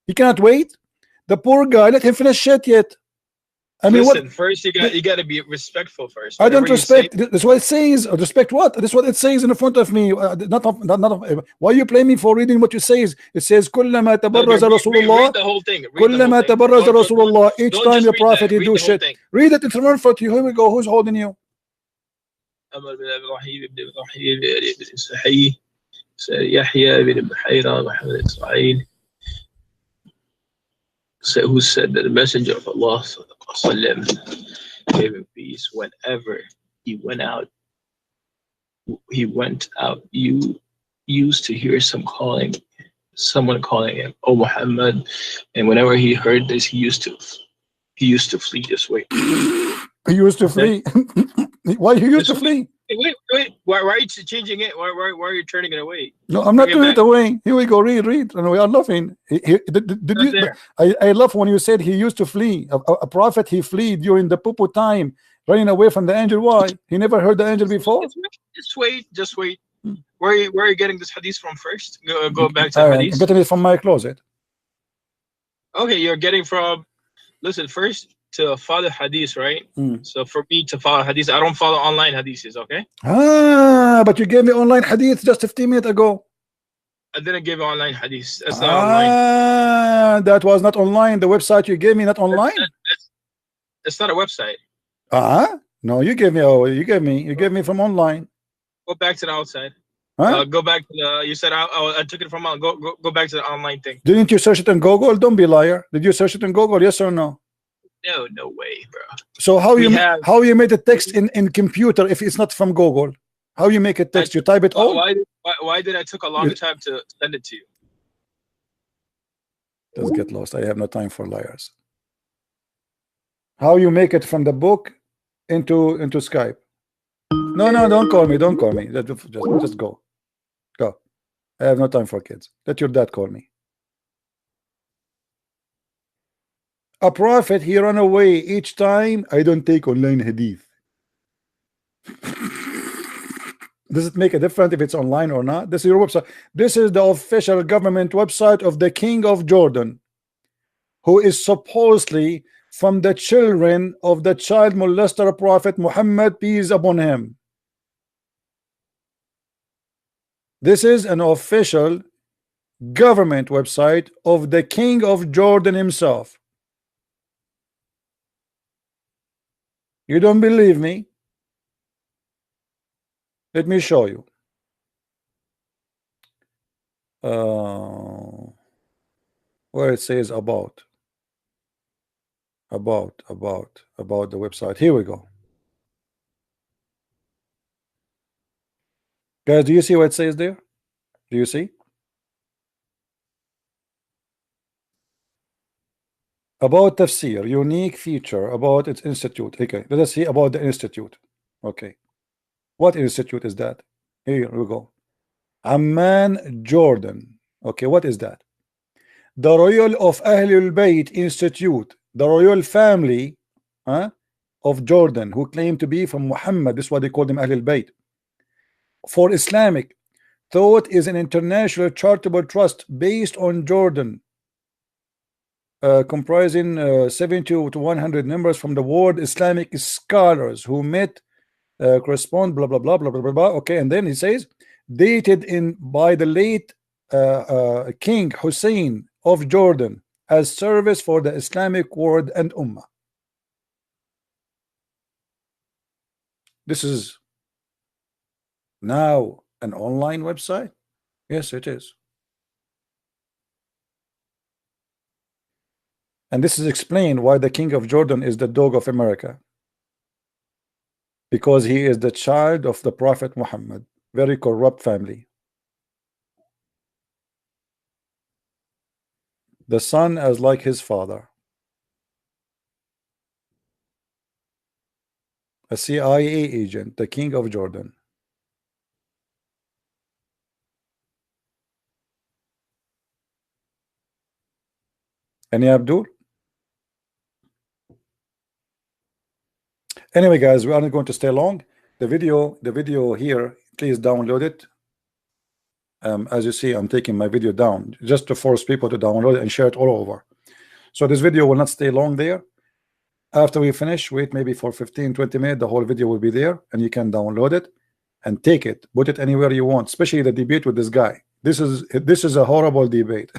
He cannot wait. The poor guy, let him finish shit yet. I mean, listen, first you got to be respectful first. I don't respect. That's what it says. Respect what? That's what it says in front of me. Why you blame me for reading what you says? It says كلما تبرز رسول الله. Read the whole thing. كلما تبرز رسول الله. Each time the prophet he do shit. Read it in front of you. Here we go. Who's holding you? Who said that the messenger of Allah gave him peace, whenever he went out, you used to hear someone calling him, "Oh Muhammad," and whenever he heard this, he used to flee this way. He used to flee. Why he used to flee? Wait. Why are you changing it? Why are you turning it away? No, I'm not turning it away. Here we go. Read. And we are laughing. I love when you said he used to flee. A prophet, he flee during the poo-poo time, running away from the angel. Why? He never heard the angel before? Just wait. Where are you getting this hadith from first? Go back to the hadith. I'm getting it from my closet. Okay, you're getting from. Listen, first to follow hadith, right? So for me to follow hadith, I don't follow online hadiths, okay? But you gave me online hadith just 15 minutes ago. I didn't give you online hadith. That's not online. That was not online. The website you gave me not online. It's not a website. No, you gave me from online. Go back to the outside. Go back to the. You said I took it from. Go back to the online thing. Didn't you search it on Google? Don't be a liar. Did you search it on Google? Yes or no? No way, bro. So how you made a text in computer if it's not from Google? How you make a text? You type it all? Why did I took a long time to send it to you? Just get lost. I have no time for liars. How you make it from the book into Skype? No, don't call me. Don't call me. Just go. I have no time for kids. Let your dad call me. A prophet, he run away each time. I don't take online hadith. Does it make a difference if it's online or not? This is your website. This is the official government website of the King of Jordan, who is supposedly from the children of the child molester Prophet Muhammad, peace upon him. This is an official government website of the King of Jordan himself. You don't believe me? Let me show you. Where it says about the website. Here we go. Guys, do you see what it says there? Do you see? About tafsir, unique feature about its institute. Okay, let us see about the institute. Okay, what institute is that? Here we go. Amman, Jordan. Okay, what is that? The Royal of Ahlul Bayt Institute, the royal family of Jordan, who claim to be from Muhammad. This is what they call them, Ahlul Bayt. For Islamic thought is an international charitable trust based on Jordan, comprising 70 to 100 members from the world Islamic scholars who met, correspond, blah blah blah blah blah blah. Okay, and then he says, dated in by the late King Hussein of Jordan as service for the Islamic world and Ummah. This is now an online website. Yes, it is. And this is explained why the King of Jordan is the dog of America, because he is the child of the Prophet Muhammad. Very corrupt family. The son as like his father. A CIA agent, the King of Jordan. Any Abdul? Anyway, guys, we aren't going to stay long. The video here, please download it. As you see, I'm taking my video down just to force people to download it and share it all over. So this video will not stay long there. After we finish, wait maybe for 15-20 minutes, the whole video will be there and you can download it and take it, put it anywhere you want, especially the debate with this guy. This is a horrible debate.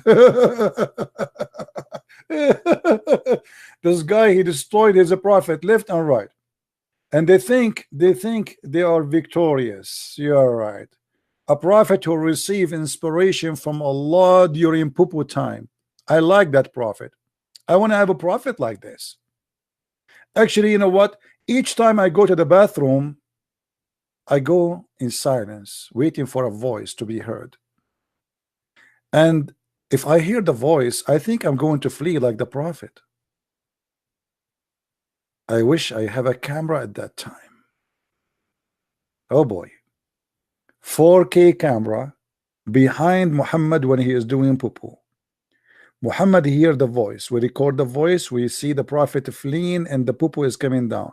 This guy, he destroyed his prophet left and right, and they think they are victorious. You're right. A prophet who received inspiration from Allah during Pupu time. I like that prophet. I want to have a prophet like this. Actually, you know what? Each time I go to the bathroom, I go in silence, waiting for a voice to be heard. And if I hear the voice, I think I'm going to flee like the prophet. I wish I have a camera at that time. Oh boy. 4K camera behind Muhammad when he is doing pupu. Muhammad hear the voice. We record the voice. We see the prophet fleeing and the pupu is coming down.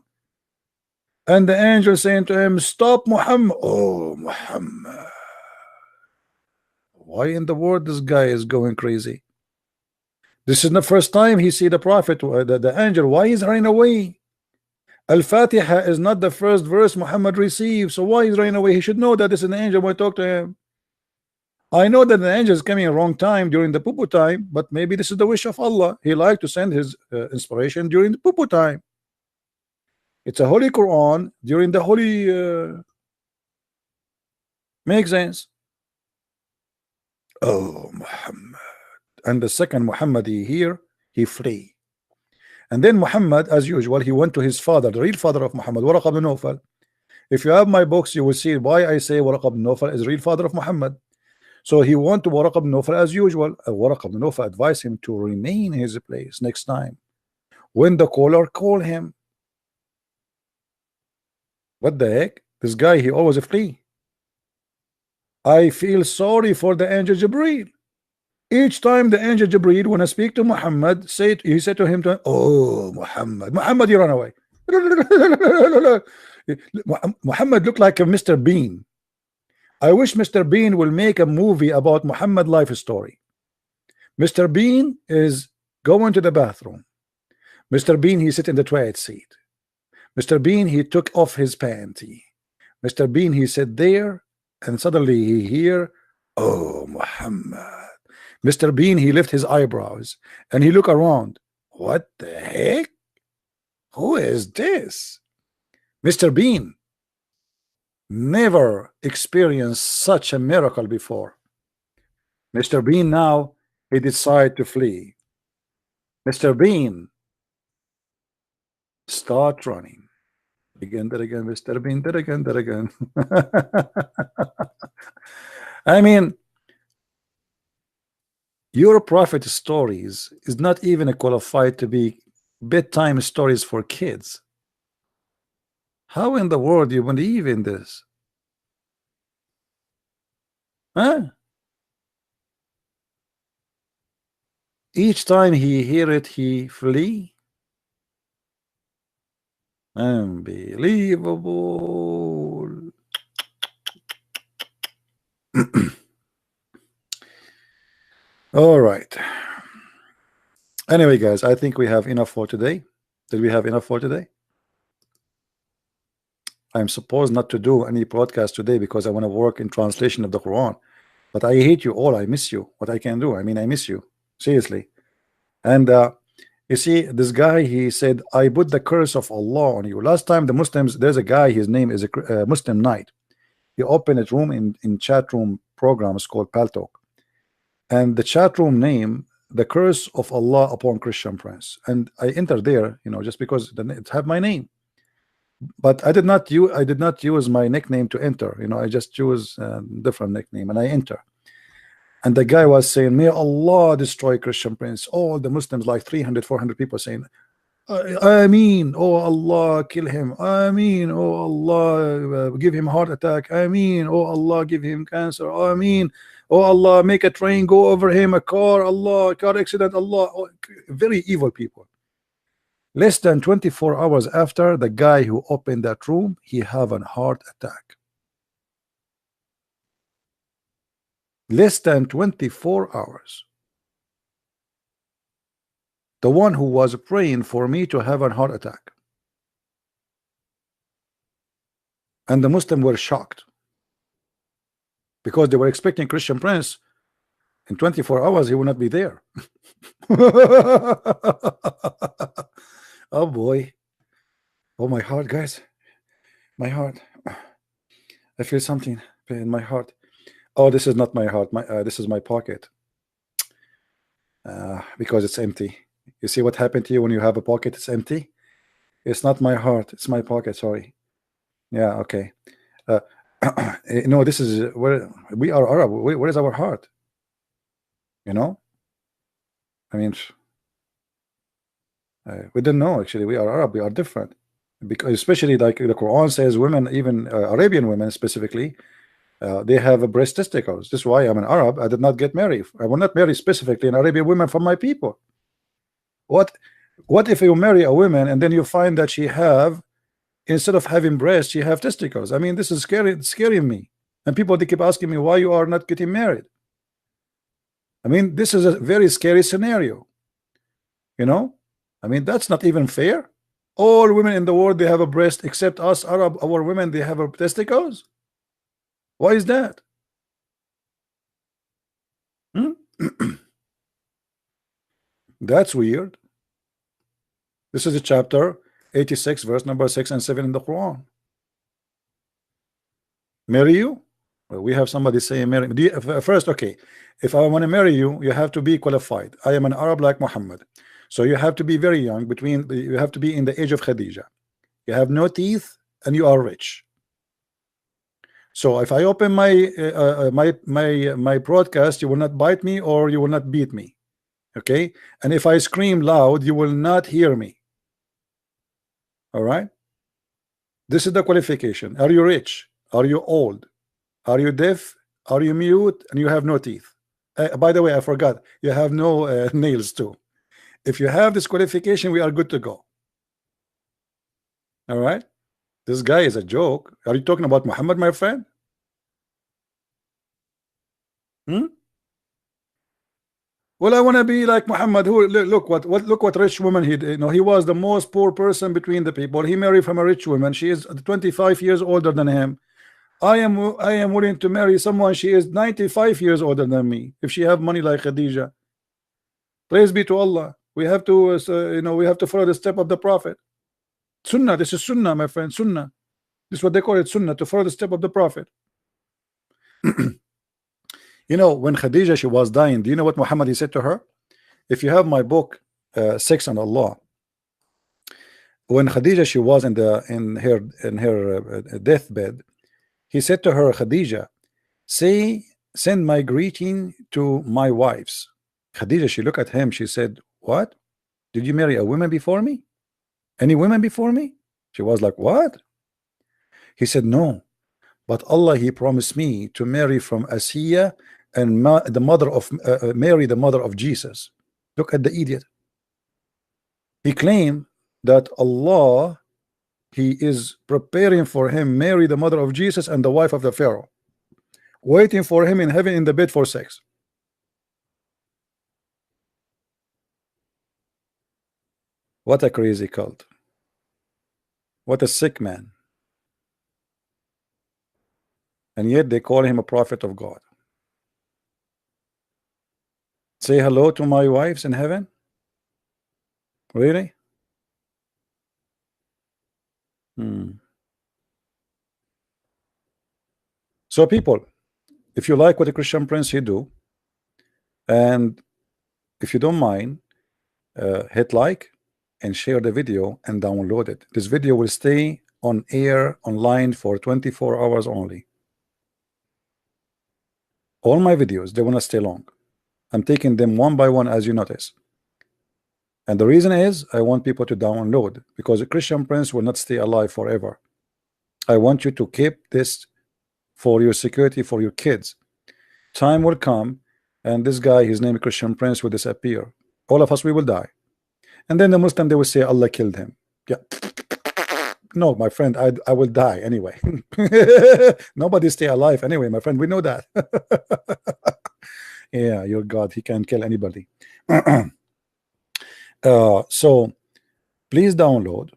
And the angel saying to him, stop Muhammad. Oh, Muhammad. Why in the world this guy is going crazy? This is the first time he see the prophet, the angel. Why is running away? Al-Fatiha is not the first verse Muhammad received, so why is running away? He should know that this is an angel when I talk to him. I know that the angel is coming a wrong time during the pupu time, but maybe this is the wish of Allah. He liked to send his inspiration during the pupu time. It's a holy Quran during the holy makes sense. Oh, Muhammad. And the second Muhammad here, he flee. And then Muhammad, as usual, he went to his father, the real father of Muhammad, Waraq ibn Nawfal. If you have my books, you will see why I say Waraq ibn Nawfal is real father of Muhammad. So he went to Waraq ibn Nawfal as usual. Waraq ibn Nawfal advised him to remain in his place next time. When the caller called him, what the heck? This guy, he always flee. I feel sorry for the angel Jibreel. Each time the angel Jibreel, when I speak to Muhammad, he said to him, oh, Muhammad, Muhammad, you run away. Muhammad looked like a Mr. Bean. I wish Mr. Bean will make a movie about Muhammad life story. Mr. Bean is going to the bathroom. Mr. Bean, he sit in the toilet seat. Mr. Bean, he took off his panty. Mr. Bean, he sat there, and suddenly he hear, oh, Muhammad. Mr. Bean, he lifted his eyebrows and he looked around. What the heck? Who is this? Mr. Bean never experienced such a miracle before. Mr. Bean now, he decided to flee. Mr. Bean start running. Again, that again, Mr. Bean, that again, that again. I mean, your prophet stories is not even qualified to be bedtime stories for kids. How in the world do you believe in this? Huh? Each time he hear it, he flee. Unbelievable. All right. Anyway, guys, I think we have enough for today. Did we have enough for today? I'm supposed not to do any broadcast today because I want to work in translation of the Quran. But I hate you all. I miss you. What I can do? I mean, I miss you. Seriously. And you see, this guy, he said, I put the curse of Allah on you. Last time the Muslims, there's a guy, his name is a Muslim Knight. He opened a room in chat room programs called Paltalk. And the chat room name, the curse of Allah upon Christian Prince. And I entered there, you know, just because it had my name. But I did not use my nickname to enter. You know, I just choose a different nickname and I enter. And the guy was saying, may Allah destroy Christian Prince. All the Muslims, like 300, 400 people saying, Ameen, oh Allah, kill him. Ameen, oh Allah, give him heart attack. Ameen, oh Allah, give him cancer. Ameen, oh Allah, make a train go over him, a car, Allah, car accident, Allah. Oh, very evil people. Less than 24 hours after, the guy who opened that room, he have a heart attack. Less than 24 hours. The one who was praying for me to have a heart attack. And the Muslims were shocked. Because they were expecting Christian Prince in 24 hours, he will not be there. Oh boy. Oh, my heart, guys. My heart. I feel something in my heart. Oh, this is not my heart. This is my pocket. Because it's empty. You see what happened to you when you have a pocket? It's empty. It's not my heart. It's my pocket. Sorry. Yeah. Okay. No, this is where we are Arab. Where is our heart? You know. I mean, we don't know. Actually, we are Arab. We are different. Because especially like the Quran says, women, even Arabian women specifically. They have breast testicles. This is why I'm an Arab. I did not get married. I will not marry specifically an Arabian woman from my people. What if you marry a woman and then you find that she have, instead of having breasts, she have testicles? I mean, this is scary. It's scaring me. And people, they keep asking me why you are not getting married. I mean, this is a very scary scenario. You know, I mean, that's not even fair. All women in the world, they have a breast except us Arab. Our women, they have a testicles. Why is that? That's weird. This is a chapter 86, verse number 6 and 7 in the Quran. Marry you? Well, we have somebody saying marry. First, okay, if I want to marry you, you have to be qualified. I am an Arab like Muhammad. So you have to be very young. You have to be in the age of Khadija. You have no teeth and you are rich. So if I open my broadcast, you will not bite me or you will not beat me. Okay? And if I scream loud, you will not hear me. All right? This is the qualification. Are you rich? Are you old? Are you deaf? Are you mute? And you have no teeth. By the way, I forgot. You have no nails too. If you have this qualification, we are good to go. All right? This guy is a joke. Are you talking about Muhammad, my friend? Well, I want to be like Muhammad. Who look what rich woman he did. You know, he was the most poor person between the people. He married from a rich woman. She is 25 years older than him. I am willing to marry someone she is 95 years older than me if she have money like Khadija. Praise be to Allah. We have to we have to follow the step of the Prophet. Sunnah, this is Sunnah, my friend. Sunnah, this is what they call it, Sunnah, to follow the step of the Prophet. When Khadija, she was dying, do you know what Muhammad, he said to her? If you have my book, Sex and Allah, when Khadija, she was in her deathbed, he said to her, Khadija, send my greeting to my wives. Khadija, she looked at him, she said, what? Did you marry a woman before me? Any women before me? She was like, what? He said, no, but Allah, he promised me to marry from Asiya and the mother of Mary, the mother of Jesus. Look at the idiot. He claimed that Allah, he is preparing for him Mary, the mother of Jesus, and the wife of the Pharaoh, waiting for him in heaven in the bed for sex. What a crazy cult. What a sick man. And yet they call him a prophet of God. Say hello to my wives in heaven? Really? So people, if you like what the Christian Prince he do, and if you don't mind, hit like and share the video and download it. This video will stay on air online for 24 hours only. All my videos, they want to stay long. I'm taking them one by one, as you notice. And the reason is I want people to download, because a Christian Prince will not stay alive forever. I want you to keep this for your security, for your kids. Time will come and this guy, his name is Christian Prince, will disappear. All of us, we will die. And then the Muslim, they will say Allah killed him. Yeah. No, my friend, I will die anyway. Nobody stay alive anyway, my friend. We know that. Yeah, your God, he can kill anybody. So please download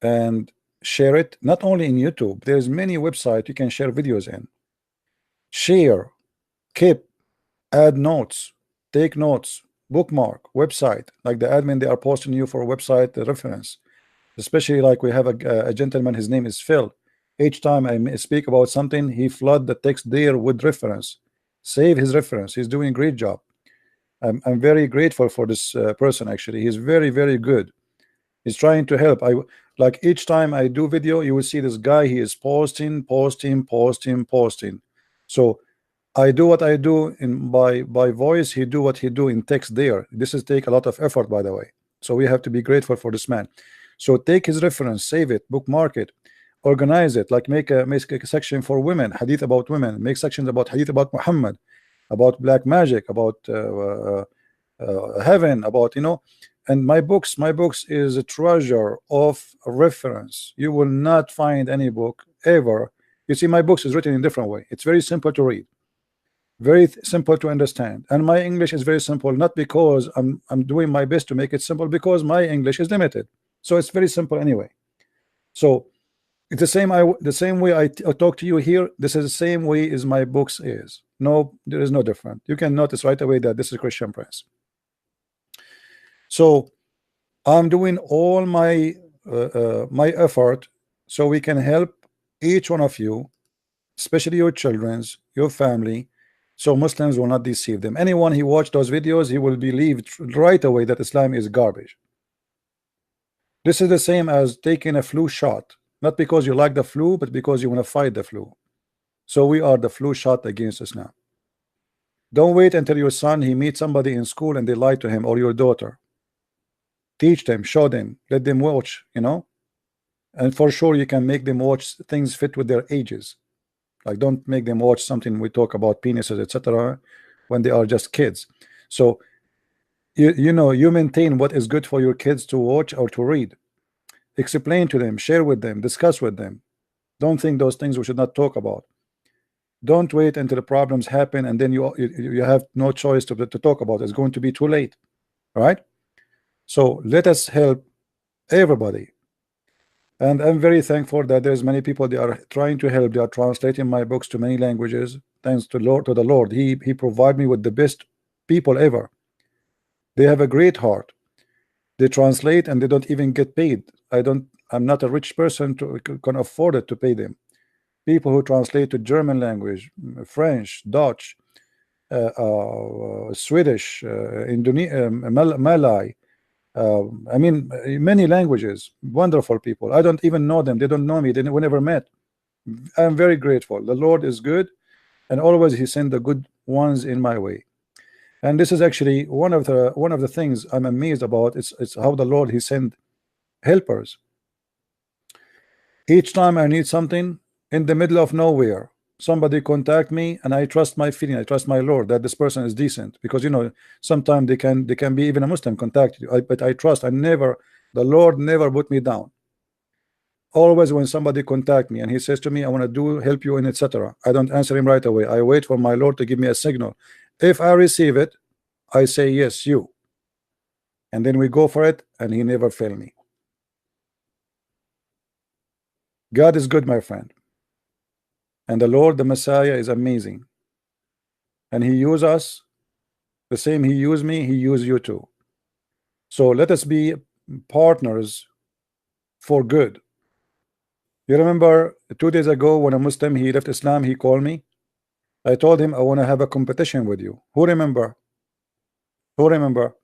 and share it. Not only in YouTube, there's many websites you can share videos in. Share, keep, add notes, take notes, bookmark, website, like the admin, they are posting you for a website reference. Especially like we have a gentleman, his name is Phil. Each time I speak about something, he flood the text there with reference. Save his reference. He's doing a great job. I'm very grateful for this person. Actually, he's very, very good. He's trying to help. Like each time I do video, you will see this guy, he is posting. So I do what I do in by voice, he do what he do in text there. This is take a lot of effort, by the way. So we have to be grateful for this man. So take his reference, save it, bookmark it, organize it, like make a section for women, hadith about women, make sections about hadith about Muhammad, about black magic, about heaven, about and my books is a treasure of reference. You will not find any book ever. You see, my books is written in a different way. It's very simple to read, very simple to understand, and my English is very simple, not because I'm doing my best to make it simple, because my English is limited. So it's very simple anyway. So it's the same way I talk to you here. This is the same way as my books is. No, there is no different. You can notice right away that this is Christian Prince. So I'm doing all my my effort so we can help each one of you, especially your children's, your family, so Muslims will not deceive them. Anyone who watch those videos, he will believe right away that Islam is garbage. This is the same as taking a flu shot, not because you like the flu, but because you want to fight the flu. So we are the flu shot against Islam. Don't wait until your son he meets somebody in school and they lie to him, or your daughter. Teach them, show them, let them watch, and for sure you can make them watch things fit with their ages. Like don't make them watch something we talk about penises, etc., when they are just kids. So you maintain what is good for your kids to watch or to read. Explain to them, share with them, discuss with them. Don't think those things we should not talk about. Don't wait until the problems happen and then you have no choice to talk about it. It's going to be too late. All right? So let us help everybody. And I'm very thankful that there's many people, they are trying to help. They are translating my books to many languages. Thanks to the Lord. He provided me with the best people ever. They have a great heart. They translate and they don't even get paid. I'm not a rich person to can afford it to pay them. People who translate to German language, French, Dutch, Swedish, Malay, I mean, many languages. Wonderful people. I don't even know them. They don't know me. We never met. I'm very grateful. The Lord is good, and always He sent the good ones in my way. And this is actually one of the things I'm amazed about. It's how the Lord He sent helpers. Each time I need something in the middle of nowhere, somebody contact me, and I trust my feeling. I trust my Lord that this person is decent, because you know sometimes they can be even a Muslim contact you. But I trust. The Lord never put me down. Always when somebody contact me and he says to me, I want to help you in etc., I don't answer him right away. I wait for my Lord to give me a signal. If I receive it, I say yes, you, and then we go for it, and He never failed me. God is good, my friend, and the Lord, the Messiah, is amazing, and He used us the same He used me. He used you too. So let us be partners for good. You remember 2 days ago when a Muslim, he left Islam, he called me. I told him I want to have a competition with you. Who remember? Who remember?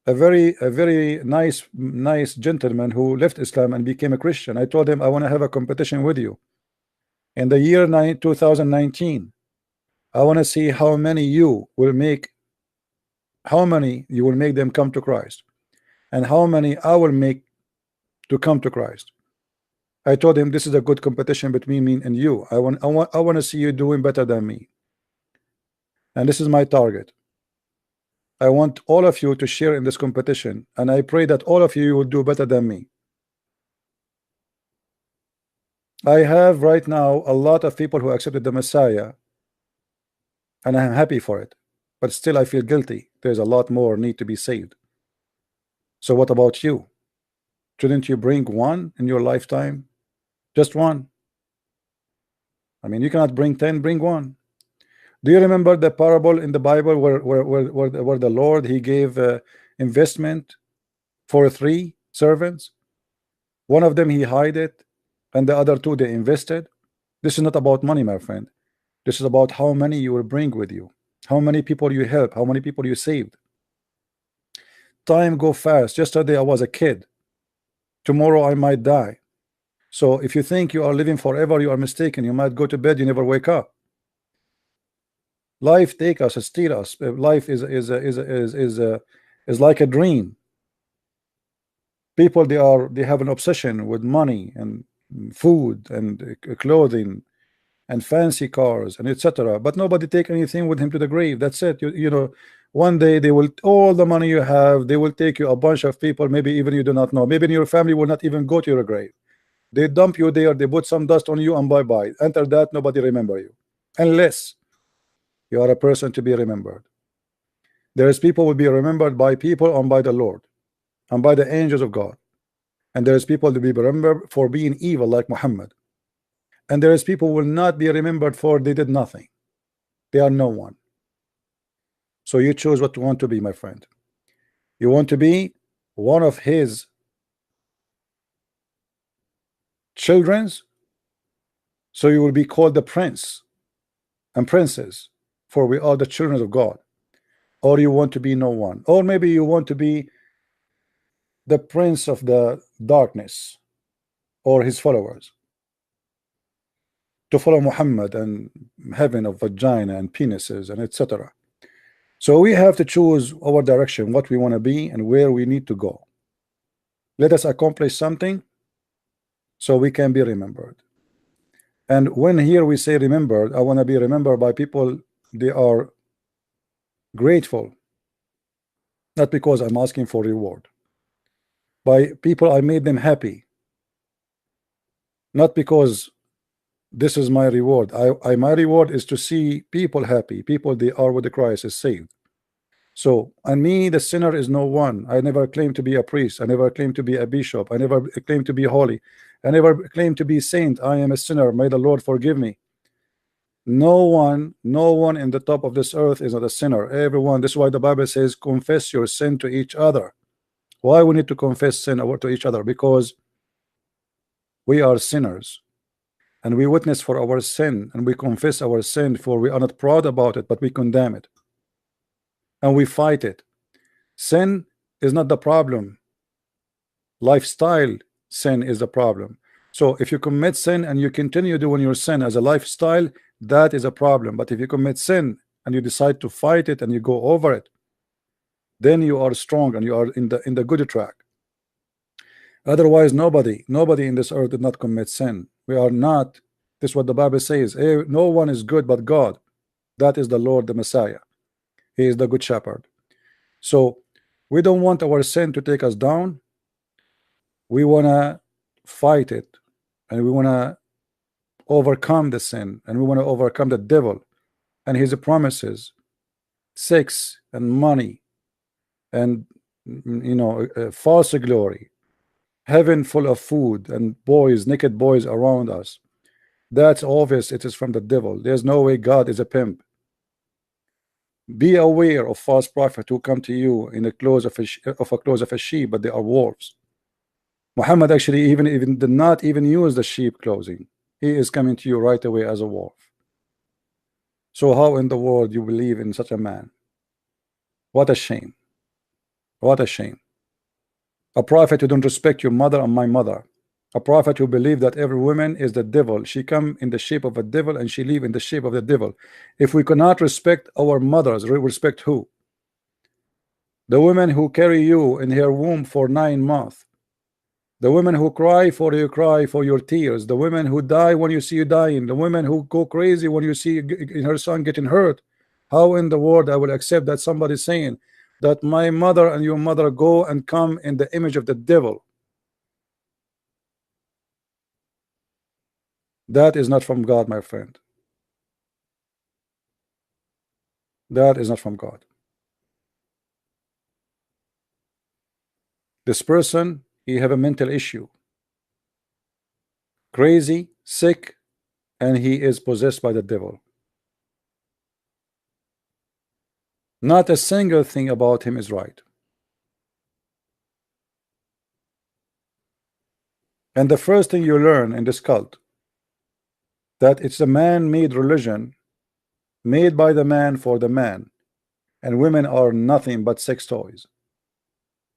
A very nice gentleman who left Islam and became a Christian. I told him I want to have a competition with you in the year 2019. I want to see how many you will make them come to Christ, and how many I will make to come to Christ. I told him this is a good competition between me and you. I want to see you doing better than me, and this is my target. I want all of you to share in this competition, and I pray that all of you will do better than me. I have right now a lot of people who accepted the Messiah, and I am happy for it, but still I feel guilty. There's a lot more need to be saved. So what about you? Shouldn't you bring one in your lifetime? Just one. I mean, you cannot bring 10, bring one. Do you remember the parable in the Bible where the Lord He gave investment for 3 servants? One of them He hid it, and the other 2 they invested. This is not about money, my friend. This is about how many you will bring with you, how many people you help, how many people you saved. Time go fast. Yesterday I was a kid. Tomorrow I might die. So if you think you are living forever, you are mistaken. You might go to bed, you never wake up. Life take us, steal us. Life is like a dream. People they have an obsession with money and food and clothing and fancy cars and etc. But nobody take anything with him to the grave. That's it. You know, one day they will, all the money you have, they will take you, a bunch of people, maybe even you do not know. Maybe your family will not even go to your grave. They dump you there, they put some dust on you, and bye-bye. Enter that, nobody remember you, unless you are a person to be remembered. There is people will be remembered by people and by the Lord and by the angels of God, and there is people to be remembered for being evil like Muhammad, and there is people who will not be remembered for they did nothing. They are no one. So you choose what you want to be, my friend. You want to be one of His children's, so you will be called the prince and princess, for we are the children of God. Or you want to be no one, or maybe you want to be the prince of the darkness, or his followers, to follow Muhammad and heaven of vagina and penises and etc. So we have to choose our direction, what we want to be and where we need to go. Let us accomplish something so we can be remembered. And when here we say remembered, I want to be remembered by people they are grateful, not because I'm asking for reward. By people I made them happy, not because this is my reward. My reward is to see people happy, people they are with the Christ is saved. So, and me, the sinner, is no one. I never claimed to be a priest. I never claimed to be a bishop. I never claimed to be holy. I never claimed to be saint. I am a sinner. May the Lord forgive me. No one in the top of this earth is not a sinner. Everyone. This is why the Bible says, confess your sin to each other. Why we need to confess sin to each other? Because we are sinners, and we witness for our sin, and we confess our sin, for we are not proud about it, but we condemn it, and we fight it. Sin is not the problem. Lifestyle sin is the problem. So if you commit sin and you continue doing your sin as a lifestyle, that is a problem. But if you commit sin and you decide to fight it and you go over it, then you are strong and you are in the good track. Otherwise, nobody in this earth did not commit sin. We are not. This is what the Bible says. No one is good but God. That is the Lord, the Messiah. He is the good shepherd. So we don't want our sin to take us down. We want to fight it, and we want to overcome the sin, and we want to overcome the devil and his promises, sex and money, and false glory, heaven full of food, and boys, naked boys around us. That's obvious. It is from the devil. There's no way God is a pimp. Be aware of false prophets who come to you in the clothes of a sheep, but they are wolves. Muhammad actually even did not even use the sheep clothing. He is coming to you right away as a wolf. So how in the world you believe in such a man? What a shame. What a shame. A prophet who don't respect your mother and my mother. A prophet who believe that every woman is the devil. She come in the shape of a devil and she live in the shape of the devil. If we cannot respect our mothers, respect who? The women who carry you in her womb for 9 months. The women who cry for your tears. The women who die when you see you dying. The women who go crazy when you see her son getting hurt. How in the world I will accept that somebody saying that my mother and your mother go and come in the image of the devil? That is not from God, my friend. That is not from God. This person, he have a mental issue, crazy, sick, and he is possessed by the devil. Not a single thing about him is right. And the first thing you learn in this cult, that it's a man-made religion made by the man for the man, and women are nothing but sex toys.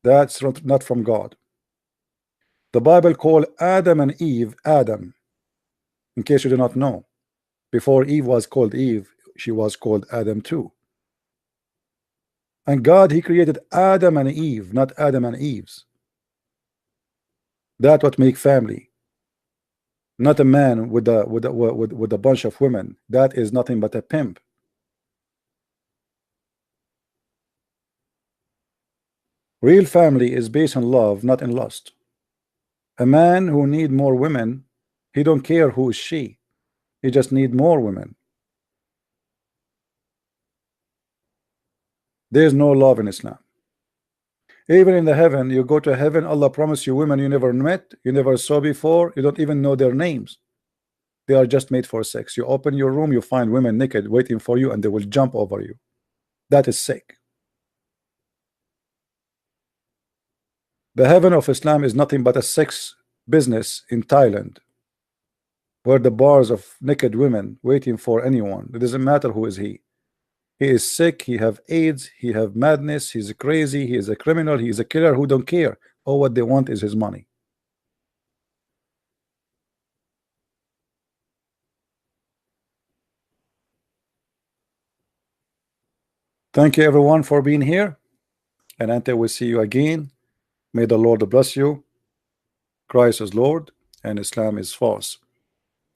That's not from God. The Bible called Adam and Eve Adam. In case you do not know, before Eve was called Eve, she was called Adam too. And God, he created Adam and Eve, not Adam and Eve's. That's what make family. Not a man with a bunch of women. That is nothing but a pimp. Real family is based on love, not in lust. A man who need more women, he don't care who is she. He just need more women. There is no love in Islam. Even in the heaven, you go to heaven, Allah promised you women you never met, you never saw before, you don't even know their names. They are just made for sex. You open your room, you find women naked waiting for you, and they will jump over you. That is sick. The heaven of Islam is nothing but a sex business in Thailand, where the bars of naked women waiting for anyone. It doesn't matter who is he. He is sick, he have AIDS, he have madness, he's crazy, he is a criminal, he is a killer who don't care. All what they want is his money. Thank you everyone for being here, and until we see you again, may the Lord bless you. Christ is Lord and Islam is false,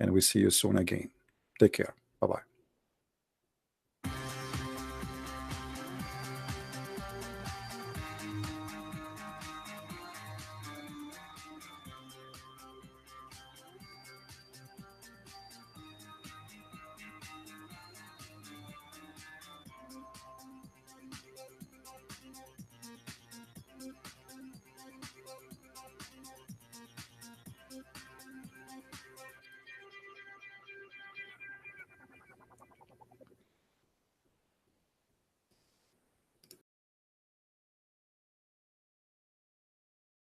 and we see you soon again. Take care. Bye-bye.